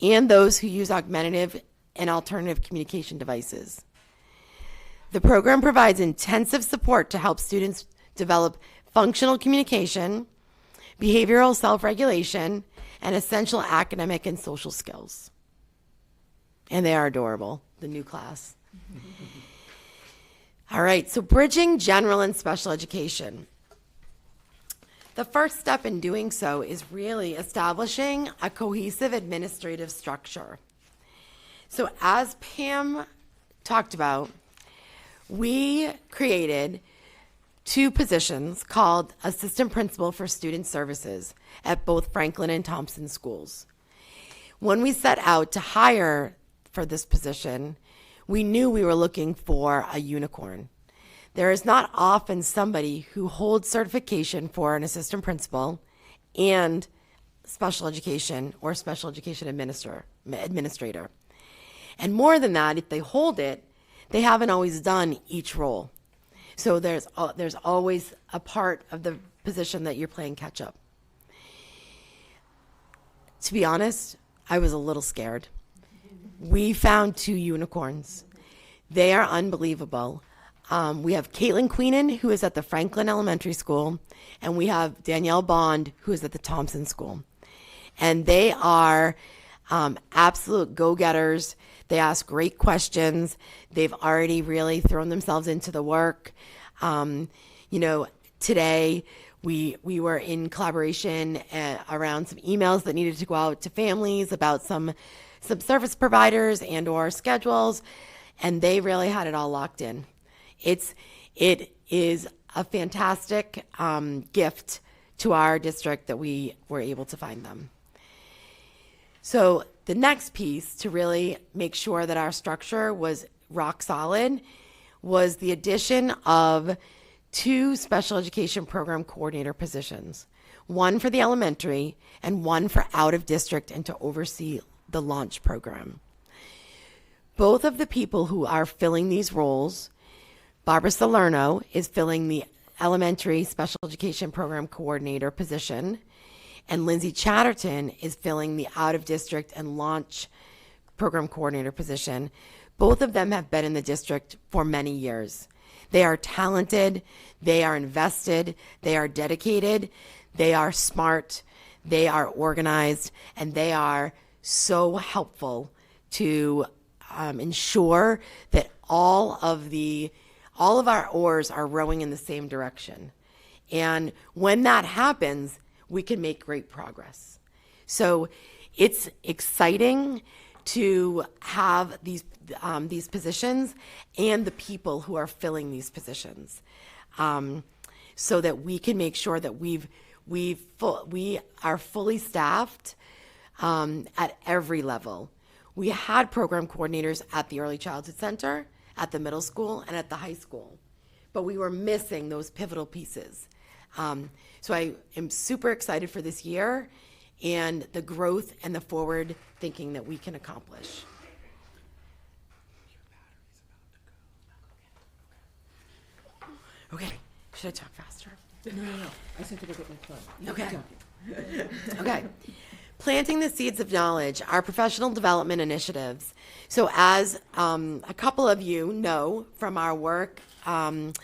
and those who use augmentative and alternative communication devices. The program provides intensive support to help students develop functional communication, behavioral self-regulation, and essential academic and social skills. And they are adorable, the new class. All right, so bridging general and special education. The first step in doing so is really establishing a cohesive administrative structure. So as Pam talked about, we created 2 positions called Assistant Principal for Student Services at both Franklin and Thompson schools. When we set out to hire for this position, we knew we were looking for a unicorn. There is not often somebody who holds certification for an assistant principal and special education or special education administrator. And more than that, if they hold it, they haven't always done each role. So there's always a part of the position that you're playing catch up. To be honest, I was a little scared. We found 2 unicorns. They are unbelievable. We have Caitlin Queenan, who is at the Franklin Elementary School, and we have Danielle Bond, who is at the Thompson School. And they are absolute go-getters. They ask great questions. They've already really thrown themselves into the work. Today we were in collaboration around some emails that needed to go out to families about some service providers and or schedules, and they really had it all locked in. It is a fantastic gift to our district that we were able to find them. So the next piece to really make sure that our structure was rock solid was the addition of 2 special education program coordinator positions, one for the elementary and one for out of district and to oversee the launch program. Both of the people who are filling these roles, Barbara Salerno is filling the elementary special education program coordinator position, and Lindsay Chatterton is filling the out-of-district and launch program coordinator position. Both of them have been in the district for many years. They are talented, they are invested, they are dedicated, they are smart, they are organized, and they are so helpful to ensure that all of our oars are rowing in the same direction. And when that happens, we can make great progress. So it's exciting to have these positions and the people who are filling these positions, so that we can make sure that we are fully staffed at every level. We had program coordinators at the Early Childhood Center, at the middle school, and at the high school, but we were missing those pivotal pieces. So I am super excited for this year and the growth and the forward thinking that we can accomplish. Okay, should I talk faster? No. I said to go get my phone. Okay. Okay. Planting the seeds of knowledge, our professional development initiatives. So as a couple of you know from our work with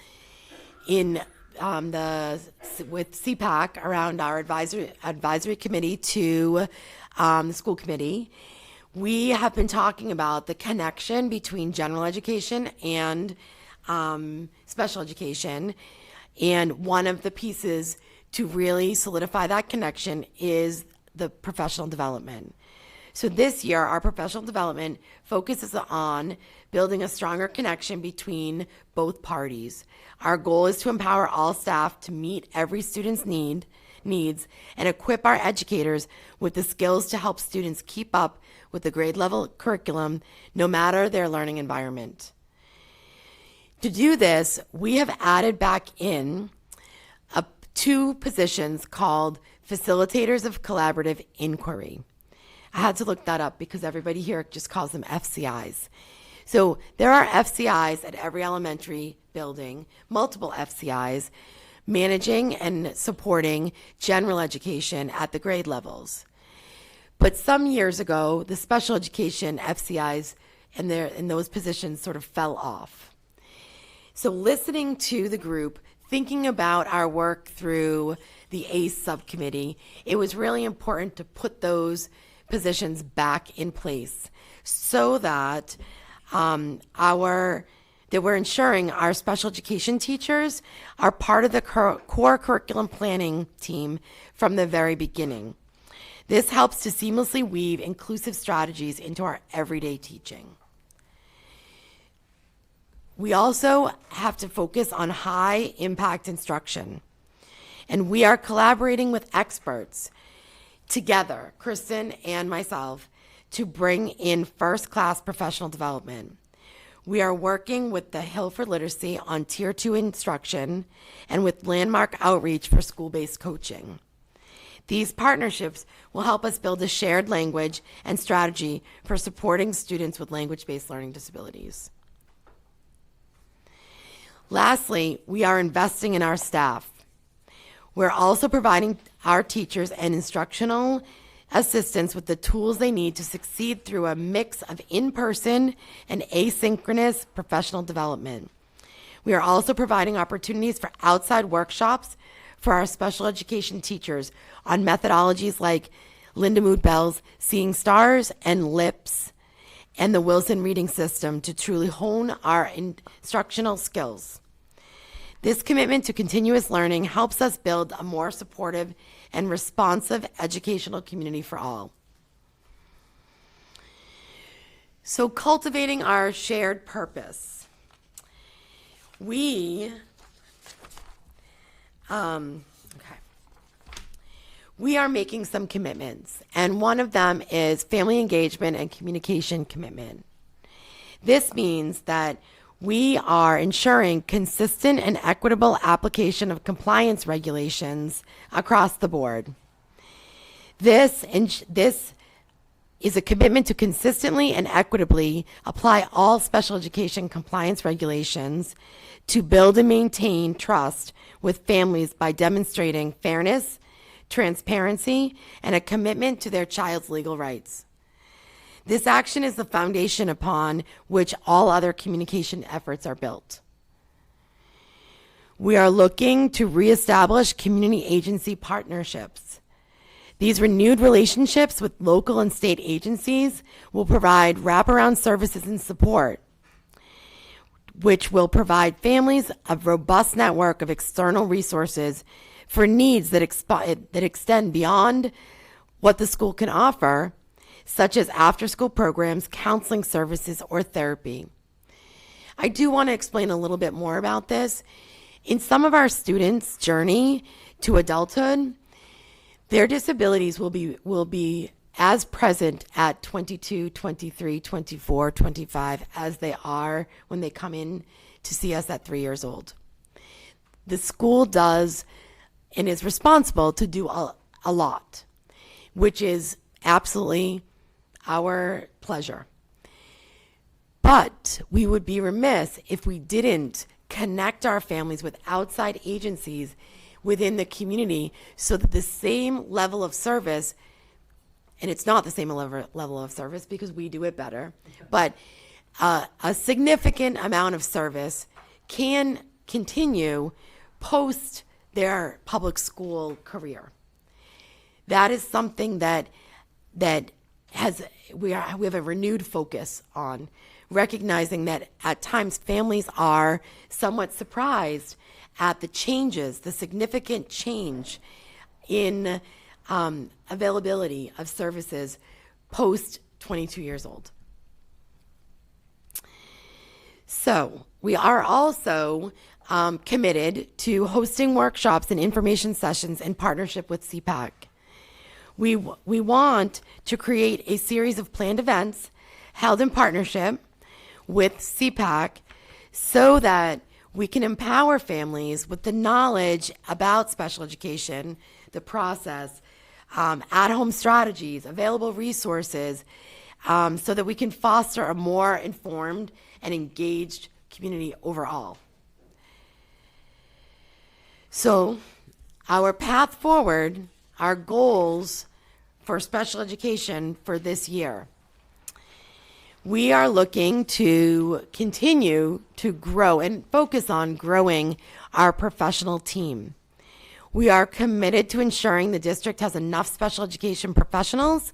CPAC around our advisory committee to the school committee, we have been talking about the connection between general education and special education. And one of the pieces to really solidify that connection is the professional development. So this year, our professional development focuses on building a stronger connection between both parties. Our goal is to empower all staff to meet every student's needs and equip our educators with the skills to help students keep up with the grade level curriculum, no matter their learning environment. To do this, we have added back in two positions called facilitators of collaborative inquiry. I had to look that up because everybody here just calls them FCIs. So there are FCIs at every elementary building, multiple FCIs, managing and supporting general education at the grade levels. But some years ago, the special education FCIs and those positions sort of fell off. So listening to the group, thinking about our work through the ACE subcommittee, it was really important to put those positions back in place so that we're ensuring our special education teachers are part of the core curriculum planning team from the very beginning. This helps to seamlessly weave inclusive strategies into our everyday teaching. We also have to focus on high impact instruction. And we are collaborating with experts together, Kristen and myself, to bring in first-class professional development. We are working with the Hilford Literacy on Tier 2 instruction and with Landmark Outreach for school-based coaching. These partnerships will help us build a shared language and strategy for supporting students with language-based learning disabilities. Lastly, we are investing in our staff. We're also providing our teachers and instructional assistants with the tools they need to succeed through a mix of in-person and asynchronous professional development. We are also providing opportunities for outside workshops for our special education teachers on methodologies like Linda Mood Bell's Seeing Stars and LIPS and the Wilson Reading System to truly hone our instructional skills. This commitment to continuous learning helps us build a more supportive and responsive educational community for all. So cultivating our shared purpose. We are making some commitments, and one of them is family engagement and communication commitment. This means that we are ensuring consistent and equitable application of compliance regulations across the board. This is a commitment to consistently and equitably apply all special education compliance regulations to build and maintain trust with families by demonstrating fairness, transparency, and a commitment to their child's legal rights. This action is the foundation upon which all other communication efforts are built. We are looking to reestablish community agency partnerships. These renewed relationships with local and state agencies will provide wraparound services and support, which will provide families a robust network of external resources for needs that extend beyond what the school can offer, such as after-school programs, counseling services, or therapy. I do want to explain a little bit more about this. In some of our students' journey to adulthood, their disabilities will be as present at 22, 23, 24, 25 as they are when they come in to see us at 3 years old. The school does and is responsible to do a lot, which is absolutely our pleasure. But we would be remiss if we didn't connect our families with outside agencies within the community so that the same level of service, and it's not the same level of service because we do it better, but a significant amount of service can continue post their public school career. That is something that we have a renewed focus on, recognizing that at times families are somewhat surprised at the changes, the significant change in availability of services post 22 years old. So we are also committed to hosting workshops and information sessions in partnership with CPAC. We want to create a series of planned events held in partnership with CPAC so that we can empower families with the knowledge about special education, the process, at-home strategies, available resources, so that we can foster a more informed and engaged community overall. So our path forward, our goals for special education for this year. We are looking to continue to grow and focus on growing our professional team. We are committed to ensuring the district has enough special education professionals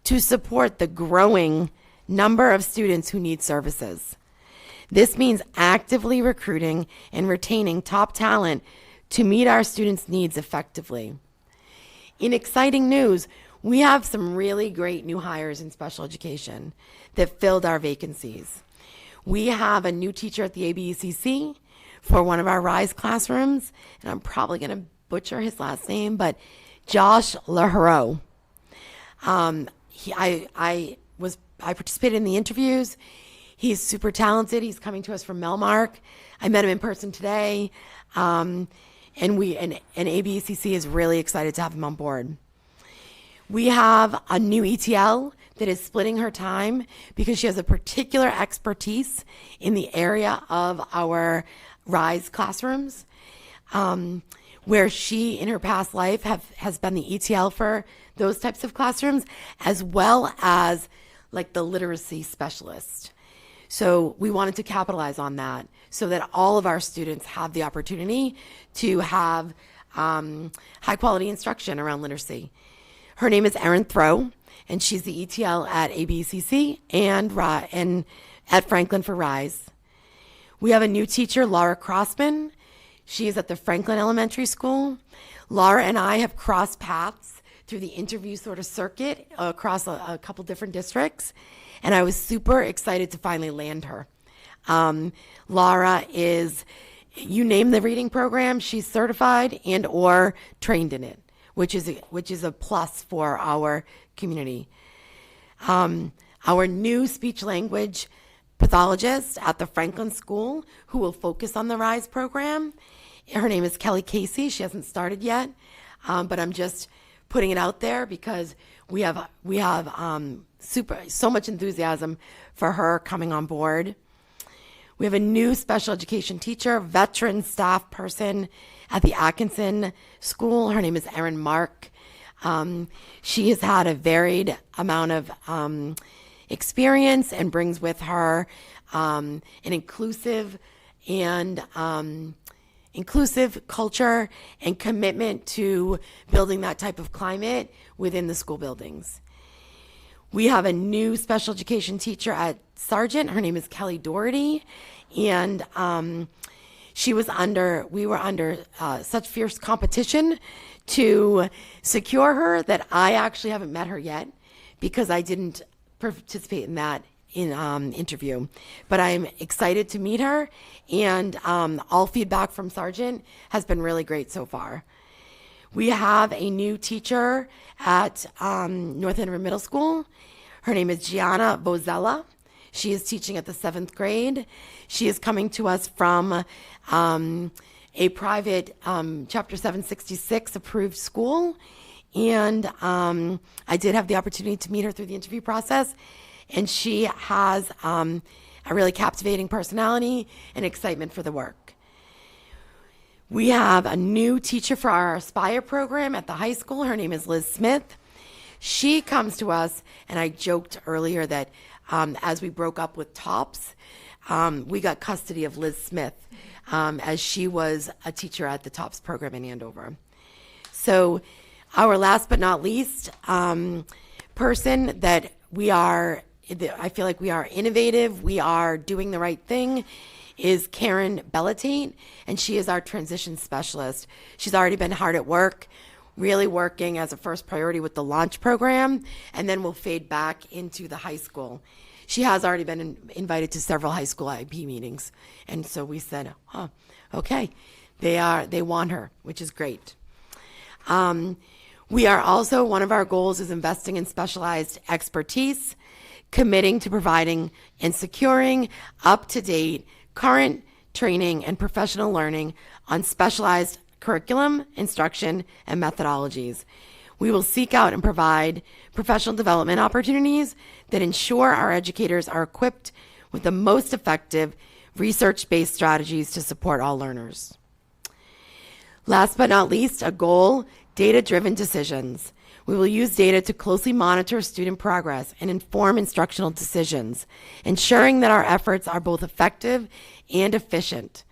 to support the growing number of students who need services. This means actively recruiting and retaining top talent to meet our students' needs effectively. In exciting news, we have some really great new hires in special education that filled our vacancies. We have a new teacher at the ABECC for one of our RISE classrooms, and I'm probably going to butcher his last name, but Josh LaHero. I participated in the interviews. He's super talented. He's coming to us from Melmark. I met him in person today, and ABECC is really excited to have him on board. We have a new ETL that is splitting her time because she has a particular expertise in the area of our RISE classrooms, where she, in her past life, has been the ETL for those types of classrooms, as well as like the literacy specialist. So we wanted to capitalize on that so that all of our students have the opportunity to have high quality instruction around literacy. Her name is Erin Throw, and she's the ETL at ABCC and at Franklin for RISE. We have a new teacher, Laura Crossman. She is at the Franklin Elementary School. Laura and I have crossed paths through the interview sort of circuit across a couple different districts, and I was super excited to finally land her. Laura is, you name the reading program, she's certified and or trained in it, which is a plus for our community. Our new speech language pathologist at the Franklin School who will focus on the RISE program. Her name is Kelly Casey. She hasn't started yet, but I'm just putting it out there because we have so much enthusiasm for her coming on board. We have a new special education teacher, veteran staff person at the Atkinson School. Her name is Erin Mark. She has had a varied amount of experience and brings with her an inclusive culture and commitment to building that type of climate within the school buildings. We have a new special education teacher at Sargent. Her name is Kelly Doherty, and we were under such fierce competition to secure her that I actually haven't met her yet because I didn't participate in that interview. But I'm excited to meet her, and all feedback from Sargent has been really great so far. We have a new teacher at North Andover Middle School. Her name is Gianna Bozella. She is teaching at the 7th grade. She is coming to us from a private Chapter 766 approved school. And I did have the opportunity to meet her through the interview process. And she has a really captivating personality and excitement for the work. We have a new teacher for our Aspire program at the high school. Her name is Liz Smith. She comes to us, and I joked earlier that as we broke up with TOPS, we got custody of Liz Smith as she was a teacher at the TOPS program in Andover. So our last but not least person that I feel like we are innovative, we are doing the right thing, is Karen Bellatate, and she is our transition specialist. She's already been hard at work really working as a first priority with the launch program, and then we'll fade back into the high school. She has already been invited to several high school IEP meetings, and so we said, oh, okay, they want her, which is great. We are also, one of our goals is investing in specialized expertise, committing to providing and securing up-to-date current training and professional learning on specialized curriculum, instruction, and methodologies. We will seek out and provide professional development opportunities that ensure our educators are equipped with the most effective research-based strategies to support all learners. Last but not least, a goal, data-driven decisions. We will use data to closely monitor student progress and inform instructional decisions, ensuring that our efforts are both effective and efficient.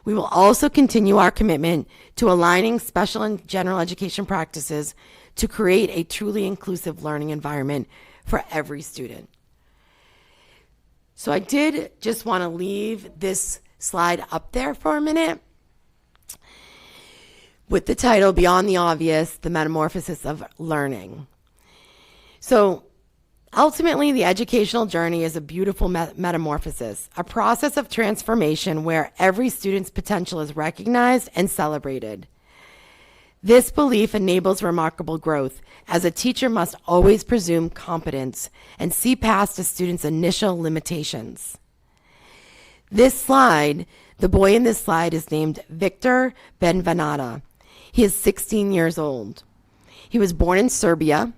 We will also continue our commitment to aligning special and general education practices to create a truly inclusive learning environment for every student. So I did just want to leave this slide up there for a minute with the title, Beyond the Obvious, the Metamorphosis of Learning. So ultimately, the educational journey is a beautiful metamorphosis, a process of transformation where every student's potential is recognized and celebrated. This belief enables remarkable growth, as a teacher must always presume competence and see past a student's initial limitations. This slide, the boy in this slide is named Victor Benvenata. He is 16 years old. He was born in Serbia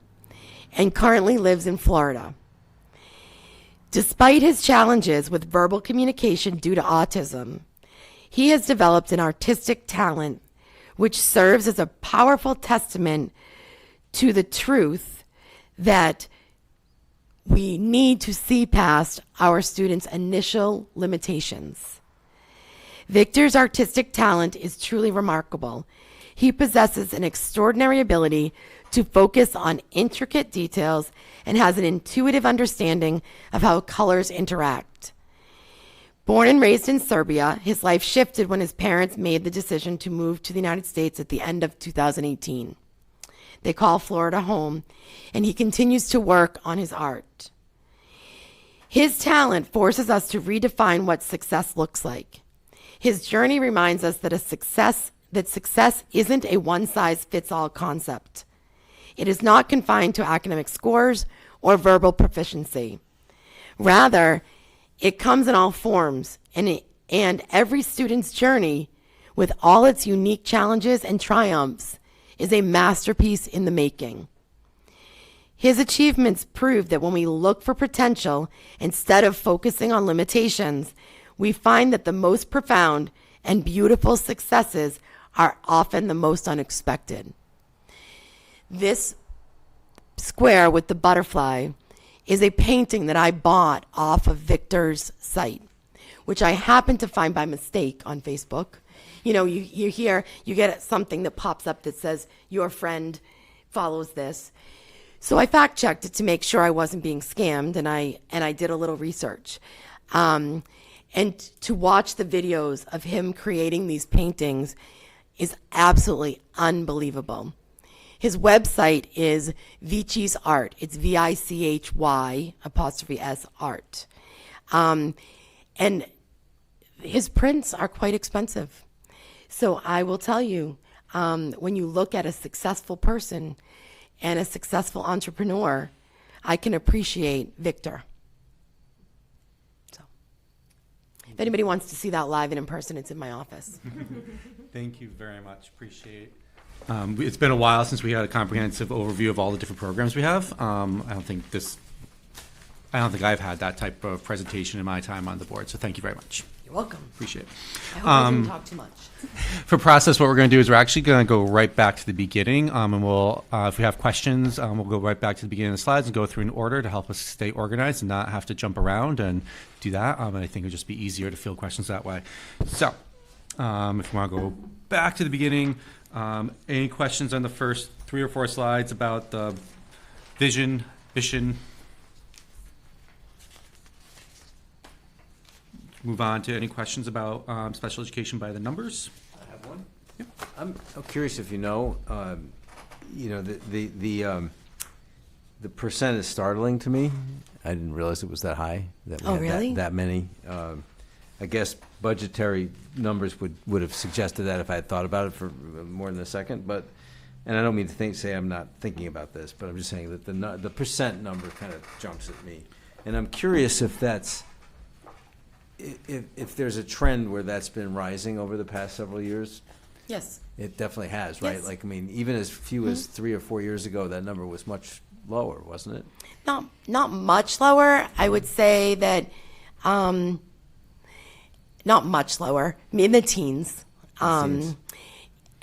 and currently lives in Florida. Despite his challenges with verbal communication due to autism, he has developed an artistic talent which serves as a powerful testament to the truth that we need to see past our students' initial limitations. Victor's artistic talent is truly remarkable. He possesses an extraordinary ability to focus on intricate details and has an intuitive understanding of how colors interact. Born and raised in Serbia, his life shifted when his parents made the decision to move to the United States at the end of 2018. They call Florida home, and he continues to work on his art. His talent forces us to redefine what success looks like. His journey reminds us that success isn't a one-size-fits-all concept. It is not confined to academic scores or verbal proficiency. Rather, it comes in all forms, and every student's journey, with all its unique challenges and triumphs, is a masterpiece in the making. His achievements prove that when we look for potential instead of focusing on limitations, we find that the most profound and beautiful successes are often the most unexpected. This square with the butterfly is a painting that I bought off of Victor's site, which I happened to find by mistake on Facebook. You know, you get something that pops up that says your friend follows this. So I fact checked it to make sure I wasn't being scammed, and I did a little research. And to watch the videos of him creating these paintings is absolutely unbelievable. His website is Vichy's Art. It's VICHY ' art. And his prints are quite expensive. So I will tell you, when you look at a successful person and a successful entrepreneur, I can appreciate Victor. So if anybody wants to see that live and in person, it's in my office. Thank you very much. Appreciate it. It's been a while since we had a comprehensive overview of all the different programs we have. I don't think I've had that type of presentation in my time on the board. So thank you very much. You're welcome. Appreciate it. I hope I didn't talk too much. For process, what we're going to do is we're actually going to go right back to the beginning, and we'll, if we have questions, we'll go right back to the beginning of the slides and go through in order to help us stay organized and not have to jump around and do that. And I think it would just be easier to field questions that way. So, if you want to go back to the beginning, any questions on the first 3 or 4 slides about the vision, mission? Move on to any questions about special education by the numbers. I have one. Yep. I'm curious if you know, you know, the percent is startling to me. I didn't realize it was that high. That we Oh, had really? that many. I guess budgetary numbers would have suggested that if I had thought about it for more than a second. But, and I don't mean to say I'm not thinking about this, but I'm just saying that the percent number kind of jumps at me. And I'm curious if that's, if there's a trend where that's been rising over the past several years. Yes. It definitely has, right? Yes. Like, I mean, even as few as 3 or 4 years ago, that number was much lower, wasn't it? Not much lower. I would say that not much lower, in the teens. And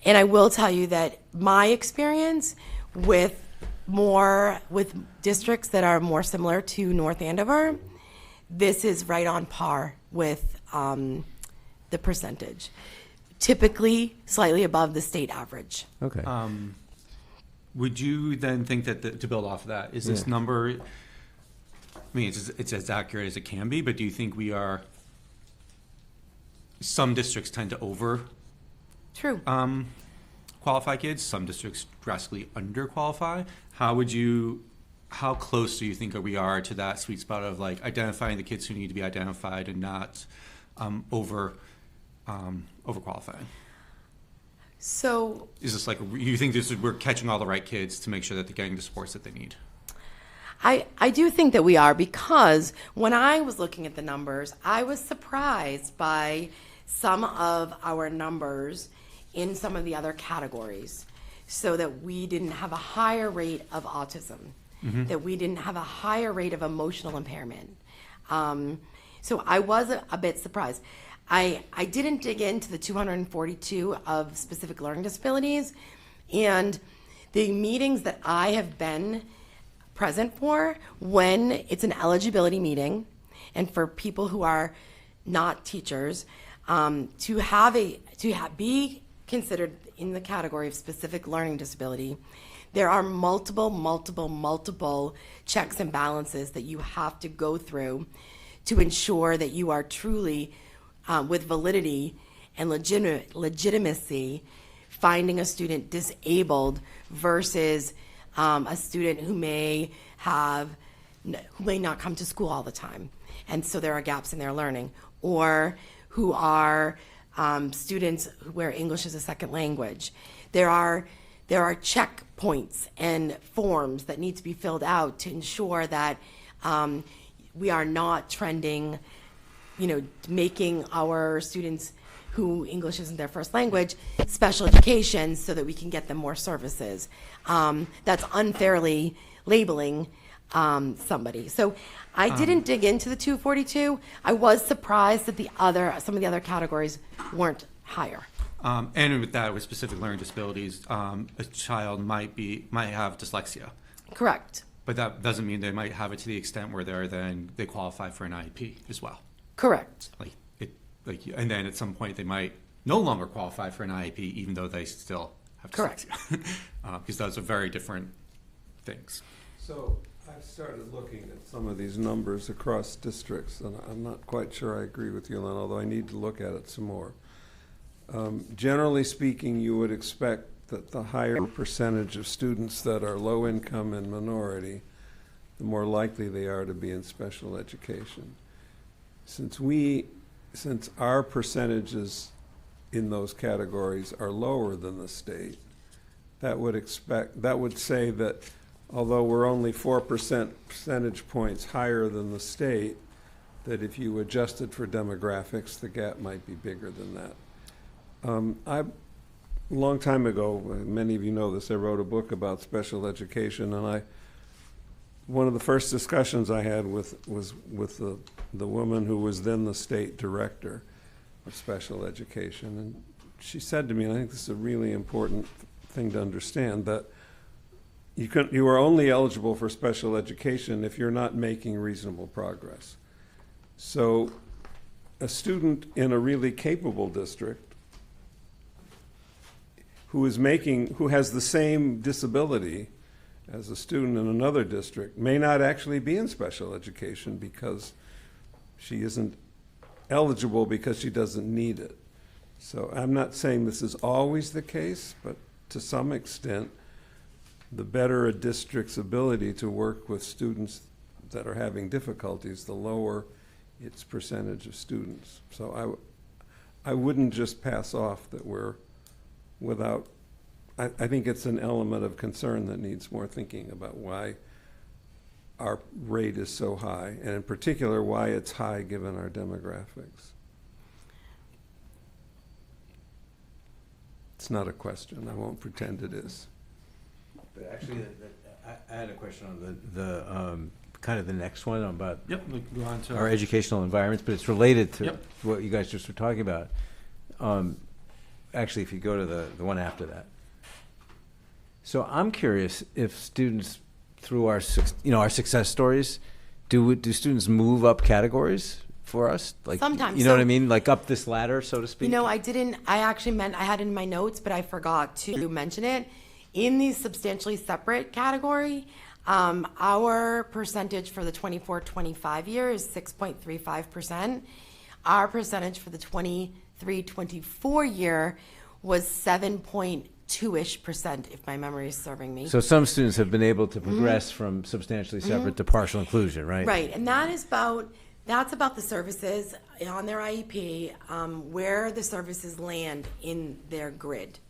I will tell you that my experience with districts that are more similar to North Andover, this is right on par with the percentage. Typically slightly above the state average. Okay. Would you then think that to build off of that, is this number, I mean, it's as accurate as it can be, but do you think some districts tend to True. qualify kids, some districts drastically underqualify? How close do you think we are to that sweet spot of like identifying the kids who need to be identified and not overqualifying? So Is this like, you think we're catching all the right kids to make sure that they're getting the supports that they need? I do think that we are, because when I was looking at the numbers, I was surprised by some of our numbers in some of the other categories, so that we didn't have a higher rate of autism, that we didn't have a higher rate of emotional impairment. So I was a bit surprised. I didn't dig into the 242 of specific learning disabilities, and the meetings that I have been present for, when it's an eligibility meeting, and for people who are not teachers, to be considered in the category of specific learning disability, there are multiple checks and balances that you have to go through to ensure that you are truly, with validity and legitimacy, finding a student disabled versus a student who may not come to school all the time, and so there are gaps in their learning, or who are students where English is a second language. There are checkpoints and forms that need to be filled out to ensure that we are not trending, making our students who English isn't their first language special education, so that we can get them more services. That's unfairly labeling somebody. So I didn't dig into the 242. I was surprised that some of the other categories weren't higher. And with that, with specific learning disabilities, a child might have dyslexia. Correct. But that doesn't mean they might have it to the extent where they qualify for an IEP as well. Correct. And then at some point they might no longer qualify for an IEP, even though they still have Correct. dyslexia, because those are very different things. So I've started looking at some of these numbers across districts, and I'm not quite sure I agree with you, Lynn, although I need to look at it some more. Generally speaking, you would expect that the higher percentage of students that are low income and minority, the more likely they are to be in special education. Since our percentages in those categories are lower than the state, that would say that although we're only 4 percentage points higher than the state, that if you adjusted for demographics, the gap might be bigger than that. A long time ago, many of you know this, I wrote a book about special education, and one of the first discussions I had was with the woman who was then the state director of special education, and she said to me, and I think this is a really important thing to understand, that you are only eligible for special education if you're not making reasonable progress. So a student in a really capable district who has the same disability as a student in another district may not actually be in special education because she isn't eligible because she doesn't need it. So I'm not saying this is always the case, but to some extent, the better a district's ability to work with students that are having difficulties, the lower its percentage of students. So I wouldn't just pass off that we're without, I think it's an element of concern that needs more thinking about why our rate is so high, and in particular, why it's high given our demographics. It's not a question. I won't pretend it is. But actually, I had a question on the kind of the next one about Yep, we go on to our educational environments, but it's related to Yep. what you guys just were talking about. Actually, if you go to the one after that. So I'm curious if students, through our success stories, do students move up categories for us? Like, Sometimes. you know So- what I mean? Like up this ladder, so to speak? You know, I had it in my notes, but I forgot to mention it. In the substantially separate category, our percentage for the 24-25 year is 6.35%. Our percentage for the 23-24 year was 7.2-ish%, if my memory is serving me. So some students have been able to progress from substantially separate to partial inclusion, right? Right, and that's about the services on their IEP, where the services land in their grid.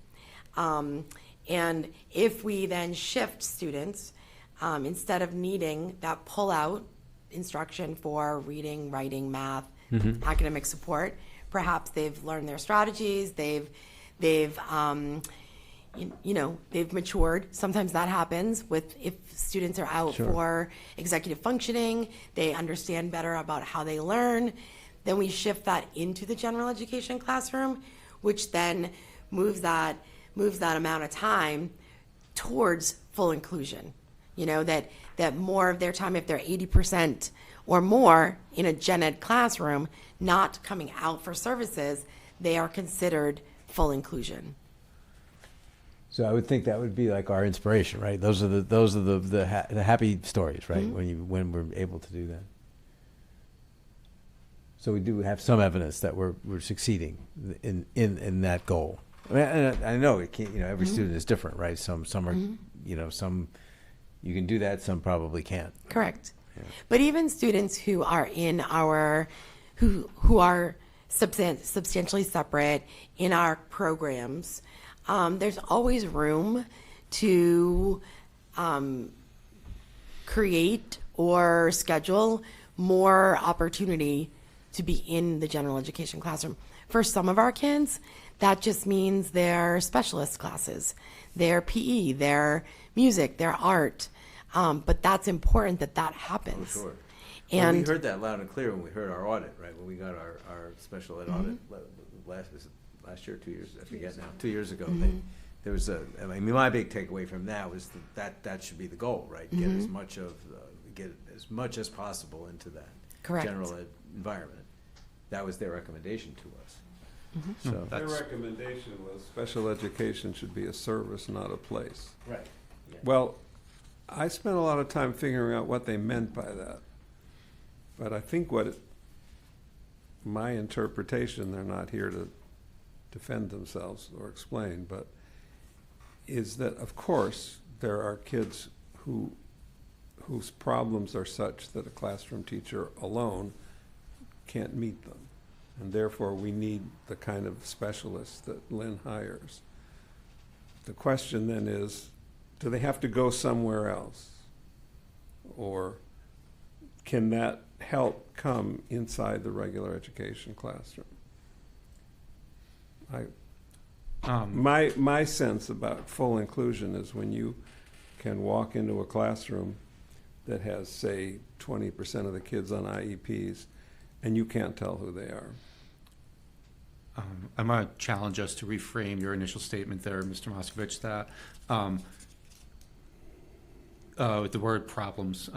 And if we then shift students, instead of needing that pull-out instruction for reading, writing, math, academic support, perhaps they've learned their strategies, they've matured. Sometimes that happens if students are out for executive functioning, they understand better about how they learn. Then we shift that into the general education classroom, which then moves that amount of time towards full inclusion. You know, that more of their time, if they're 80% or more in a gen ed classroom, not coming out for services, they are considered full inclusion. So I would think that would be like our inspiration, right? Those are the happy stories, right? When we're able to do that. So we do have some evidence that we're succeeding in that goal. I mean, and I know it can't. Every student is different, right? Some are, some you can do that. Some probably can't. Correct. Yeah. But even students who are in who are substantially separate in our programs, there's always room to create or schedule more opportunity to be in the general education classroom. For some of our kids, that just means their specialist classes, their PE, their music, their art. But that's important that happens. Oh, sure. And we heard that loud and clear when we heard our audit, right? When we got our special ed audit last year, 2 years, I forget now, 2 years ago. There was my big takeaway from that was that should be the goal, right? Get as much as possible into that Correct. general ed environment. That was their recommendation to us. So their recommendation was special education should be a service, not a place. Right. Yeah. Well, I spent a lot of time figuring out what they meant by that. But I think my interpretation, they're not here to defend themselves or explain, but is that, of course, there are kids whose problems are such that a classroom teacher alone can't meet them. And therefore, we need the kind of specialists that Lynn hires. The question then is, do they have to go somewhere else? Or can that help come inside the regular education classroom? My sense about full inclusion is when you can walk into a classroom that has, say, 20% of the kids on IEPs, and you can't tell who they are. I'm going to challenge us to reframe your initial statement there, Mr. Moskovich, that with the word problems,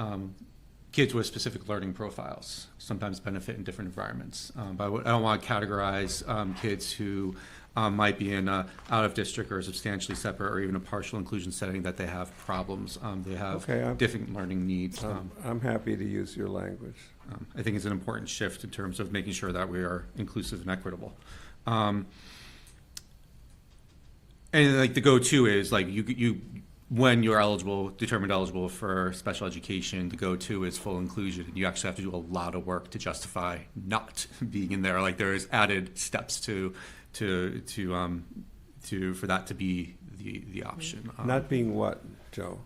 kids with specific learning profiles sometimes benefit in different environments. But I don't want to categorize kids who might be in a out-of-district or substantially separate or even a partial inclusion setting that they have problems. They have different learning needs. I'm happy to use your language. I think it's an important shift in terms of making sure that we are inclusive and equitable. And like the go-to is like when you're determined eligible for special education, to go to is full inclusion. You actually have to do a lot of work to justify not being in there. Like there is added steps for that to be the option. Not being what, Joe?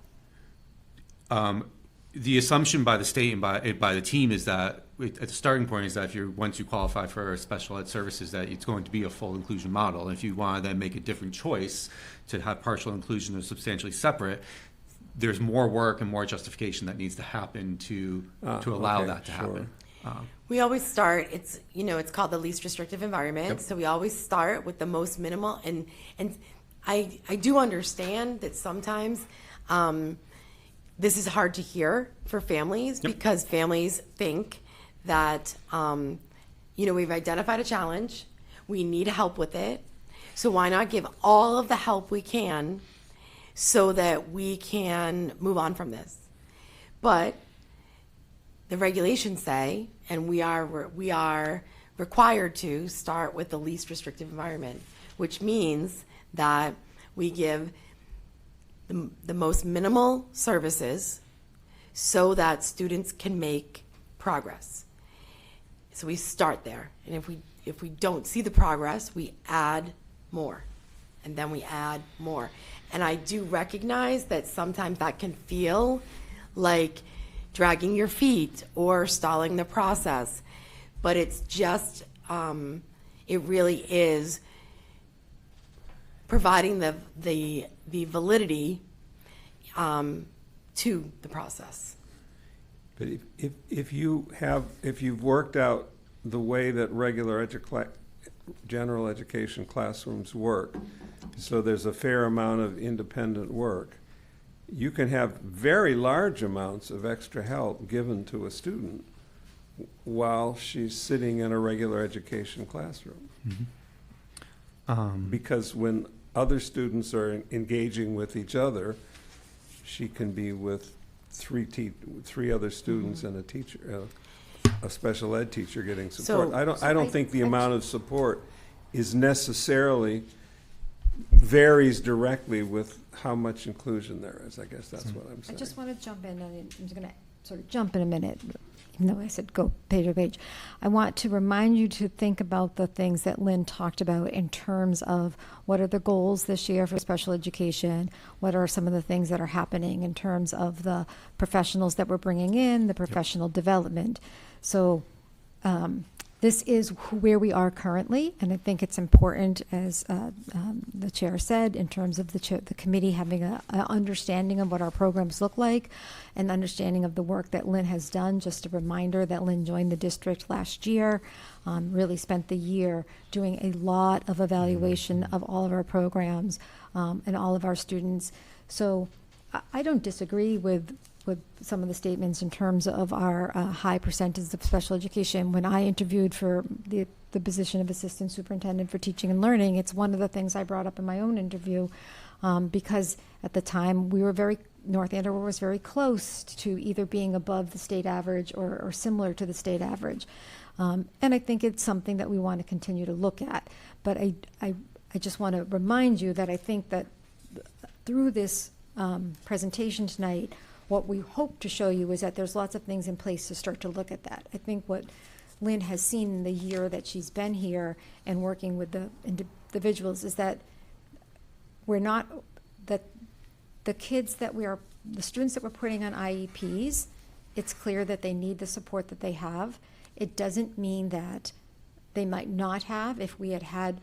The assumption by the state and by the team is that at the starting point is that once you qualify for special ed services, that it's going to be a full inclusion model. And if you want to then make a different choice to have partial inclusion or substantially separate, there's more work and more justification that needs to happen to allow that to happen. We always start, it's called the least restrictive environment. Yep. So we always start with the most minimal. And I do understand that sometimes this is hard to hear for families because families think that, we've identified a challenge, we need help with it. So why not give all of the help we can so that we can move on from this? But the regulations say, and we are required to start with the least restrictive environment, which means that we give the most minimal services so that students can make progress. So we start there, and if we don't see the progress, we add more, and then we add more. And I do recognize that sometimes that can feel like dragging your feet or stalling the process, but it's just, it really is providing the validity to the process. But if you've worked out the way that regular general education classrooms work, so there's a fair amount of independent work, you can have very large amounts of extra help given to a student while she's sitting in a regular education classroom. Mm-hmm. Because when other students are engaging with each other, she can be with three other students and a teacher, a special ed teacher getting support. So- I don't think the amount of support is necessarily varies directly with how much inclusion there is. I guess that's what I'm I saying. just want to jump in, and I'm just going to sort of jump in a minute, even though I said go page to page. I want to remind you to think about the things that Lynn talked about in terms of what are the goals this year for special education, what are some of the things that are happening in terms of the professionals that we're bringing in, the professional development. So this is where we are currently, and I think it's important, as the chair said, in terms of the committee having an understanding of what our programs look like, and understanding of the work that Lynn has done. Just a reminder that Lynn joined the district last year, really spent the year doing a lot of evaluation of all of our programs and all of our students. So I don't disagree with some of the statements in terms of our high percentage of special education. When I interviewed for the position of assistant superintendent for teaching and learning, it's one of the things I brought up in my own interview because at the time North Andover was very close to either being above the state average or similar to the state average. And I think it's something that we want to continue to look at. But I just want to remind you that I think that through this presentation tonight, what we hope to show you is that there's lots of things in place to start to look at that. I think what Lynn has seen in the year that she's been here and working with the individuals is that that the students that we're putting on IEPs, it's clear that they need the support that they have. It doesn't mean that they might not have if we had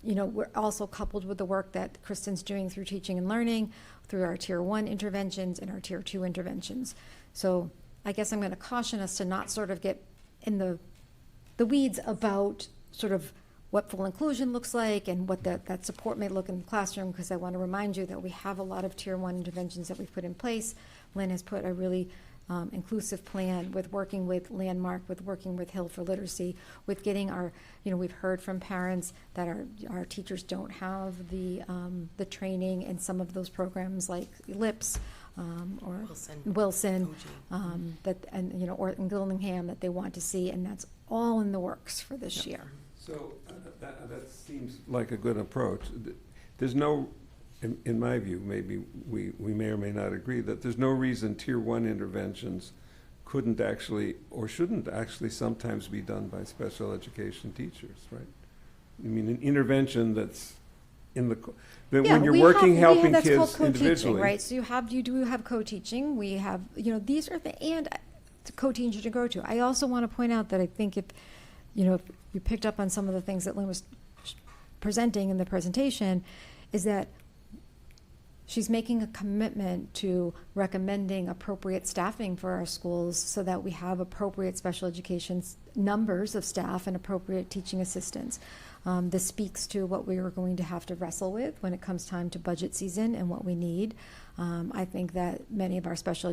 we're also coupled with the work that Kristen's doing through teaching and learning, through our Tier 1 interventions and our Tier 2 interventions. So I guess I'm going to caution us to not sort of get in the weeds about sort of what full inclusion looks like and what that support may look in the classroom, because I want to remind you that we have a lot of Tier 1 interventions that we've put in place. Lynn has put a really inclusive plan with working with Landmark, with working with Hill for Literacy, with getting our, we've heard from parents that our teachers don't have the training in some of those programs like LIPS or Wilson, or in Gillingham that they want to see, and that's all in the works for this year. So that seems like a good approach. There's no in my view, maybe we may or may not agree, that there's no reason Tier 1 interventions couldn't actually, or shouldn't actually sometimes be done by special education teachers, right? I mean, an intervention that's in the, that when you're working, helping that's kids called co-teaching, individually. right? So you do have co-teaching. We have, these are and co-teaching to go to. I also want to point out that I think if you picked up on some of the things that Lynn was presenting in the presentation, is that she's making a commitment to recommending appropriate staffing for our schools so that we have appropriate special education numbers of staff and appropriate teaching assistants. This speaks to what we are going to have to wrestle with when it comes time to budget season and what we need. I think that many of our special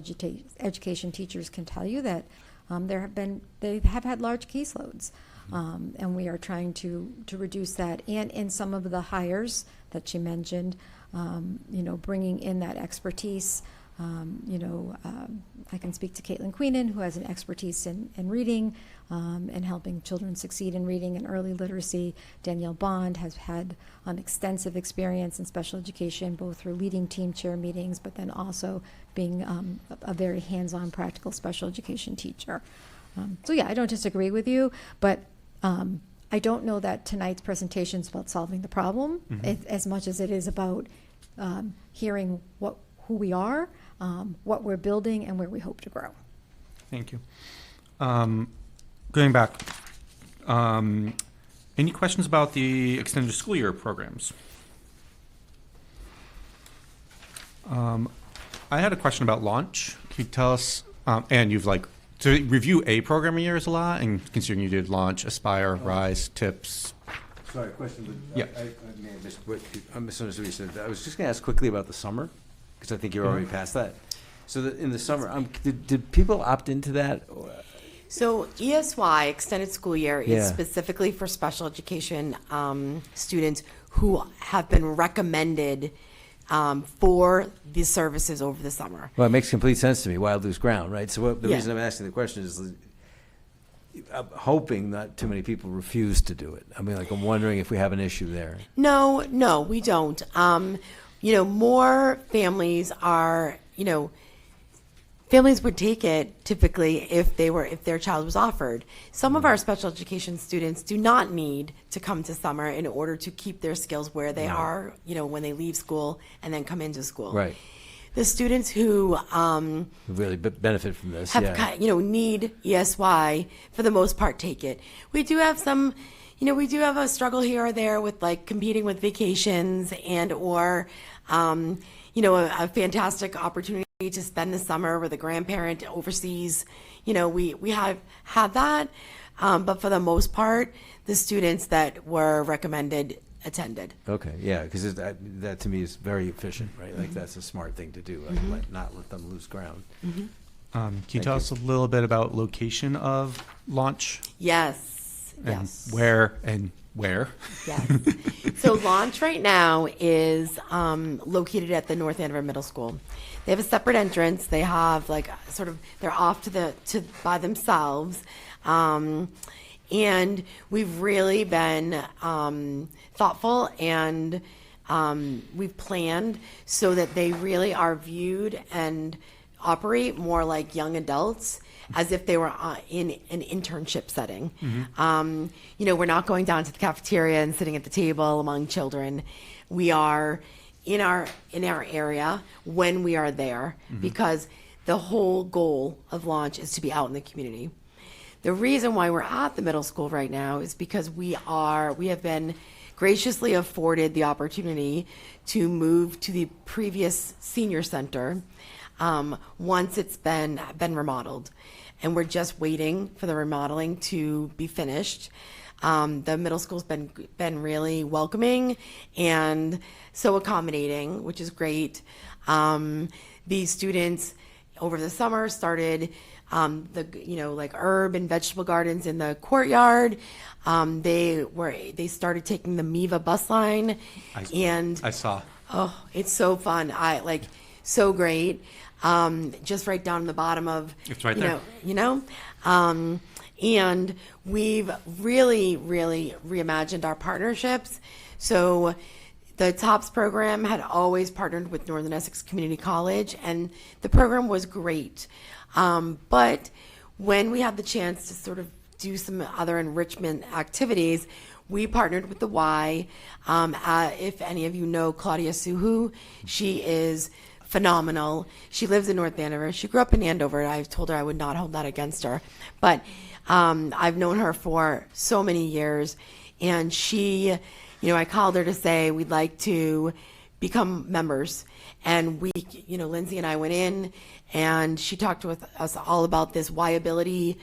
education teachers can tell you that they have had large caseloads. And we are trying to reduce that. And in some of the hires that she mentioned, bringing in that expertise. I can speak to Caitlin Queenan, who has an expertise in reading and helping children succeed in reading and early literacy. Danielle Bond has had extensive experience in special education, both through leading team chair meetings, but then also being a very hands-on practical special education teacher. So yeah, I don't disagree with you, but I don't know that tonight's presentation is about solving the problem as much as it is about hearing who we are, what we're building, and where we hope to grow. Thank you. Going back, any questions about the extended school year programs? I had a question about launch. Can you tell us, and you've to review a program a year is a lot, and considering you did launch, Aspire, Rise, TIPS. Sorry, question, but yeah. I may have missed I misunderstood what you said. I was just going to ask quickly about the summer, because I think you're already past that. So in the summer, did people opt into that? So ESY, Extended School Year, is Yeah. specifically for special education students who have been recommended for these services over the summer. Well, it makes complete sense to me. Why lose ground, right? So the Yeah. reason I'm asking the question is, I'm hoping not too many people refuse to do it. I mean, I'm wondering if we have an issue there. No, we don't. More families are, families would take it typically if their child was offered. Some of our special education students do not need to come to summer in order to keep their skills where they are, when they leave school and then come into school. Right. The students who Really benefit from this, have need ESY for the most part take it. We do have some, we do have a struggle here or there with competing with vacations and or a fantastic opportunity to spend the summer with a grandparent overseas. We have had that, but for the most part, the students that were recommended attended. Okay, yeah, because that to me is very efficient, right? That's a smart thing to do, not let them lose ground. Can you tell us a little bit about location of launch? Yes. And yes. where and where? Yes. So launch right now is located at the North Andover Middle School. They have a separate entrance. They have they're off to by themselves. And we've really been thoughtful and we've planned so that they really are viewed and operate more like young adults, as if they were in an internship setting. We're not going down to the cafeteria and sitting at the table among children. We are in our area when we are there, because the whole goal of launch is to be out in the community. The reason why we're at the middle school right now is because we have been graciously afforded the opportunity to move to the previous senior center once it's been remodeled. And we're just waiting for the remodeling to be finished. The middle school's been really welcoming and so accommodating, which is great. The students over the summer started herb and vegetable gardens in the courtyard. They started taking the MIVA bus line, I saw. Oh, it's so fun. So great. Just right down the bottom of, it's right there. And we've really, really reimagined our partnerships. So The TOPS program had always partnered with Northern Essex Community College, and the program was great. But when we had the chance to sort of do some other enrichment activities, we partnered with the Y. If any of you know Claudia Suhu, she is phenomenal. She lives in North Andover. She grew up in Andover. I told her I would not hold that against her. But I've known her for so many years, and she, I called her to say we'd like to become members. And we, Lindsay and I went in, and she talked with us all about this Y-ability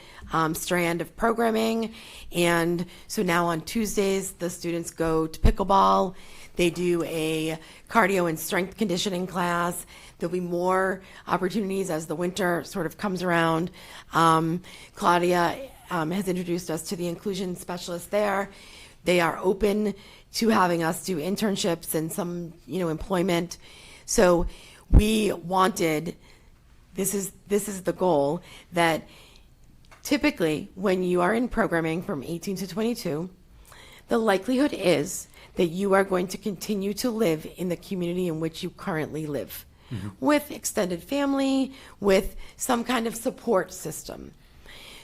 strand of programming. And so now on Tuesdays, the students go to pickleball. They do a cardio and strength conditioning class. There'll be more opportunities as the winter sort of comes around. Claudia has introduced us to the inclusion specialist there. They are open to having us do internships and some, employment. So we wanted, this is the goal, that typically when you are in programming from 18 to 22, the likelihood is that you are going to continue to live in the community in which you currently live, with extended family, with some kind of support system.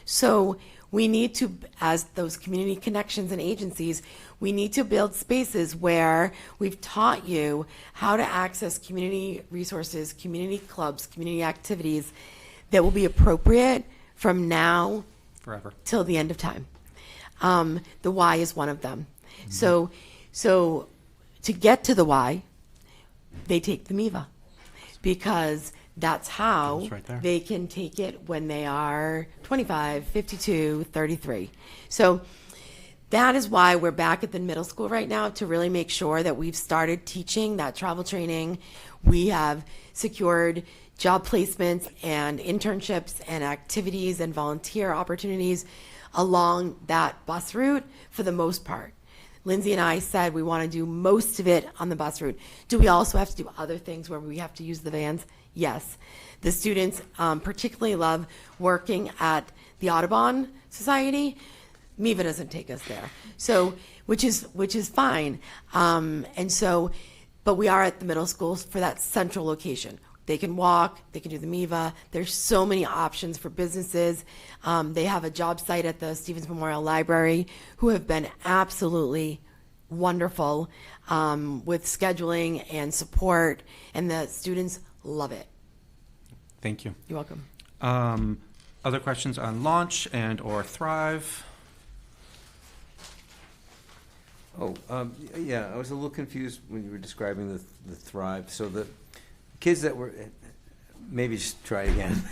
So we need to, as those community connections and agencies, we need to build spaces where we've taught you how to access community resources, community clubs, community activities that will be appropriate from now Forever. till the end of time. The Y is one of them. So to get to the Y, they take the MIVA, because that's how It's right there. they can take it when they are 25, 52, 33. So that is why we're back at the middle school right now, to really make sure that we've started teaching that travel training. We have secured job placements and internships and activities and volunteer opportunities along that bus route for the most part. Lindsay and I said we want to do most of it on the bus route. Do we also have to do other things where we have to use the vans? Yes. The students particularly love working at the Audubon Society. MIVA doesn't take us there, so which is fine. But we are at the middle schools for that central location. They can walk, they can do the MIVA. There's so many options for businesses. They have a job site at the Stevens Memorial Library, who have been absolutely wonderful with scheduling and support, and the students love it. Thank you. You're welcome. Other questions on launch and or Thrive? Yeah, I was a little confused when you were describing the Thrive. So the kids that were, maybe just try again.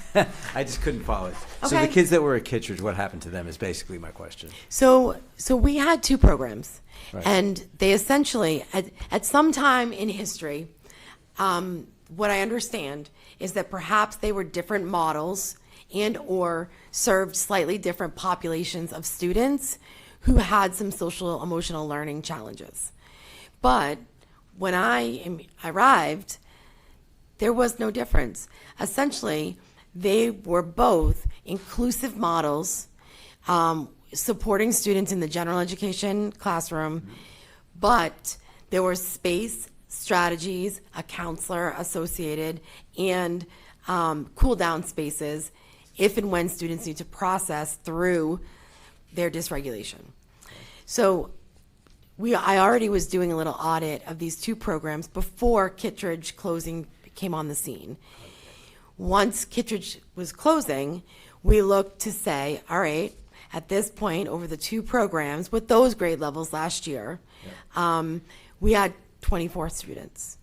I just couldn't follow it. So Okay. the kids that were at Kittredge, what happened to them is basically my question. So we had two programs, Right. and they essentially, at some time in history, what I understand is that perhaps they were different models and or served slightly different populations of students who had some social emotional learning challenges. But when I arrived, there was no difference. Essentially, they were both inclusive models, supporting students in the general education classroom, but there was space, strategies, a counselor associated, and cool down spaces if and when students need to process through their dysregulation. So I already was doing a little audit of these two programs before Kittredge closing came on the scene. Once Kittredge was closing, we looked to say, all right, at this point, over the two programs, with those grade levels last year, we had 24 students.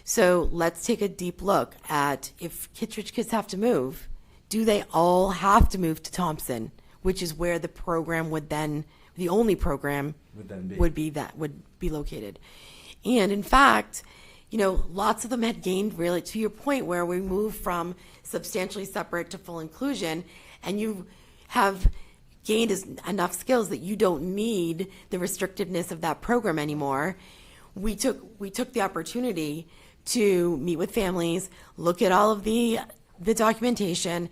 So let's take a deep look at, if Kittredge kids have to move, do they all have to move to Thompson, which is where the program would then, the only program would be located. And in fact, lots of them had gained, really, to your point, where we moved from substantially separate to full inclusion, and you have gained enough skills that you don't need the restrictiveness of that program anymore. We took the opportunity to meet with families, look at all of the documentation,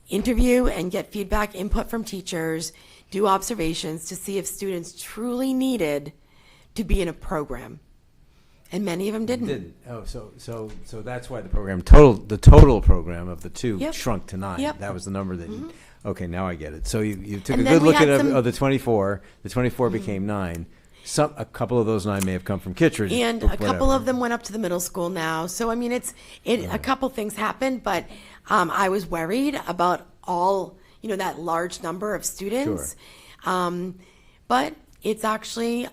interview and get feedback, input from teachers, do observations to see if students truly needed to be in a program. And many of them didn't. Didn't. Oh, so that's why the total program of the two Yep. shrunk to 9. Yep. That was the number that you, okay, now I get it. So you took And a then good we look had at some- of the 24. The 24 became 9. A couple of those 9 may have come from Kittredge. And but a couple whatever. of them went up to the middle school now. So, I mean, a couple things happened, but I was worried about all, that large number of students. But it's actually,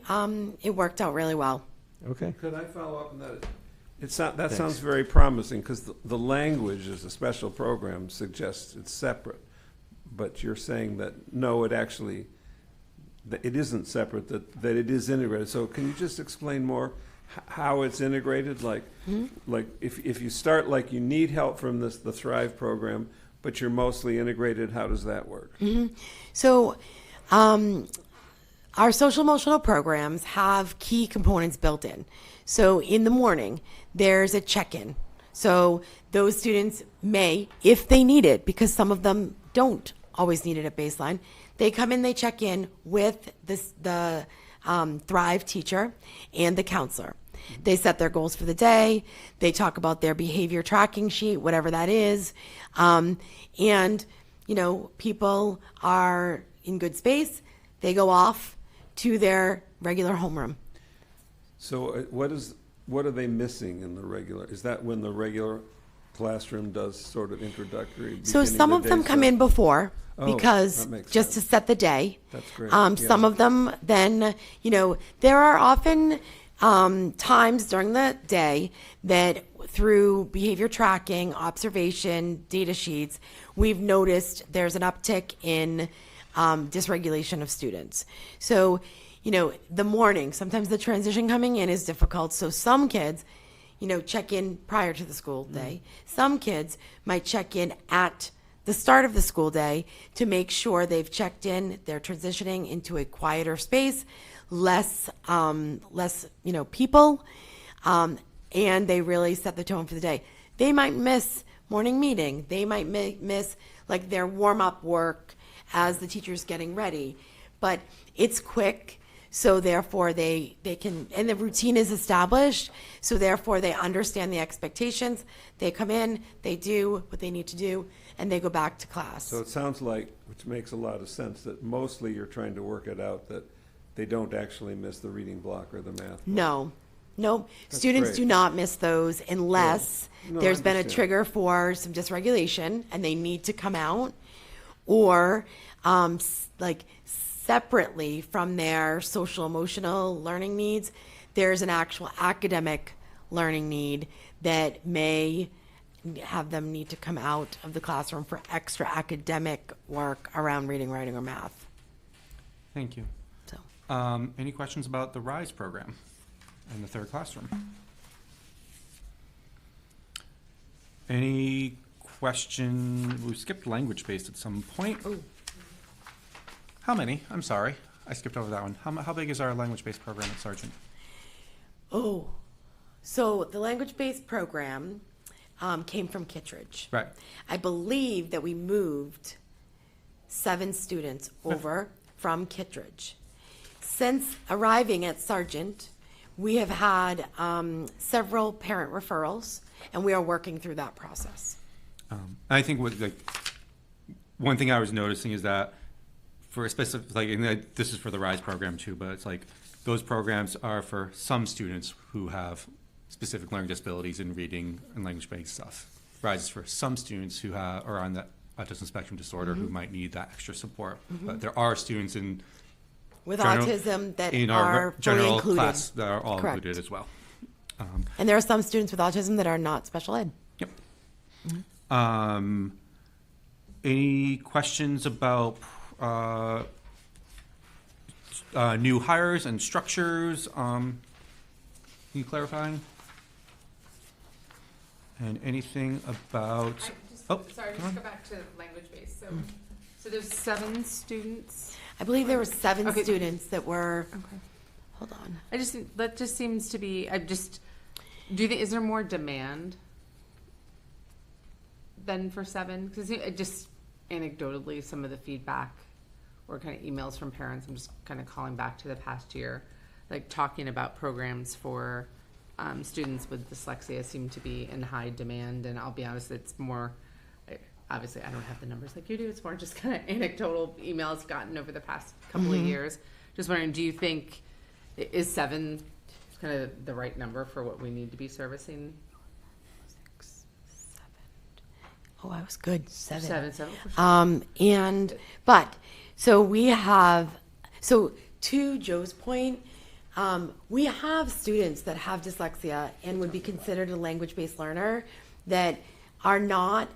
it worked out really well. Okay. Could I follow up on that? That sounds very promising, because the language as a special program suggests it's separate. But you're saying that, no, that it isn't separate, that it is integrated. So can you just explain more how it's integrated? Like if you start like you need help from the Thrive program, but you're mostly integrated, how does that work? So, our social emotional programs have key components built in. So in the morning, there's a check-in. So those students may, if they need it, because some of them don't always need it at baseline, they come in, they check in with the Thrive teacher and the counselor. They set their goals for the day. They talk about their behavior tracking sheet, whatever that is. And, people are in good space. They go off to their regular homeroom. So what are they missing in the regular? Is that when the regular classroom does sort of introductory? So some of them come in before because that makes just sense. to set the day. That's great. Some Yeah. of them then, there are often times during the day that through behavior tracking, observation, data sheets, we've noticed there's an uptick in dysregulation of students. So, the morning, sometimes the transition coming in is difficult. So some kids, check in prior to the school day. Some kids might check in at the start of the school day to make sure they've checked in, they're transitioning into a quieter space, less people, and they really set the tone for the day. They might miss morning meeting. They might miss like their warm-up work as the teacher's getting ready, but it's quick. So therefore they can, and the routine is established. So therefore they understand the expectations. They come in, they do what they need to do, and they go back to class. So it sounds like, which makes a lot of sense, that mostly you're trying to work it out that they don't actually miss the reading block or the math block. No. That's Students great. do not miss those unless No, there's I been a understand. trigger for some dysregulation and they need to come out, or separately from their social emotional learning needs, there's an actual academic learning need that may have them need to come out of the classroom for extra academic work around reading, writing, or math. Thank you. So. Any questions about the RISE program in the third classroom? Any question? We skipped language-based at some point. Ooh. How many? I'm sorry. I skipped over that one. How big is our language-based program at Sargent? Oh, so the language-based program came from Kittredge. Right. I believe that we moved 7 students over from Kittredge. Since arriving at Sargent, we have had several parent referrals, and we are working through that process. I think one thing I was noticing is that for a specific, and this is for the RISE program too, but it's like those programs are for some students who have specific learning disabilities in reading and language-based stuff. RISE is for some students who are on the autism spectrum disorder who might need that extra support. But there are students With general- autism that in are our fully general included. class that are all Correct. included as well. And there are some students with autism that are not special ed. Yep. Any questions about new hires and structures? Can you clarify? And anything about? Sorry, come on. just go back to language base. So there's 7 students. I believe there were 7 Okay. students that were, Okay. hold on. That just seems to be, is there more demand than for 7? Because just anecdotally, some of the feedback or kind of emails from parents, I'm just kind of calling back to the past year, like talking about programs for students with dyslexia seem to be in high demand, and I'll be honest, it's more, obviously, I don't have the numbers like you do, it's more just kind of anecdotal emails gotten over the past couple of years. Just wondering, do you think, is 7 kind of the right number for what we need to be servicing? 6, 7. Oh, I was good. 7. 7. For sure. So to Joe's point, we have students that have dyslexia and would be considered a language-based learner that are not,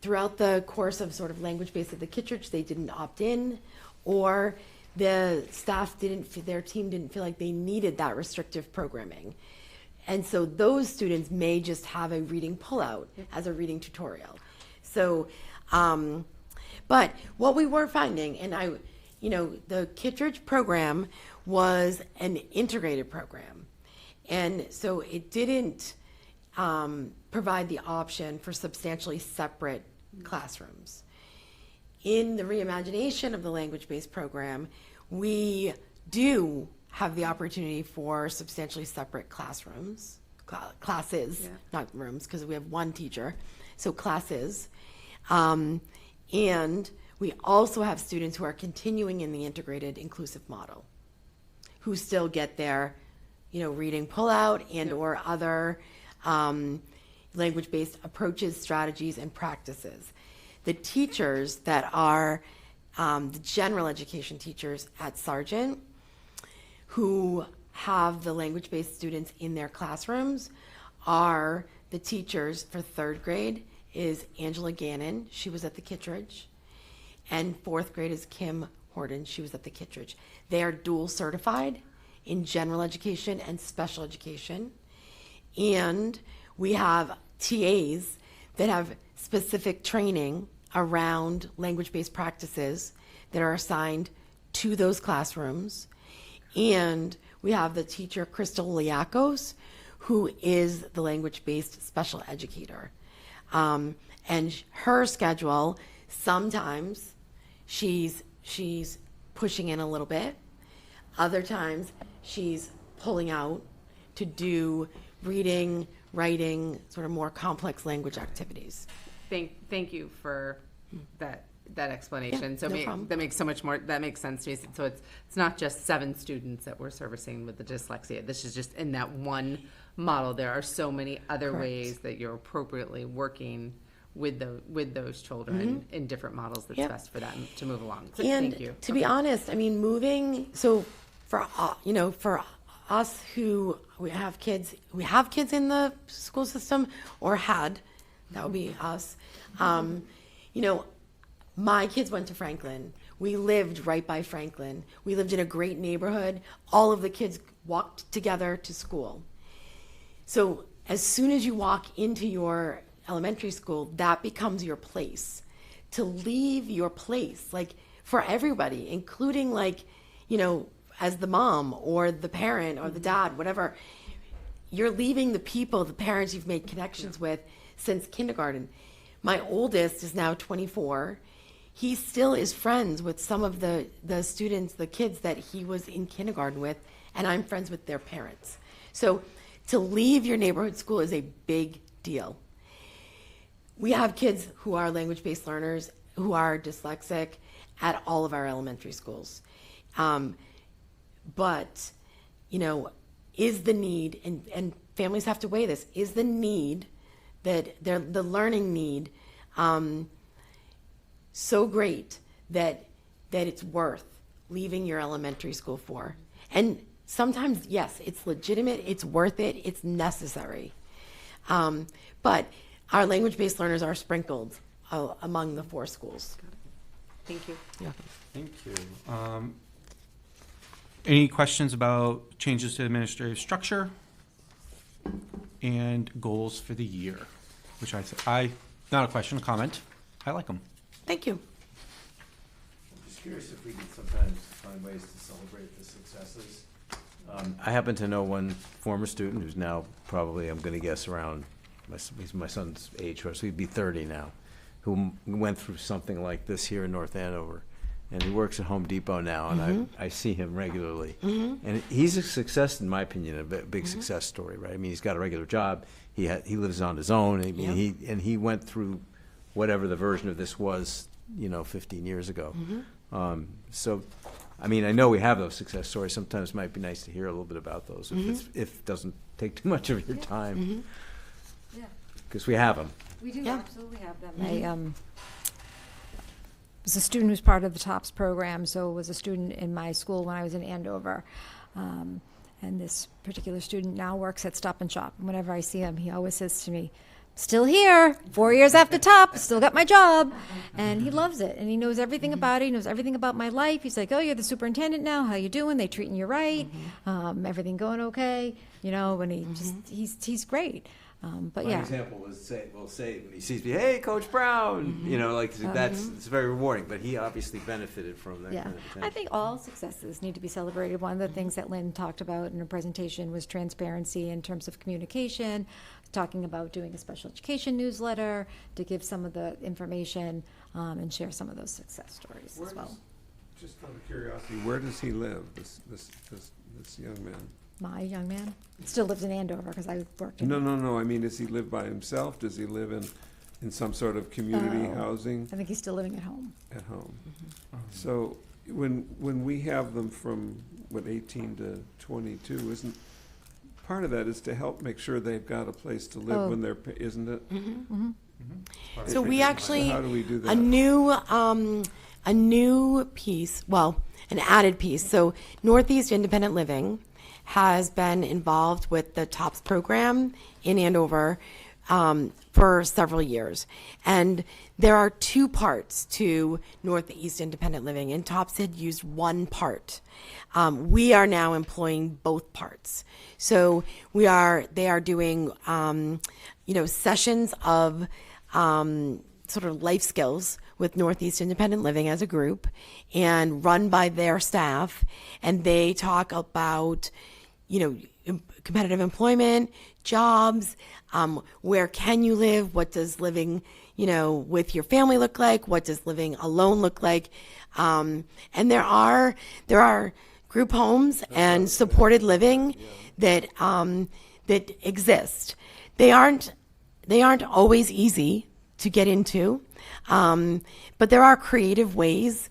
throughout the course of sort of language-based at the Kittredge, they didn't opt in, or the staff their team didn't feel like they needed that restrictive programming. And so those students may just have a reading pullout as a reading tutorial. So, but what we were finding, and the Kittredge program was an integrated program. And so it didn't provide the option for substantially separate classrooms. In the reimagination of the language-based program, we do have the opportunity for substantially separate classrooms, classes, not rooms, because we have one teacher, so classes. And we also have students who are continuing in the integrated inclusive model, who still get their, reading pullout and or other language-based approaches, strategies, and practices. The teachers that are the general education teachers at Sargent, who have the language-based students in their classrooms, are the teachers for 3rd grade is Angela Gannon, she was at the Kittredge, and 4th grade is Kim Horton, she was at the Kittredge. They are dual certified in general education and special education, and we have TAs that have specific training around language-based practices that are assigned to those classrooms. And we have the teacher, Crystal Liakos, who is the language-based special educator. And her schedule, sometimes she's pushing in a little bit. Other times she's pulling out to do reading, writing, sort of more complex language activities. Thank you for that explanation. Yeah, so no problem. that makes so much more, that makes sense to me. So it's not just 7 students that we're servicing with the dyslexia. This is just in that one model. There are so many other Correct. ways that you're appropriately working with those children in different models that's Yep. best for them to move along. So And thank you. to be honest, moving, so for us who we have kids in the school system or had, that would be us. My kids went to Franklin. We lived right by Franklin. We lived in a great neighborhood. All of the kids walked together to school. So as soon as you walk into your elementary school, that becomes your place. To leave your place, for everybody, including as the mom or the parent or the dad, whatever, you're leaving the people, the parents you've made connections with since kindergarten. My oldest is now 24. He still is friends with some of the students, the kids that he was in kindergarten with, and I'm friends with their parents. So to leave your neighborhood school is a big deal. We have kids who are language-based learners, who are dyslexic at all of our elementary schools. But, is the need, and families have to weigh this, is the need, the learning need, so great that it's worth leaving your elementary school for? And sometimes, yes, it's legitimate, it's worth it, it's necessary. But our language-based learners are sprinkled among the 4 schools. Thank you. Yeah. Thank you. Any questions about changes to administrative structure and goals for the year? Which not a question, a comment. I like them. Thank you. I'm just curious if we could sometimes find ways to celebrate the successes. I happen to know one former student who's now probably, I'm going to guess, around my son's age, so he'd be 30 now, who went through something like this here in North Andover. and he works at Home Depot now, and Mm-hmm. I see him regularly. And he's a success, in my opinion, a big success story, right? I mean, he's got a regular job. He lives on his own. I mean, he went through whatever the version of this was, 15 years ago. So, I mean, I know we have those success stories. Sometimes it might be nice to hear a little bit about those if it doesn't take too much of your time. Yeah. Because we have them. We do Yeah. absolutely have them. I was a student who's part of the TOPS program, so was a student in my school when I was in Andover. And this particular student now works at Stop and Shop. And whenever I see him, he always says to me, "Still here, 4 years after TOPS, still got my job." And he loves it, and he knows everything about it. He knows everything about my life. He's like, "Oh, you're the superintendent now. How you doing? They treating you right? Everything going okay?" And he just, he's great. But One yeah. example will say when he sees me, "Hey, Coach Brown," it's very rewarding. But he obviously benefited from that Yeah, kind of attention. I think all successes need to be celebrated. One of the things that Lynn talked about in her presentation was transparency in terms of communication, talking about doing a special education newsletter to give some of the information and share some of those success stories as well. Just out of curiosity, where does he live, this young man? My young man still lives in Andover because I worked in. No. I mean, does he live by himself? Does he live in some sort of community housing I think he's still living at home. at home? So when we have them from, 18 to 22, isn't, part of that is to help make sure they've got a place to live when they're, isn't it? So we actually, How do we do that? a new piece, well, an added piece. So Northeast Independent Living has been involved with the TOPS program in Andover for several years. And there are two parts to Northeast Independent Living, and TOPS had used one part. We are now employing both parts. So they are doing, sessions of sort of life skills with Northeast Independent Living as a group and run by their staff. And they talk about, competitive employment, jobs, where can you live? What does living, with your family look like? What does living alone look like? And there are group homes and supported living that exist. They aren't always easy to get into, but there are creative ways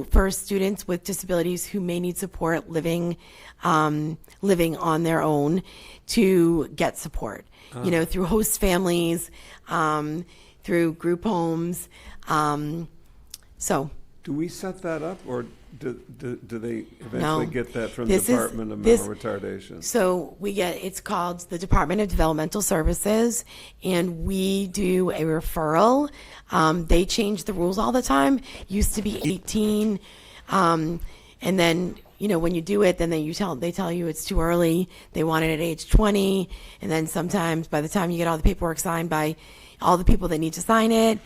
for students with disabilities who may need support living on their own to get support, through host families, through group homes. So Do we set that up, or do they eventually No. get that from the This is- Department of this- Mental Retardation? So it's called the Department of Developmental Services, and we do a referral. They change the rules all the time. Used to be 18, and then when you do it, then they tell you it's too early. They want it at age 20, and then sometimes by the time you get all the paperwork signed by all the people that need to sign it,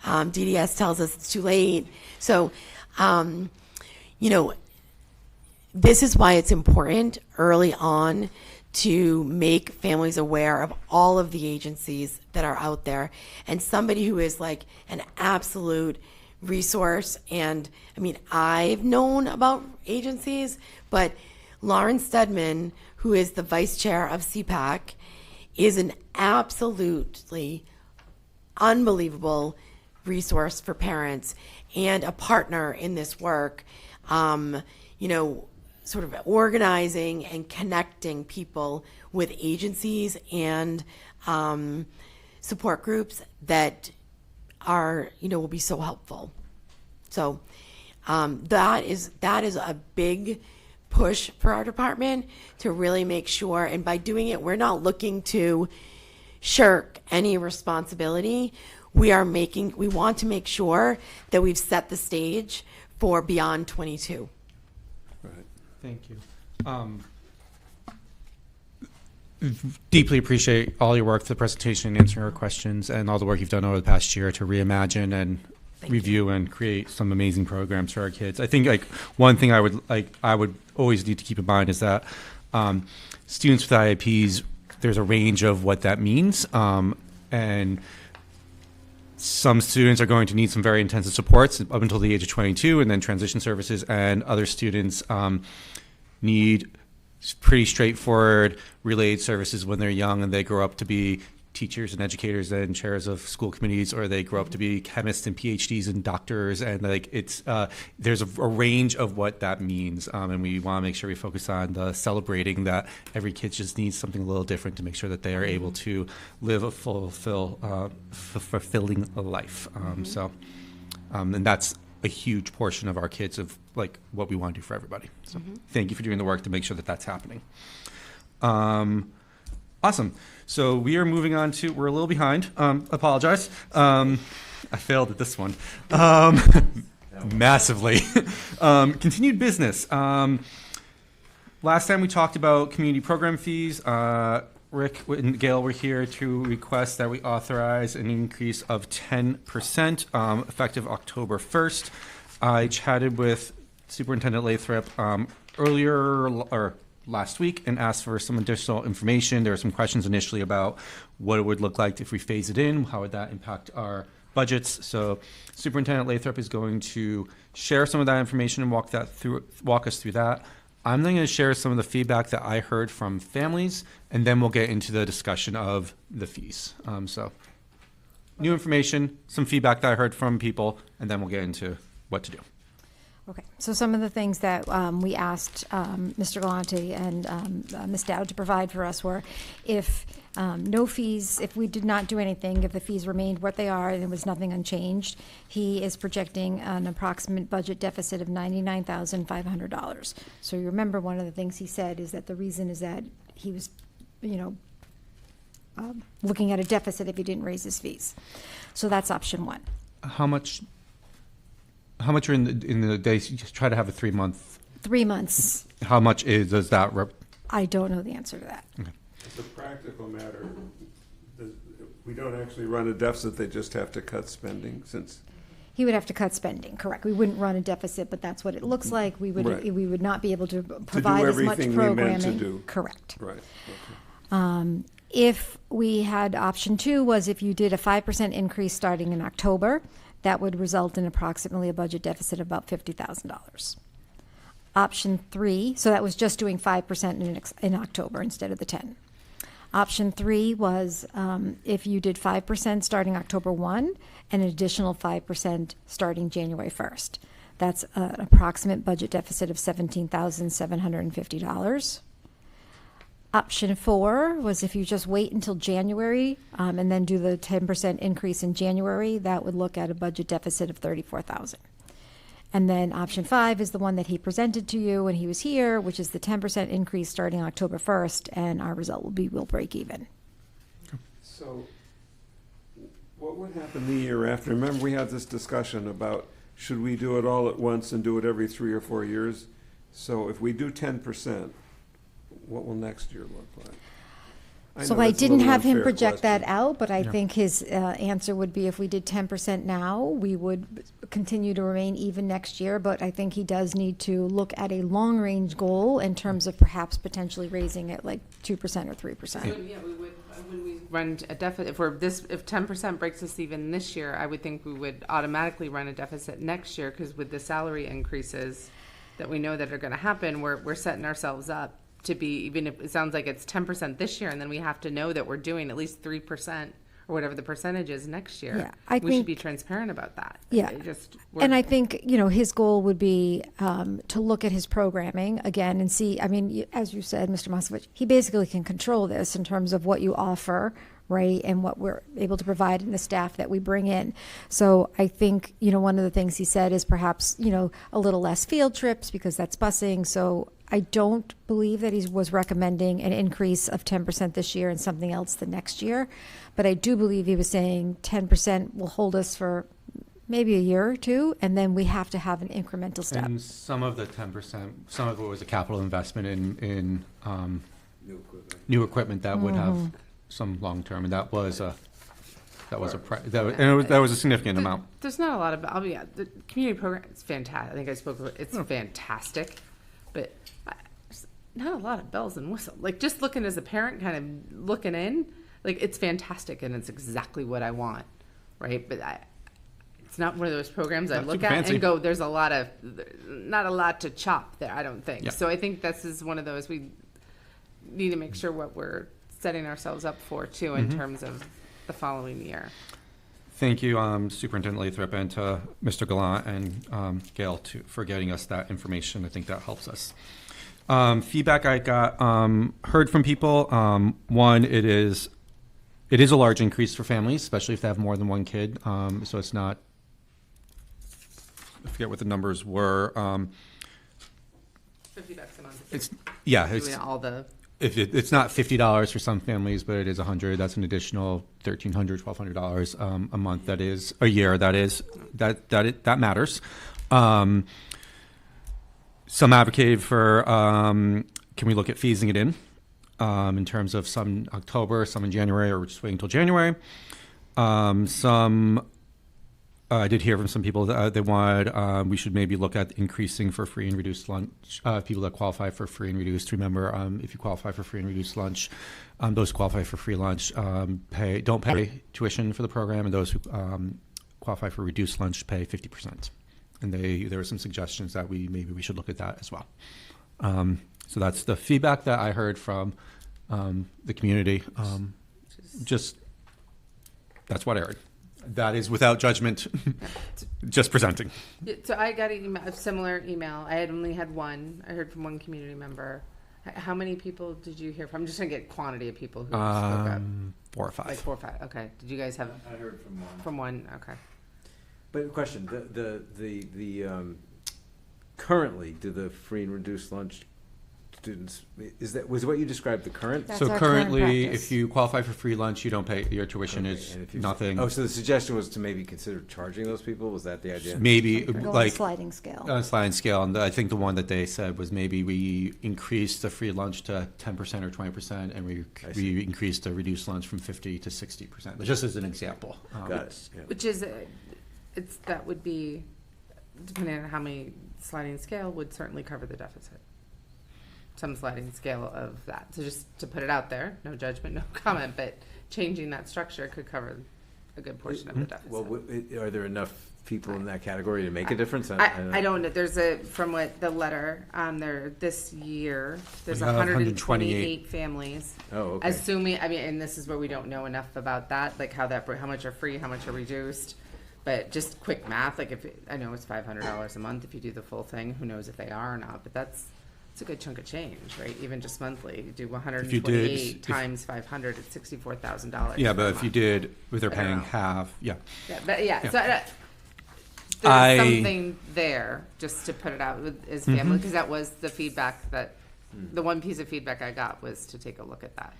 DDS tells us it's too late. So, this is why it's important early on to make families aware of all of the agencies that are out there. And somebody who is like an absolute resource, and I've known about agencies, but Lauren Stedman, who is the vice chair of CPAC, is an absolutely unbelievable resource for parents and a partner in this work, sort of organizing and connecting people with agencies and support groups that are, will be so helpful. So that is a big push for our department to really make sure, and by doing it, we're not looking to shirk any responsibility. We want to make sure that we've set the stage for beyond 22. Right. Thank you. Deeply appreciate all your work, the presentation, answering our questions, and all the work you've done over the past year to reimagine and review and create some amazing programs for our kids. I think one thing I would always need to keep in mind is that students with IEPs, there's a range of what that means, and some students are going to need some very intensive supports up until the age of 22, and then transition services, and other students need pretty straightforward relayed services when they're young and they grow up to be teachers and educators and chairs of school committees, or they grow up to be chemists and PhDs and doctors, and like it's there's a range of what that means, and we want to make sure we focus on the celebrating that every kid just needs something a little different to make sure that they are able to live a fulfilling life. And that's a huge portion of our kids of like what we want to do for everybody. So thank you for doing the work to make sure that that's happening. Awesome. So we are moving on to, we're a little behind. Apologize. I failed at this one. Massively. Continued business. Last time we talked about community program fees. Rick and Gail were here to request that we authorize an increase of 10% effective October 1st. I chatted with Superintendent Lathrop earlier or last week and asked for some additional information. There were some questions initially about what it would look like if we phase it in, how would that impact our budgets. So Superintendent Lathrop is going to share some of that information and walk us through that. I'm then going to share some of the feedback that I heard from families, and then we'll get into the discussion of the fees. So new information, some feedback that I heard from people, and then we'll get into what to do. Okay, so some of the things that we asked Mr. Galante and Ms. Dowd to provide for us were if no fees, if we did not do anything, if the fees remained what they are and there was nothing unchanged, he is projecting an approximate budget deficit of $99,500. So you remember one of the things he said is that the reason is that he was, looking at a deficit if he didn't raise his fees. So that's option one. How much are in the days? You just try to have a 3 month. 3 months. How much does that? I don't know the answer to that. Okay. It's a practical matter. We don't actually run a deficit. They just have to cut spending since. He would have to cut spending, correct. We wouldn't run a deficit, but that's what it looks like. We would Right. we would not be able to provide as much everything we programming. meant to do. Correct. Right. Okay. If we had option two was if you did a 5% increase starting in October, that would result in approximately a budget deficit of about $50,000. Option three, so that was just doing 5% in October instead of the 10. Option three was if you did 5% starting October 1 and an additional 5% starting January 1st. That's an approximate budget deficit of $17,750. Option four was if you just wait until January and then do the 10% increase in January, that would look at a budget deficit of $34,000. And then option five is the one that he presented to you when he was here, which is the 10% increase starting October 1st, and our result will be we'll break even. So what would happen the year after? Remember, we had this discussion about should we do it all at once and do it every 3 or 4 years? So if we do 10%, what will next year look like? So know I that's a didn't little have him unfair project that question. out, but I think his answer would be if we did 10% now, we would continue to remain even next year. But I think he does need to look at a long-range goal in terms of perhaps potentially raising it like 2% or 3%. Yeah, we would, when we run a deficit, if 10% breaks us even this year, I would think we would automatically run a deficit next year, because with the salary increases that we know that are gonna happen, we're setting ourselves up to be, even if it sounds like it's 10% this year, and then we have to know that we're doing at least 3% or whatever the percentage is next year. Yeah, we should be transparent about that. Yeah. And I think, his goal would be to look at his programming again and see, as you said, Mr. Moskovich, he basically can control this in terms of what you offer, right, and what we're able to provide in the staff that we bring in. So I think, one of the things he said is perhaps, a little less field trips because that's busing. So I don't believe that he was recommending an increase of 10% this year and something else the next year. But I do believe he was saying 10% will hold us for maybe a year or two, and then we have to have an incremental step. And some of the 10%, some of it was a capital investment in new equipment that would have some long term, and that was a significant amount. There's not a lot of, the community program is fantastic. I think I spoke about it's fantastic, but not a lot of bells and whistles. Like, just looking as a parent, kind of looking in, like, it's fantastic and it's exactly what I want. right? But it's not one of those programs I Not look super at fancy. and go, there's not a lot to chop there, I don't think. Yeah. So I think this is one of those, we need to make sure what we're setting ourselves up for too in terms of the following year. Thank you, Superintendent Lathrop, and to Mr. Gallant and Gail for getting us that information. I think that helps us. Feedback I got, heard from people. One, it is a large increase for families, especially if they have more than one kid. So it's not, I forget what the numbers were. $50 a month. It's Doing all the. It's not $50 for some families, but it is $100. That's an additional $1,300, $1,200 a month. That is a year. That matters. Some advocated for can we look at phasing it in terms of some October, some in January, or just waiting until January. Some I did hear from some people that they wanted we should maybe look at increasing for free and reduced lunch. People that qualify for free and reduced. Remember, if you qualify for free and reduced lunch, those who qualify for free lunch don't pay tuition for the program, and those who qualify for reduced lunch pay 50%. And there were some suggestions that we should look at that as well. So that's the feedback that I heard from the community. That's what I heard. That is without judgment, just presenting. Yeah, so I got a similar email. I had only had one. I heard from one community member. How many people did you hear from? I'm just trying to get quantity of people who spoke up. 4 or 5. Like 4 or 5. Okay. Did you guys have? I heard from one. From one. Okay. But question, the currently, do the free and reduced lunch students, was what you described the current? That's So our currently, current practice. if you qualify for free lunch, you don't pay. Your tuition is And if you- nothing. Oh, so the suggestion was to maybe consider charging those people? Was that the idea? Maybe Go on a like sliding scale. on a sliding scale, and I think the one that they said was maybe we increase the free lunch to 10% or 20%, and I see. we increase the reduced lunch from 50 to 60%. Just as an example. Got it. Yeah. Which is, that would be, depending on how many sliding scale, would certainly cover the deficit. Some sliding scale of that. So just to put it out there, no judgment, no comment, but changing that structure could cover a good portion of the deficit. Well, are there enough people in that category to make a difference? I don't know. There's from what the letter, there this year, there's We have 128 families. Oh, okay. Assuming, and this is where we don't know enough about that, like how much are free, how much are reduced. But just quick math, like I know it's $500 a month if you do the full thing. Who knows if they are or not? But that's a good chunk of change, right? Even just monthly, you do 128 times 500, it's $64,000. Yeah, per but if month. you did, if they're I don't paying know. half, yeah. Yeah, but yeah, Yeah. so there's something there just to put it out as family, because that was the feedback the one piece of feedback I got was to take a look at that.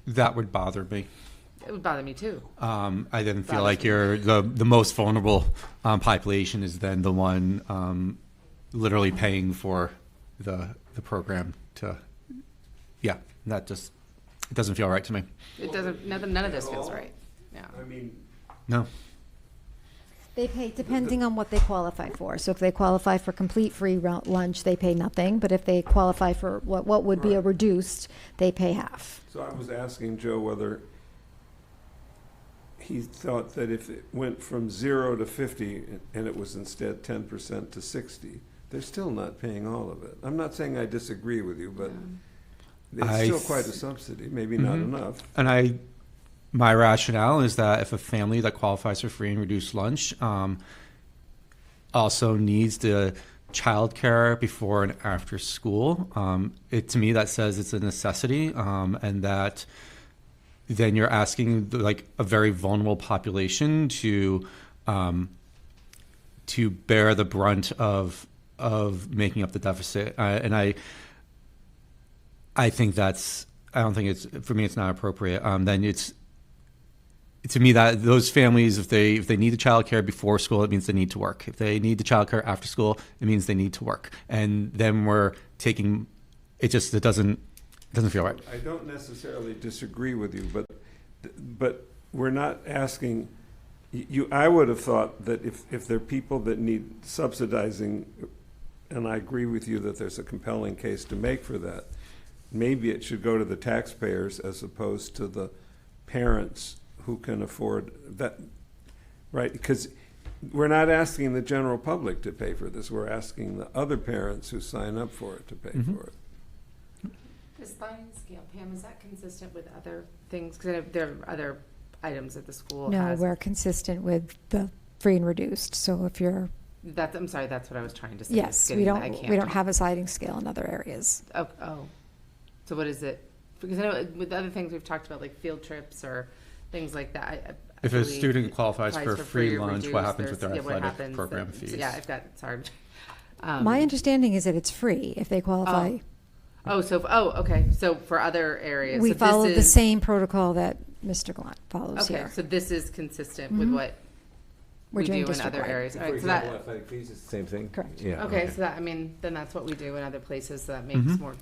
That would bother me. It would bother me too. I didn't feel Bothers like me. you're the most vulnerable population is then the one literally paying for the program to, that just, it doesn't feel right to me. It doesn't, none of this feels right. Yeah. I mean, No. They pay depending on what they qualify for. So if they qualify for complete free lunch, they pay nothing. But if they qualify for what would be a reduced, they pay half. so I was asking Joe whether he thought that if it went from 0 to 50 and it was instead 10% to 60, they're still not paying all of it. I'm not saying I disagree with you, but it's still quite a subsidy, maybe not enough. And my rationale is that if a family that qualifies for free and reduced lunch also needs the childcare before and after school, to me that says it's a necessity, and that then you're asking like a very vulnerable population to bear the brunt of making up the deficit, and I think I don't think for me it's not appropriate. Then it's to me that those families, if they need the childcare before school, it means they need to work. If they need the childcare after school, it means they need to work. And then we're taking it doesn't feel right. I don't necessarily disagree with you, but we're not asking you. I would have thought that if there are people that need subsidizing, and I agree with you that there's a compelling case to make for that, maybe it should go to the taxpayers as opposed to the parents who can afford that, right? Because we're not asking the general public to pay for this. We're asking the other parents who sign up for it to pay for it. The sliding scale, Pam, is that consistent with other things? Because there are other items that the school No, has. we're consistent with the free and reduced. So if you're, I'm sorry, that's what I was trying to say. yes, we don't have a sliding scale in other areas. Oh. So what is it? Because I know with other things we've talked about, like field trips or things like that. I If a believe student qualifies for free or lunch, what reduced, happens with their there's- what athletic happens program that- fees? Yeah, I've got, sorry. My understanding is that it's free if they qualify. Okay. So for other areas. We so this follow the is- same protocol that Mr. Gallant follows Okay, here. so this is consistent with what We're we do doing in other district-wide. areas. All For right, so example, that, athletic fees is the same thing? Correct. Yeah. okay, so that, I mean, then that's what we do in other places, so that makes more.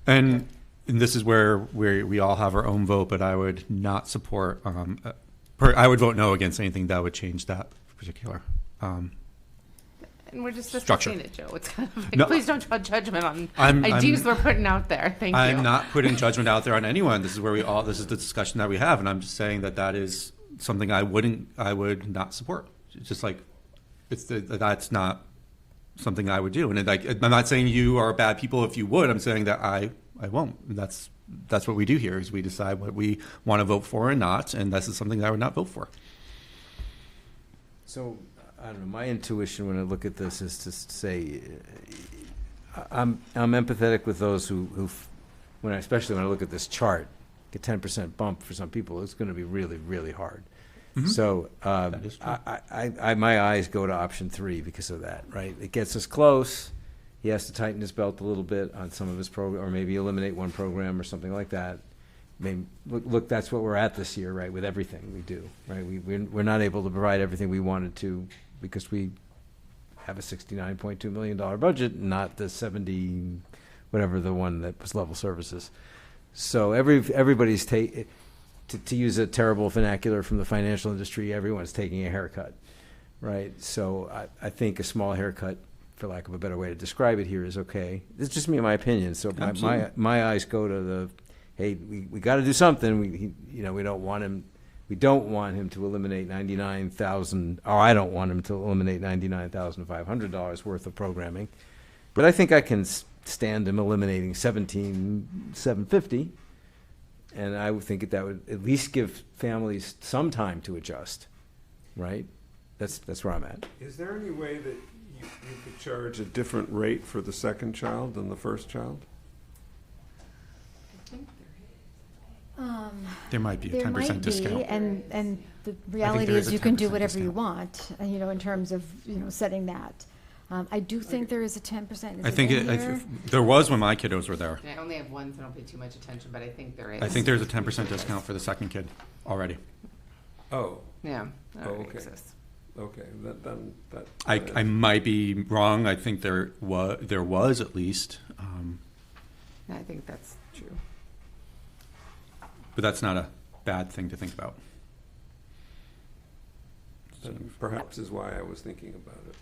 And this is where we all have our own vote, but I would not support, I would vote no against anything that would change that particular. And we're just Structure. discussing it, Joe. It's kind of like, No, please don't draw judgment on I'm- ideas we're putting out there. Thank you. I'm not putting judgment out there on anyone. This is where this is the discussion that we have, and I'm just saying that is something I would not support. It's just like, that's not something I would do. And I'm not saying you are bad people if you would. I'm saying that I won't. That's what we do here, is we decide what we want to vote for and not, and this is something that I would not vote for. So, I don't know, my intuition when I look at this is to say, I'm empathetic with those who especially when I look at this chart, a 10% bump for some people, it's going to be really, really hard. So, That is true. my eyes go to option 3 because of that, right? It gets us close. He has to tighten his belt a little bit on some of his program, or maybe eliminate one program or something like that. Maybe, look, that's what we're at this year, right, with everything we do, right? We're not able to provide everything we wanted to because we have a $69.2 million budget, not the 70, whatever the one that was level services. So everybody's to use a terrible vernacular from the financial industry, everyone's taking a haircut, right? So I think a small haircut, for lack of a better way to describe it here, is okay. It's just me, my opinion. So my eyes go to the, hey, we got to do something. We don't want him to eliminate $99,000, or I don't want him to eliminate $99,500 worth of programming. But I think I can stand him eliminating $17,750. And I would think that would at least give families some time to adjust, right? That's where I'm at. Is there any way that you could charge a different rate for the second child than the first child? There might be a There 10% might be, discount. and the reality there is is a you can do 10% whatever you discount. want, in terms of, setting that. I do think there is a 10%. Is I think in here? there was when my kiddos were there. I only have one, so I don't pay too much attention, but I think there is. I think there's a 10% discount for the second kid already. Oh, Yeah. that okay. exists. okay. That I might be wrong. I think there was at least, I think that's true. but that's not a bad thing to think about. that perhaps is why I was thinking about it.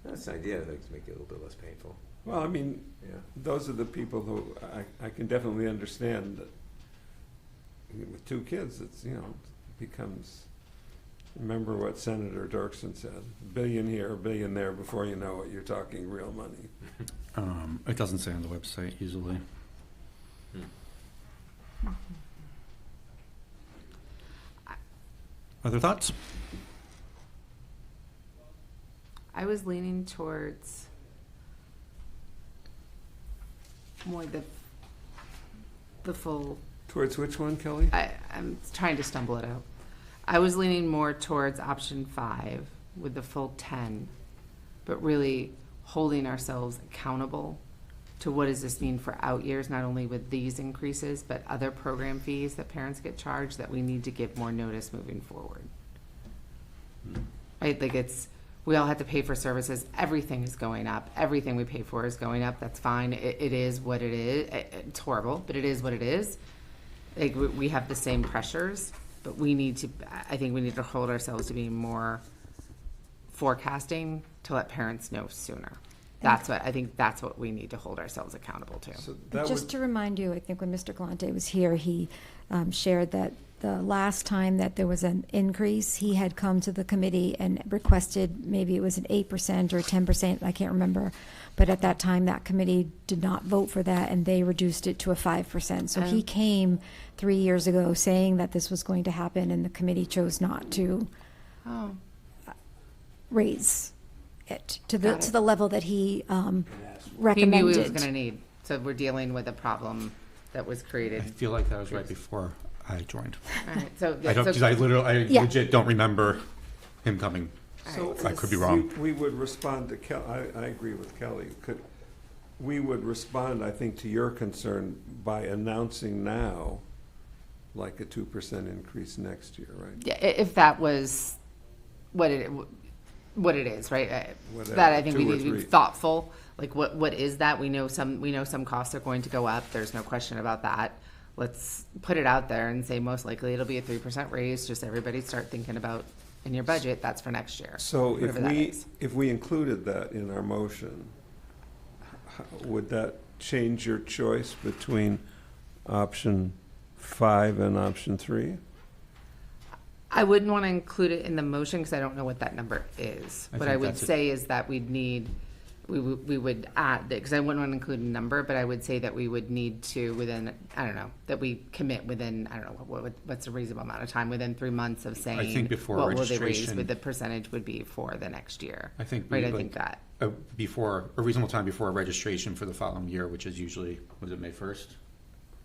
That's an idea, I'd like to make it a little bit less painful. Well, I mean, Yeah. those are the people who I can definitely understand that with 2 kids, it's, it becomes, remember what Senator Dirksen said, $1 billion here, $1 billion there, before you know it, you're talking real money. It doesn't say on the website usually. Other thoughts? I was leaning towards more the full. Towards which one, Kelly? I'm trying to stumble it out. I was leaning more towards option 5 with the full 10, but really holding ourselves accountable to what does this mean for out years, not only with these increases, but other program fees that parents get charged that we need to give more notice moving forward. Right, like we all have to pay for services. Everything is going up. Everything we pay for is going up. That's fine. It is what it is. It's horrible, but it is what it is. Like we have the same pressures, but I think we need to hold ourselves to being more forecasting to let parents know sooner. That's what, I think that's what we need to hold ourselves accountable to. So that Just would, to remind you, I think when Mr. Galante was here, he shared that the last time that there was an increase, he had come to the committee and requested, maybe it was an 8% or 10%, I can't remember. But at that time, that committee did not vote for that, and they reduced it to a 5%. So he came 3 years ago saying that this was going to happen, and the committee chose not to raise it to the level that he recommended. He knew he was going to need. So we're dealing with a problem that was I created. feel like that was right before I joined. All right, so, I don't, so- because I Yeah. legit don't remember him coming. so I could be wrong. We would respond to I agree with Kelly. We would respond, I think, to your concern by announcing now, like a 2% increase next year, right? yeah, if that was what it is, right? Whatever, That I think we 2 or need to be 3. thoughtful. Like what is that? We know some costs are going to go up. There's no question about that. Let's put it out there and say most likely it'll be a 3% raise. Just everybody start thinking about in your budget. That's for next year. So whatever that is. if we included that in our motion, would that change your choice between option 5 and option 3? I wouldn't want to include it in the motion because I don't know what that number is. I What I think would that's it. say is that we would add, because I wouldn't want to include a number, but I would say that we would need to within, I don't know, that we commit within, I don't know, what's a reasonable amount of time, within 3 months of saying. think before what will they raise, registration- what the percentage would be for the next year. I think Right, we, I like, think that. Before, a reasonable time before registration for the following year, which is usually, was it May 1st?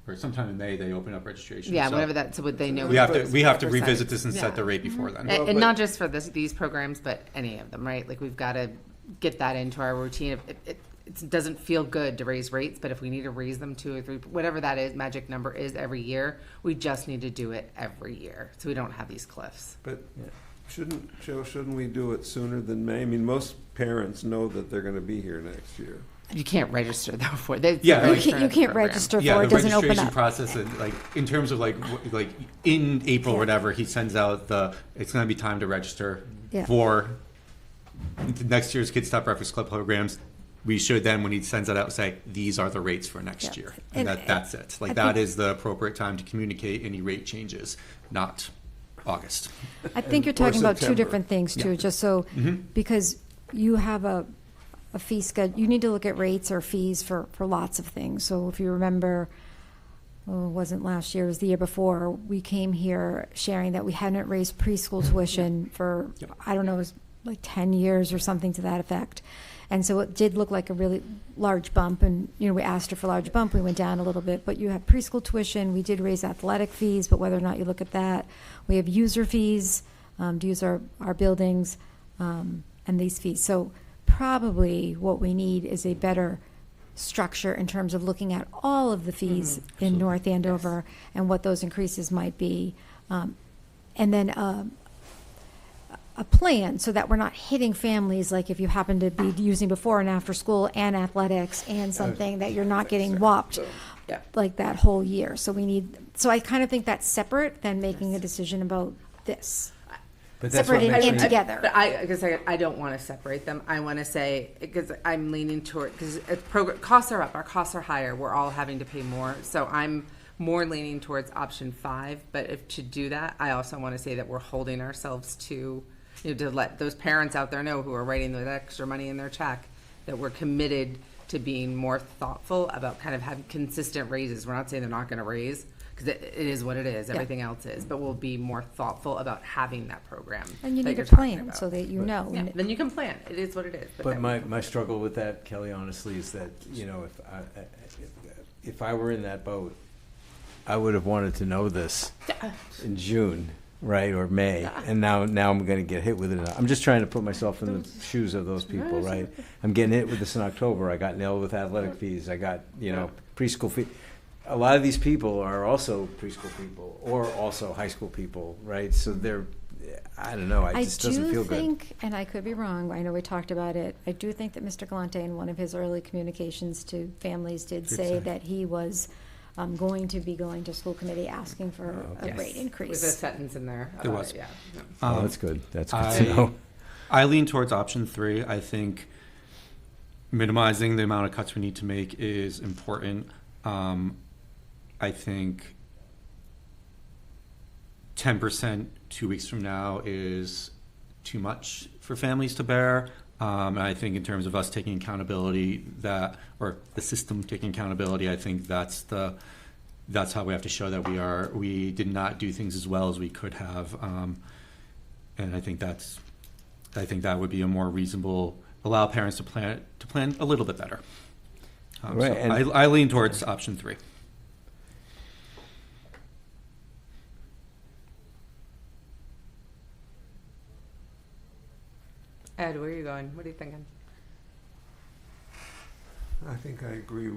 Or sometime in May, they open up registration. Yeah, so whatever that, so would they know? We have to percentage. revisit this and Yeah. set the rate before then. And, but- not just for these programs, but any of them, right? Like, we've got to get that into our routine. It doesn't feel good to raise rates, but if we need to raise them 2 or 3, whatever that is, magic number is every year, we just need to do it every year, so we don't have these cliffs. But shouldn't we do it sooner than May? I mean, most parents know that they're going to be here next year. You can't register though for it. Yeah, You like- can't register Yeah, for the it, doesn't open registration up. process, and like in terms of like in April or whatever, he sends out it's going to be time to register Yeah. for next year's Kids Stop Breakfast Club programs. We should then, when he sends that out, say these are the rates for next Yeah. year, And and that's it. Like I that think- is the appropriate time to communicate any rate changes, not August. I think you're Or talking about two September. different things too, Yeah. just so, Mhm. because you have a fee schedule, you need to look at rates or fees for lots of things. So if you remember, it wasn't last year, it was the year before, we came here sharing that we hadn't raised preschool tuition for, Yep. I don't know, it was like 10 years or something to that effect. And so it did look like a really large bump, and, we asked her for a large bump, we went down a little bit, but you have preschool tuition, we did raise athletic fees, but whether or not you look at that, we have user fees to use our buildings, and these fees. So probably what we need is a better structure in terms of looking at all of the fees in North Andover and what those increases might be. And then a plan so that we're not hitting families, like if you happen to be using before and after school and athletics and something, that you're not getting whopped Yeah. like that whole year. So I kind of think that's separate than making a decision about this. But that's Separate what makes and me- together. But I don't want to separate them. I want to say, because I'm leaning toward, because costs are up, our costs are higher, we're all having to pay more. So I'm more leaning towards option 5. But if to do that, I also want to say that we're holding ourselves to, to let those parents out there know who are writing that extra money in their check, that we're committed to being more thoughtful about kind of having consistent raises. We're not saying they're not going to raise, because it is what it is. Everything else is. But we'll be more thoughtful about having that program. And you that need a you're talking plan about. so that you know. Yeah, then you can plan. It is what it is. But that- my struggle with that, Kelly, honestly, is that, if I were in that boat, I would have wanted to know this in June, right, or May, and now I'm going to get hit with it. I'm just trying to put myself in the shoes of those people, right? I'm getting hit with this in October. I got nailed with athletic fees. I got, preschool fee. A lot of these people are also preschool people or also high school people, right? So they're, I don't know, it just doesn't feel good. I do think, and I could be wrong, I know we talked about it, I do think that Mr. Galante in one of his early communications to families did say that he was going to be going to school committee asking for a Yes. rate increase. With a sentence in there. There about was. it, Yeah. Oh, that's good. That's good I- to know. I lean towards option 3. I think minimizing the amount of cuts we need to make is important. I think 10% 2 weeks from now is too much for families to bear. And I think in terms of us taking accountability, or the system taking accountability, I think that's how we have to show that we did not do things as well as we could have. And I think that would be a more reasonable, allow parents to plan a little bit better. Right, So and- I lean towards option 3. Ed, where are you going? What are you thinking? I think I agree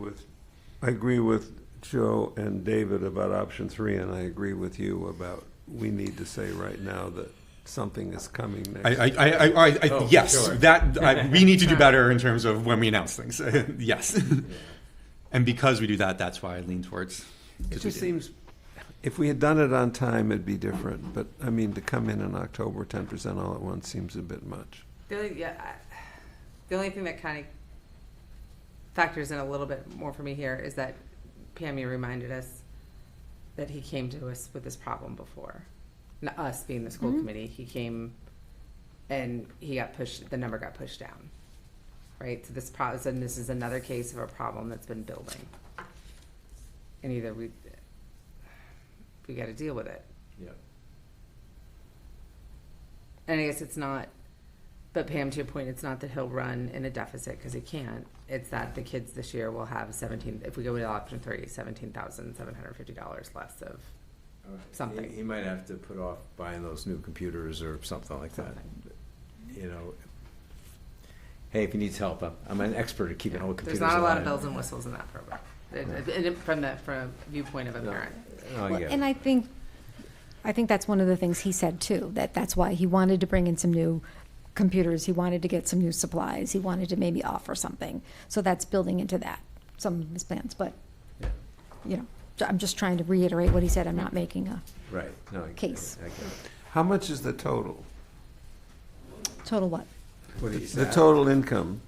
with Joe and David about option 3, and I agree with you about we need to say right now that something is coming next. Yes, sure. We need to do better in terms of when we announce things. Yes. And because we do that, that's why I lean towards. It just seems, if we had done it on time, it'd be different. But, I mean, to come in October, 10% all at once seems a bit much. The only thing that kind of factors in a little bit more for me here is that Pammy reminded us that he came to us with this problem before. Not us being the school committee, he came and the number got pushed down. Right? So this is another case of a problem that's been building. And either we got to deal with it. Yeah. And I guess it's not, but Pam, to your point, it's not that he'll run in a deficit because he can't. It's that the kids this year will have if we go with option 3, $17,750 less of something. He might have to put off buying those new computers or something like that. You know, hey, if he needs help, I'm an expert at keeping old computers There's not a lot of alive. bells and whistles in that program. And from a viewpoint of a parent. No, I Well, get it. and I think that's one of the things he said too, that's why he wanted to bring in some new computers, he wanted to get some new supplies, he wanted to maybe offer something. So that's building into that, some of his plans, but, you know, I'm just trying to reiterate what he said, I'm not making a Right. No, I case. get it. How much is the total? Total what? What did he The say? total income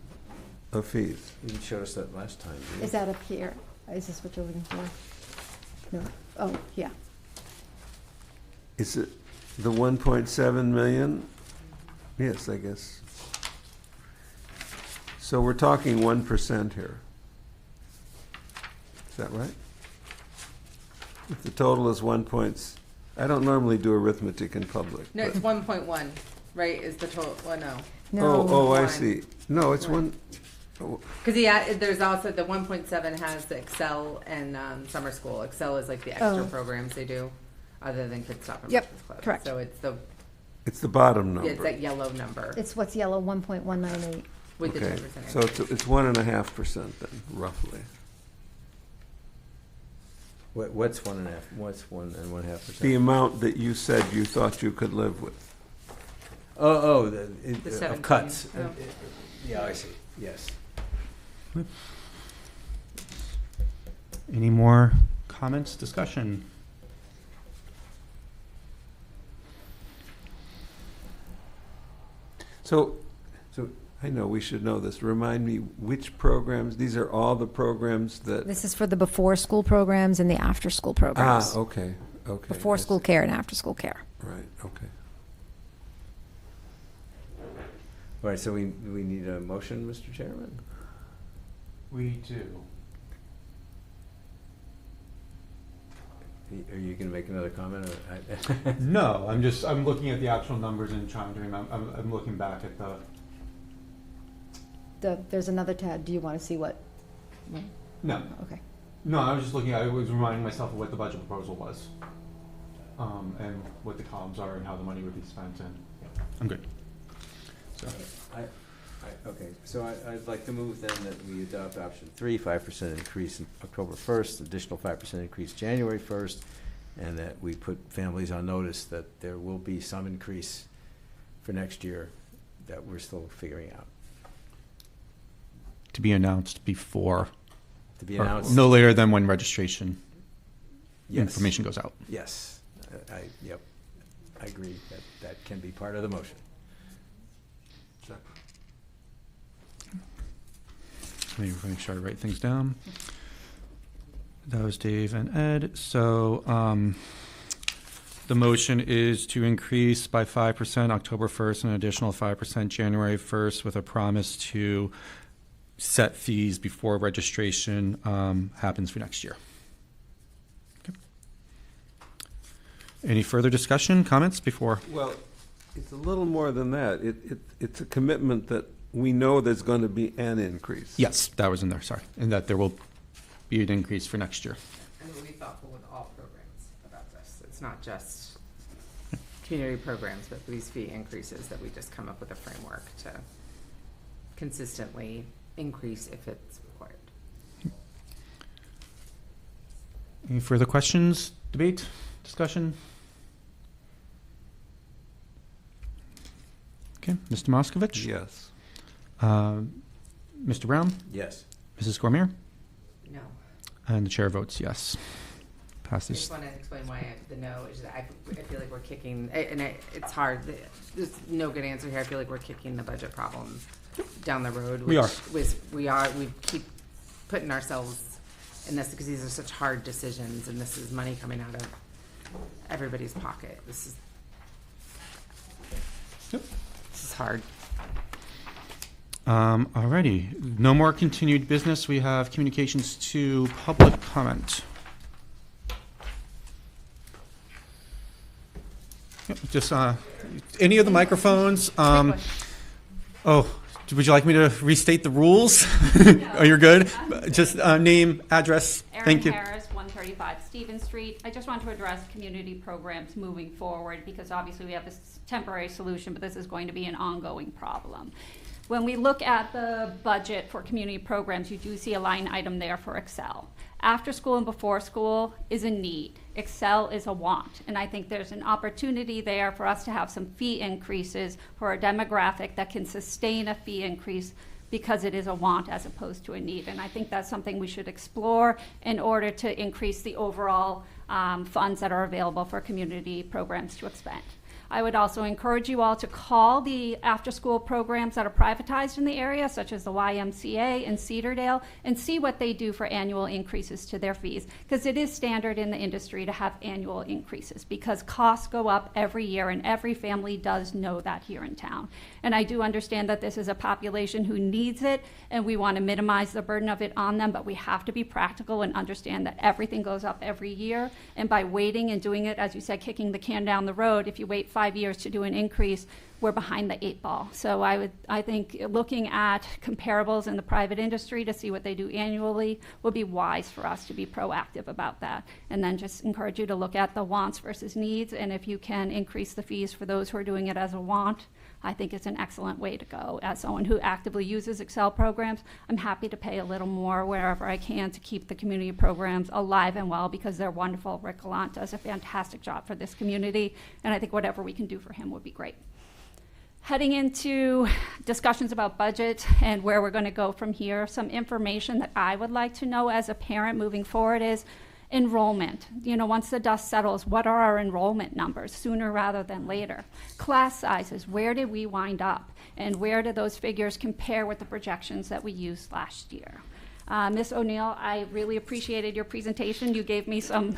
of fees? You showed us that last time. didn't you? Is that up here? Is this what you're looking for? No, oh, yeah. Is it the 1.7 million? Yes, I guess. So we're talking 1% here. Is that right? If the total is I don't normally do arithmetic in public. No, but- it's 1.1, right, is the total, well, no. Oh, I One. see. No, it's One. oh, Because there's also, the 1.7 has the Excel and summer school. Excel is like the extra Oh. programs they do, other than Kids Stop and Yep, Breakfast Club. correct. So it's the bottom it's number. that yellow number It's what's yellow, 1.198. with the Okay, 10%. so it's 1.5% then, roughly. What's 1.5? What's 1.5%? The amount that you said you thought you could live with. The The 17. cuts. Oh. Yeah, I see. Yes. Any more comments, discussion? So I know we should know this. Remind me which programs, these are all the programs that, This is for the before-school programs and the after-school programs. okay. Before-school care and after-school care. Right, okay. All right, so we need a motion, Mr. Chairman? We do. Are you going to make another comment? No, I'm looking at the actual numbers and trying to remember. I'm looking back at There's another tab, do you want to see what? No. Okay. No, I was just looking. I was reminding myself of what the budget proposal was, and what the columns are, and how the money would be spent. And I'm good. So Okay, so I'd like to move then that we adopt option 3, 5% increase in October 1st, additional 5% increase January 1st, and that we put families on notice that there will be some increase for next year that we're still figuring out. to be announced before, To be or announced. no later than when registration Yes. information goes out. Yes, yep, I agree that can be part of the motion. Let me make sure I write things down. That was Dave and Ed. So the motion is to increase by 5% October 1st and an additional 5% January 1st with a promise to set fees before registration happens for next year. Okay. Any further discussion, comments before? Well, it's a little more than that. It's a commitment that we know there's going to be an increase. Yes, that was in there, sorry. And that there will be an increase for next year. And we'll be thoughtful with all programs about this. It's not just community programs, but these fee increases that we just come up with a framework to consistently increase if it's required. Any further questions, debate, discussion? Okay, Mr. Moskovich? Yes. Mr. Brown? Yes. Mrs. Cormier? No. And the chair votes yes. I Passes. just want to explain why the no is that I feel like we're kicking, and it's hard. There's no good answer here. I feel like we're kicking the budget problem down the road. We are. We keep putting ourselves in this because these are such hard decisions, and this is money coming out of everybody's pocket. This is hard. Alrighty, no more continued business. We have communications to public comment. Yep, just any of the microphones. Oh, would you like me to restate the rules? Oh, you're good. Just name, address. Thank you. Erin Harris, 135 Stevens Street. I just want to address community programs moving forward because obviously we have this temporary solution, but this is going to be an ongoing problem. When we look at the budget for community programs, you do see a line item there for Excel. After school and before school is a need. Excel is a want. And I think there's an opportunity there for us to have some fee increases for a demographic that can sustain a fee increase because it is a want as opposed to a need. And I think that's something we should explore in order to increase the overall funds that are available for community programs to expend. I would also encourage you all to call the after-school programs that are privatized in the area, such as the YMCA in Cedardale, and see what they do for annual increases to their fees, because it is standard in the industry to have annual increases, because costs go up every year, and every family does know that here in town. And I do understand that this is a population who needs it, and we want to minimize the burden of it on them, but we have to be practical and understand that everything goes up every year, and by waiting and doing it, as you said, kicking the can down the road, if you wait 5 years to do an increase, we're behind the 8 ball. So I think looking at comparables in the private industry to see what they do annually would be wise for us to be proactive about that. And then just encourage you to look at the wants versus needs, and if you can increase the fees for those who are doing it as a want, I think it's an excellent way to go. As someone who actively uses Excel programs, I'm happy to pay a little more wherever I can to keep the community programs alive and well because they're wonderful. Rick Gallant does a fantastic job for this community, and I think whatever we can do for him would be great. Heading into discussions about budget and where we're going to go from here, some information that I would like to know as a parent moving forward is enrollment. You know, once the dust settles, what are our enrollment numbers sooner rather than later? Class sizes, where did we wind up? And where do those figures compare with the projections that we used last year? Ms. O'Neill, I really appreciated your presentation. You gave me some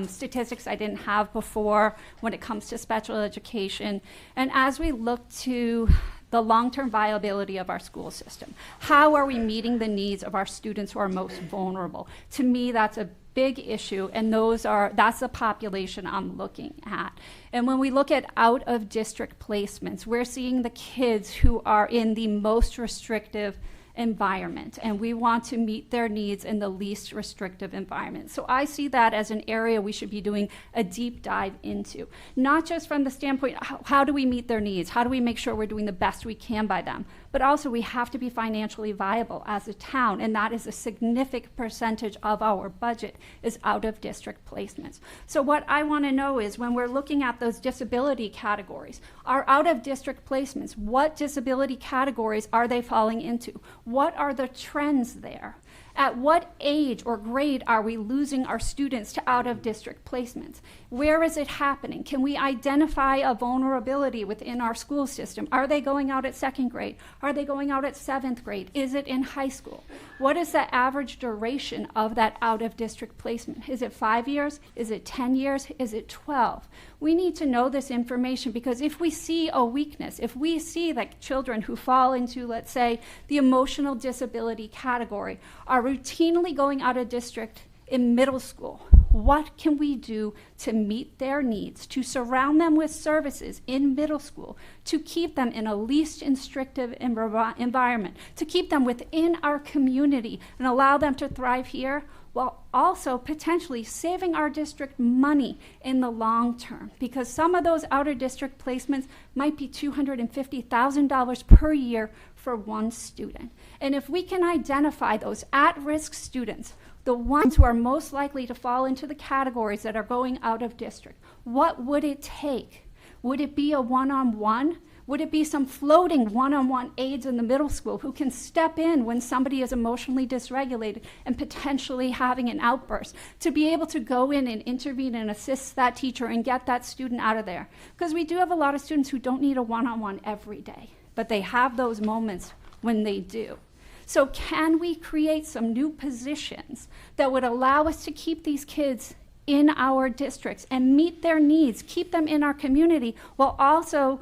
statistics I didn't have before when it comes to special education. And as we look to the long-term viability of our school system, how are we meeting the needs of our students who are most vulnerable? To me, that's a big issue, and that's the population I'm looking at. And when we look at out-of-district placements, we're seeing the kids who are in the most restrictive environment, and we want to meet their needs in the least restrictive environment. So I see that as an area we should be doing a deep dive into, not just from the standpoint, how do we meet their needs? How do we make sure we're doing the best we can by them? But also we have to be financially viable as a town, and that is a significant percentage of our budget is out-of-district placements. So what I want to know is when we're looking at those disability categories, our out-of-district placements, what disability categories are they falling into? What are the trends there? At what age or grade are we losing our students to out-of-district placements? Where is it happening? Can we identify a vulnerability within our school system? Are they going out at second grade? Are they going out at seventh grade? Is it in high school? What is the average duration of that out-of-district placement? Is it 5 years? Is it 10 years? Is it 12? We need to know this information, because if we see a weakness, if we see that children who fall into, let's say, the emotional disability category are routinely going out of district in middle school, what can we do to meet their needs, to surround them with services in middle school, to keep them in a least restrictive environment, to keep them within our community and allow them to thrive here, while also potentially saving our district money in the long term, because some of those outer district placements might be $250,000 per year for one student. And if we can identify those at-risk students, the ones who are most likely to fall into the categories that are going out of district, what would it take? Would it be a one-on-one? Would it be some floating one-on-one aides in the middle school who can step in when somebody is emotionally dysregulated and potentially having an outburst, to be able to go in and intervene and assist that teacher and get that student out of there? Because we do have a lot of students who don't need a one-on-one every day, but they have those moments when they do. So can we create some new positions that would allow us to keep these kids in our districts and meet their needs, keep them in our community, while also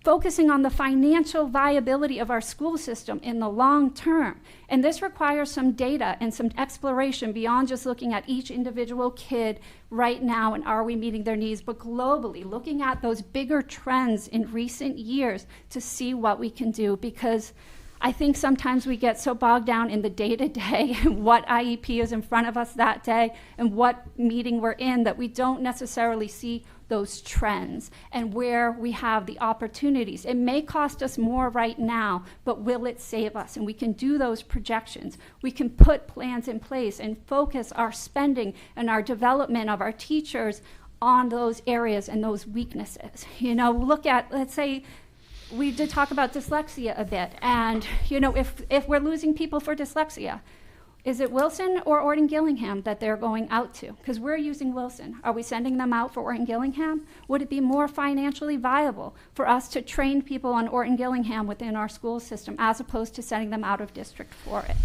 focusing on the financial viability of our school system in the long term? And this requires some data and some exploration beyond just looking at each individual kid right now and are we meeting their needs, but globally, looking at those bigger trends in recent years to see what we can do. Because I think sometimes we get so bogged down in the day-to-day and what IEP is in front of us that day and what meeting we're in, that we don't necessarily see those trends and where we have the opportunities. It may cost us more right now, but will it save us? And we can do those projections. We can put plans in place and focus our spending and our development of our teachers on those areas and those weaknesses. You know, look at, let's say, we did talk about dyslexia a bit, and you know, if we're losing people for dyslexia, is it Wilson or Orton Gillingham that they're going out to? Because we're using Wilson. Are we sending them out for Orton Gillingham? Would it be more financially viable for us to train people on Orton Gillingham within our school system as opposed to sending them out of district for it?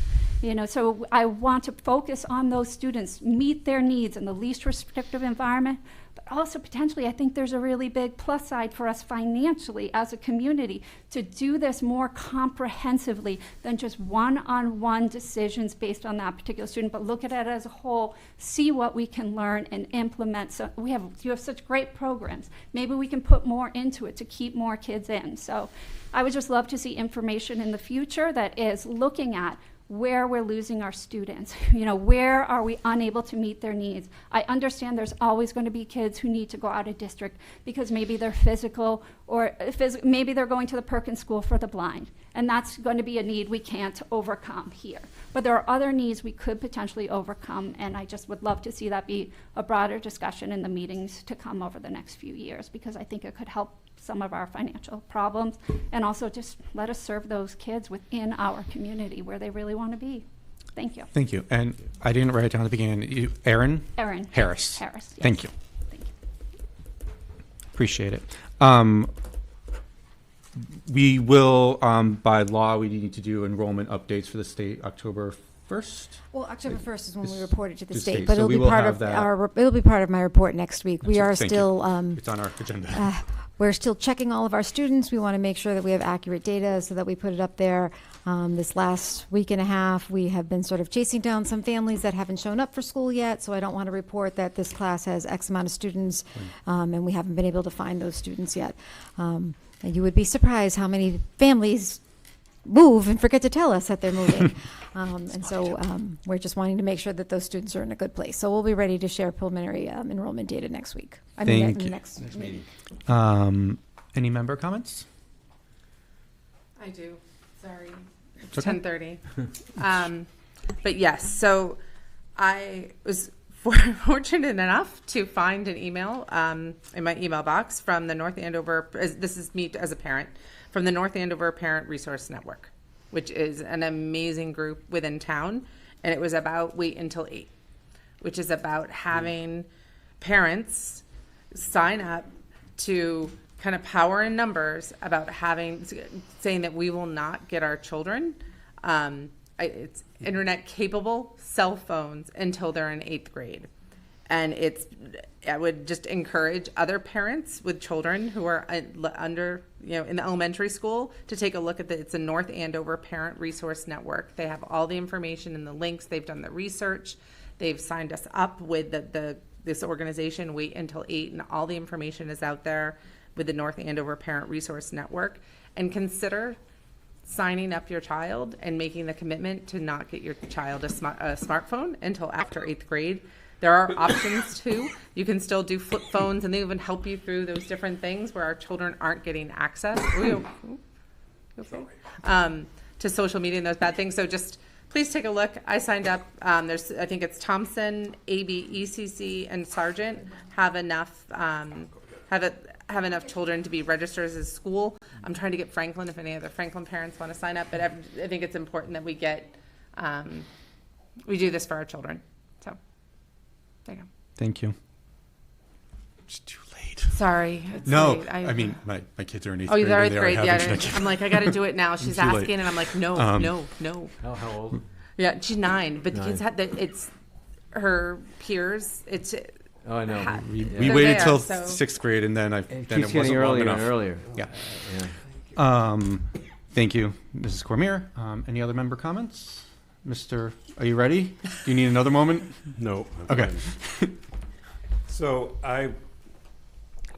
You know, so I want to focus on those students, meet their needs in the least restrictive environment, but also potentially I think there's a really big plus side for us financially as a community to do this more comprehensively than just one-on-one decisions based on that particular student, but look at it as a whole, see what we can learn and implement. So you have such great programs. Maybe we can put more into it to keep more kids in. So I would just love to see information in the future that is looking at where we're losing our students. You know, where are we unable to meet their needs? I understand there's always going to be kids who need to go out of district because maybe they're physical or maybe they're going to the Perkins School for the Blind, and that's going to be a need we can't overcome here. But there are other needs we could potentially overcome, and I just would love to see that be a broader discussion in the meetings to come over the next few years, because I think it could help some of our financial problems, and also just let us serve those kids within our community where they really want to be. Thank you. Thank you. And I didn't write it down at the beginning. Erin Harris. Harris. Yes. Thank you. Thank you. Appreciate it. We will, by law, we need to do enrollment updates for the state October 1st. Well, October 1st is when we This- report it to the the state, state. but So it'll we be will part have of that. it'll be part of my report next week. We That's are it. Thank you. still It's on our agenda. we're still checking all of our students. We want to make sure that we have accurate data so that we put it up there. This last week and a half, we have been sort of chasing down some families that haven't shown up for school yet, so I don't want to report that this class has X amount of students, and we haven't been able to find those students yet. And you would be surprised how many families move and forget to tell us that they're moving. And so we're just wanting to make sure that those students are in a good place. So we'll be ready to share preliminary enrollment data next week. Thank you. Next meeting. Any member comments? I do. Sorry. It's okay. 10:30. But yes, so I was fortunate enough to find an email in my email box from the North Andover, this is me as a parent, from the North Andover Parent Resource Network, which is an amazing group within town. and it was about wait until 8, which is about having parents sign up to kind of power in numbers about saying that we will not get our children it's internet capable cell phones until they're in 8th grade. And I would just encourage other parents with children who are under, in the elementary school to take a look at it's a North Andover Parent Resource Network. They have all the information and the links. They've done the research. They've signed us up with this organization, Wait Until 8, and all the information is out there with the North Andover Parent Resource Network. And consider signing up your child and making the commitment to not get your child a smartphone until after 8th grade. There are options too. You can still do flip phones, and they even help you through those different things where our children aren't getting access to social media and those bad things. So just please take a look. I signed up. I think it's Thompson, AB, ECC, and Sargent have enough children to be registered as a school. I'm trying to get Franklin, if any other Franklin parents want to sign up, but I think it's important that we do this for our children. So there you go. Thank you. It's too late. Sorry. It's No, late. I mean, my kids are in 8th Oh, grade. they're and 8th they grade. already Yeah, have internet. I'm like, I got to do it now. She's Too late. asking, and I'm like, no. How old? Yeah, she's 9, but the 9. kids it's her peers. Oh, I know. We They're waited there, till so- 6th grade, and then It then keeps it wasn't getting long earlier enough. and earlier. Yeah. Thank you, Mrs. Cormier. Any other member comments? Are you ready? Do you need another moment? No. Okay. So of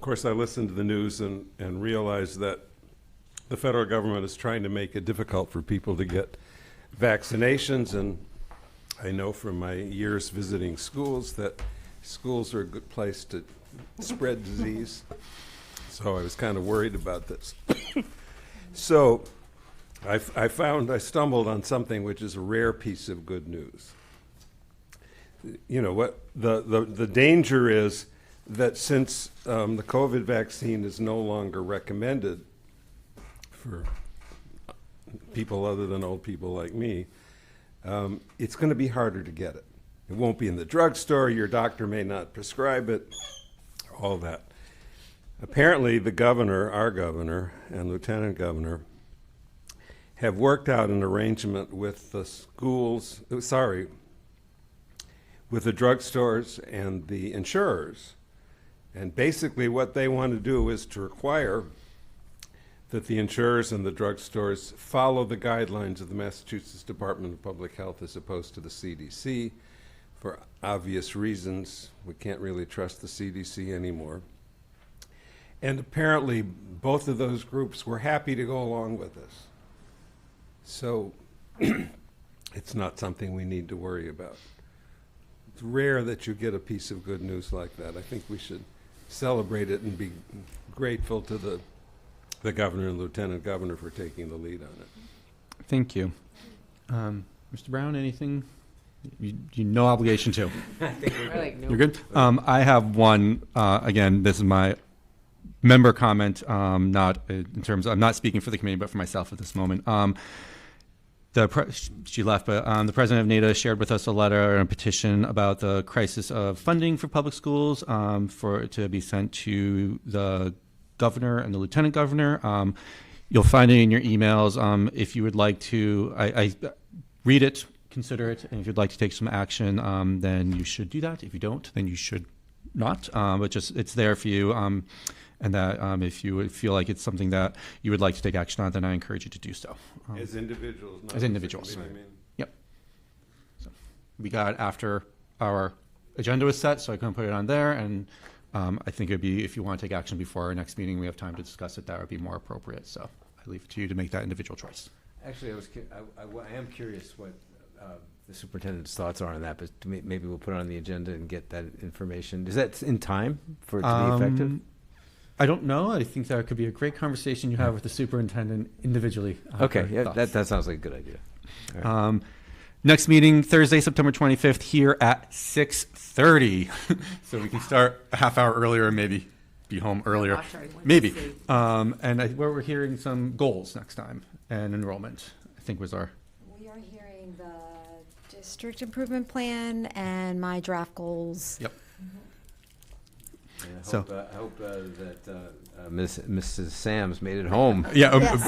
course, I listened to the news and realized that the federal government is trying to make it difficult for people to get vaccinations. And I know from my years visiting schools that schools are a good place to spread disease. So I was kind of worried about this. So I stumbled on something which is a rare piece of good news. You know what the danger is that since the COVID vaccine is no longer recommended for people other than old people like me, it's going to be harder to get it. It won't be in the drugstore. Your doctor may not prescribe it. All that. Apparently, the governor, our governor, and lieutenant governor have worked out an arrangement with the schools, with the drugstores and the insurers. And basically what they want to do is to require that the insurers and the drugstores follow the guidelines of the Massachusetts Department of Public Health as opposed to the CDC. For obvious reasons, we can't really trust the CDC anymore. And apparently both of those groups were happy to go along with this. So it's not something we need to worry about. It's rare that you get a piece of good news like that. I think we should celebrate it and be grateful to the governor and lieutenant governor for taking the lead on it. Thank you. Mr. Brown, anything? You no obligation to. I think we're good. You're good? I have one, again, this is my member comment, not in terms of, I'm not speaking for the committee, but for myself at this moment. She left, but the president of NADA shared with us a letter and a petition about the crisis of funding for public schools for it to be sent to the governor and the lieutenant governor. You'll find it in your emails. If you would like to, I read it, consider it, and if you'd like to take some action, then you should do that. If you don't, then you should not. But just it's there for you. And that if you would feel like it's something that you would like to take action on, then I encourage you to do so. As individuals, not as individuals. I mean. Yep. So we got it after our agenda was set, so I couldn't put it on there. And I think it would be, if you want to take action before our next meeting, we have time to discuss it, that would be more appropriate. So I leave it to you to make that individual choice. Actually, I am curious what the superintendent's thoughts are on that, but maybe we'll put it on the agenda and get that information. Is that in time for it to be effective? I don't know. I think that could be a great conversation you have with the superintendent individually. Okay, yeah, that sounds like a good idea. All right. Next meeting, Thursday, September 25th, here at 6:30. So we can start a half hour earlier and maybe be home earlier. Maybe. And we're hearing some goals next time, and enrollment, I think was our... We are hearing the district improvement plan and my draft goals. Yep. Yeah, So- I hope that Mrs. Sams made it home. Yeah, Yes.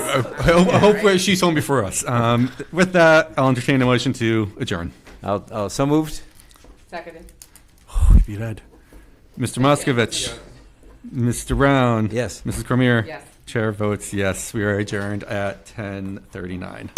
hopefully she's home before us. With that, I'll entertain a motion to adjourn. I'll so moved. Seconded. Be read. Mr. Moskovich. Mr. Brown. Yes. Mrs. Cormier. Yes. Chair votes yes. We are adjourned at 10:39.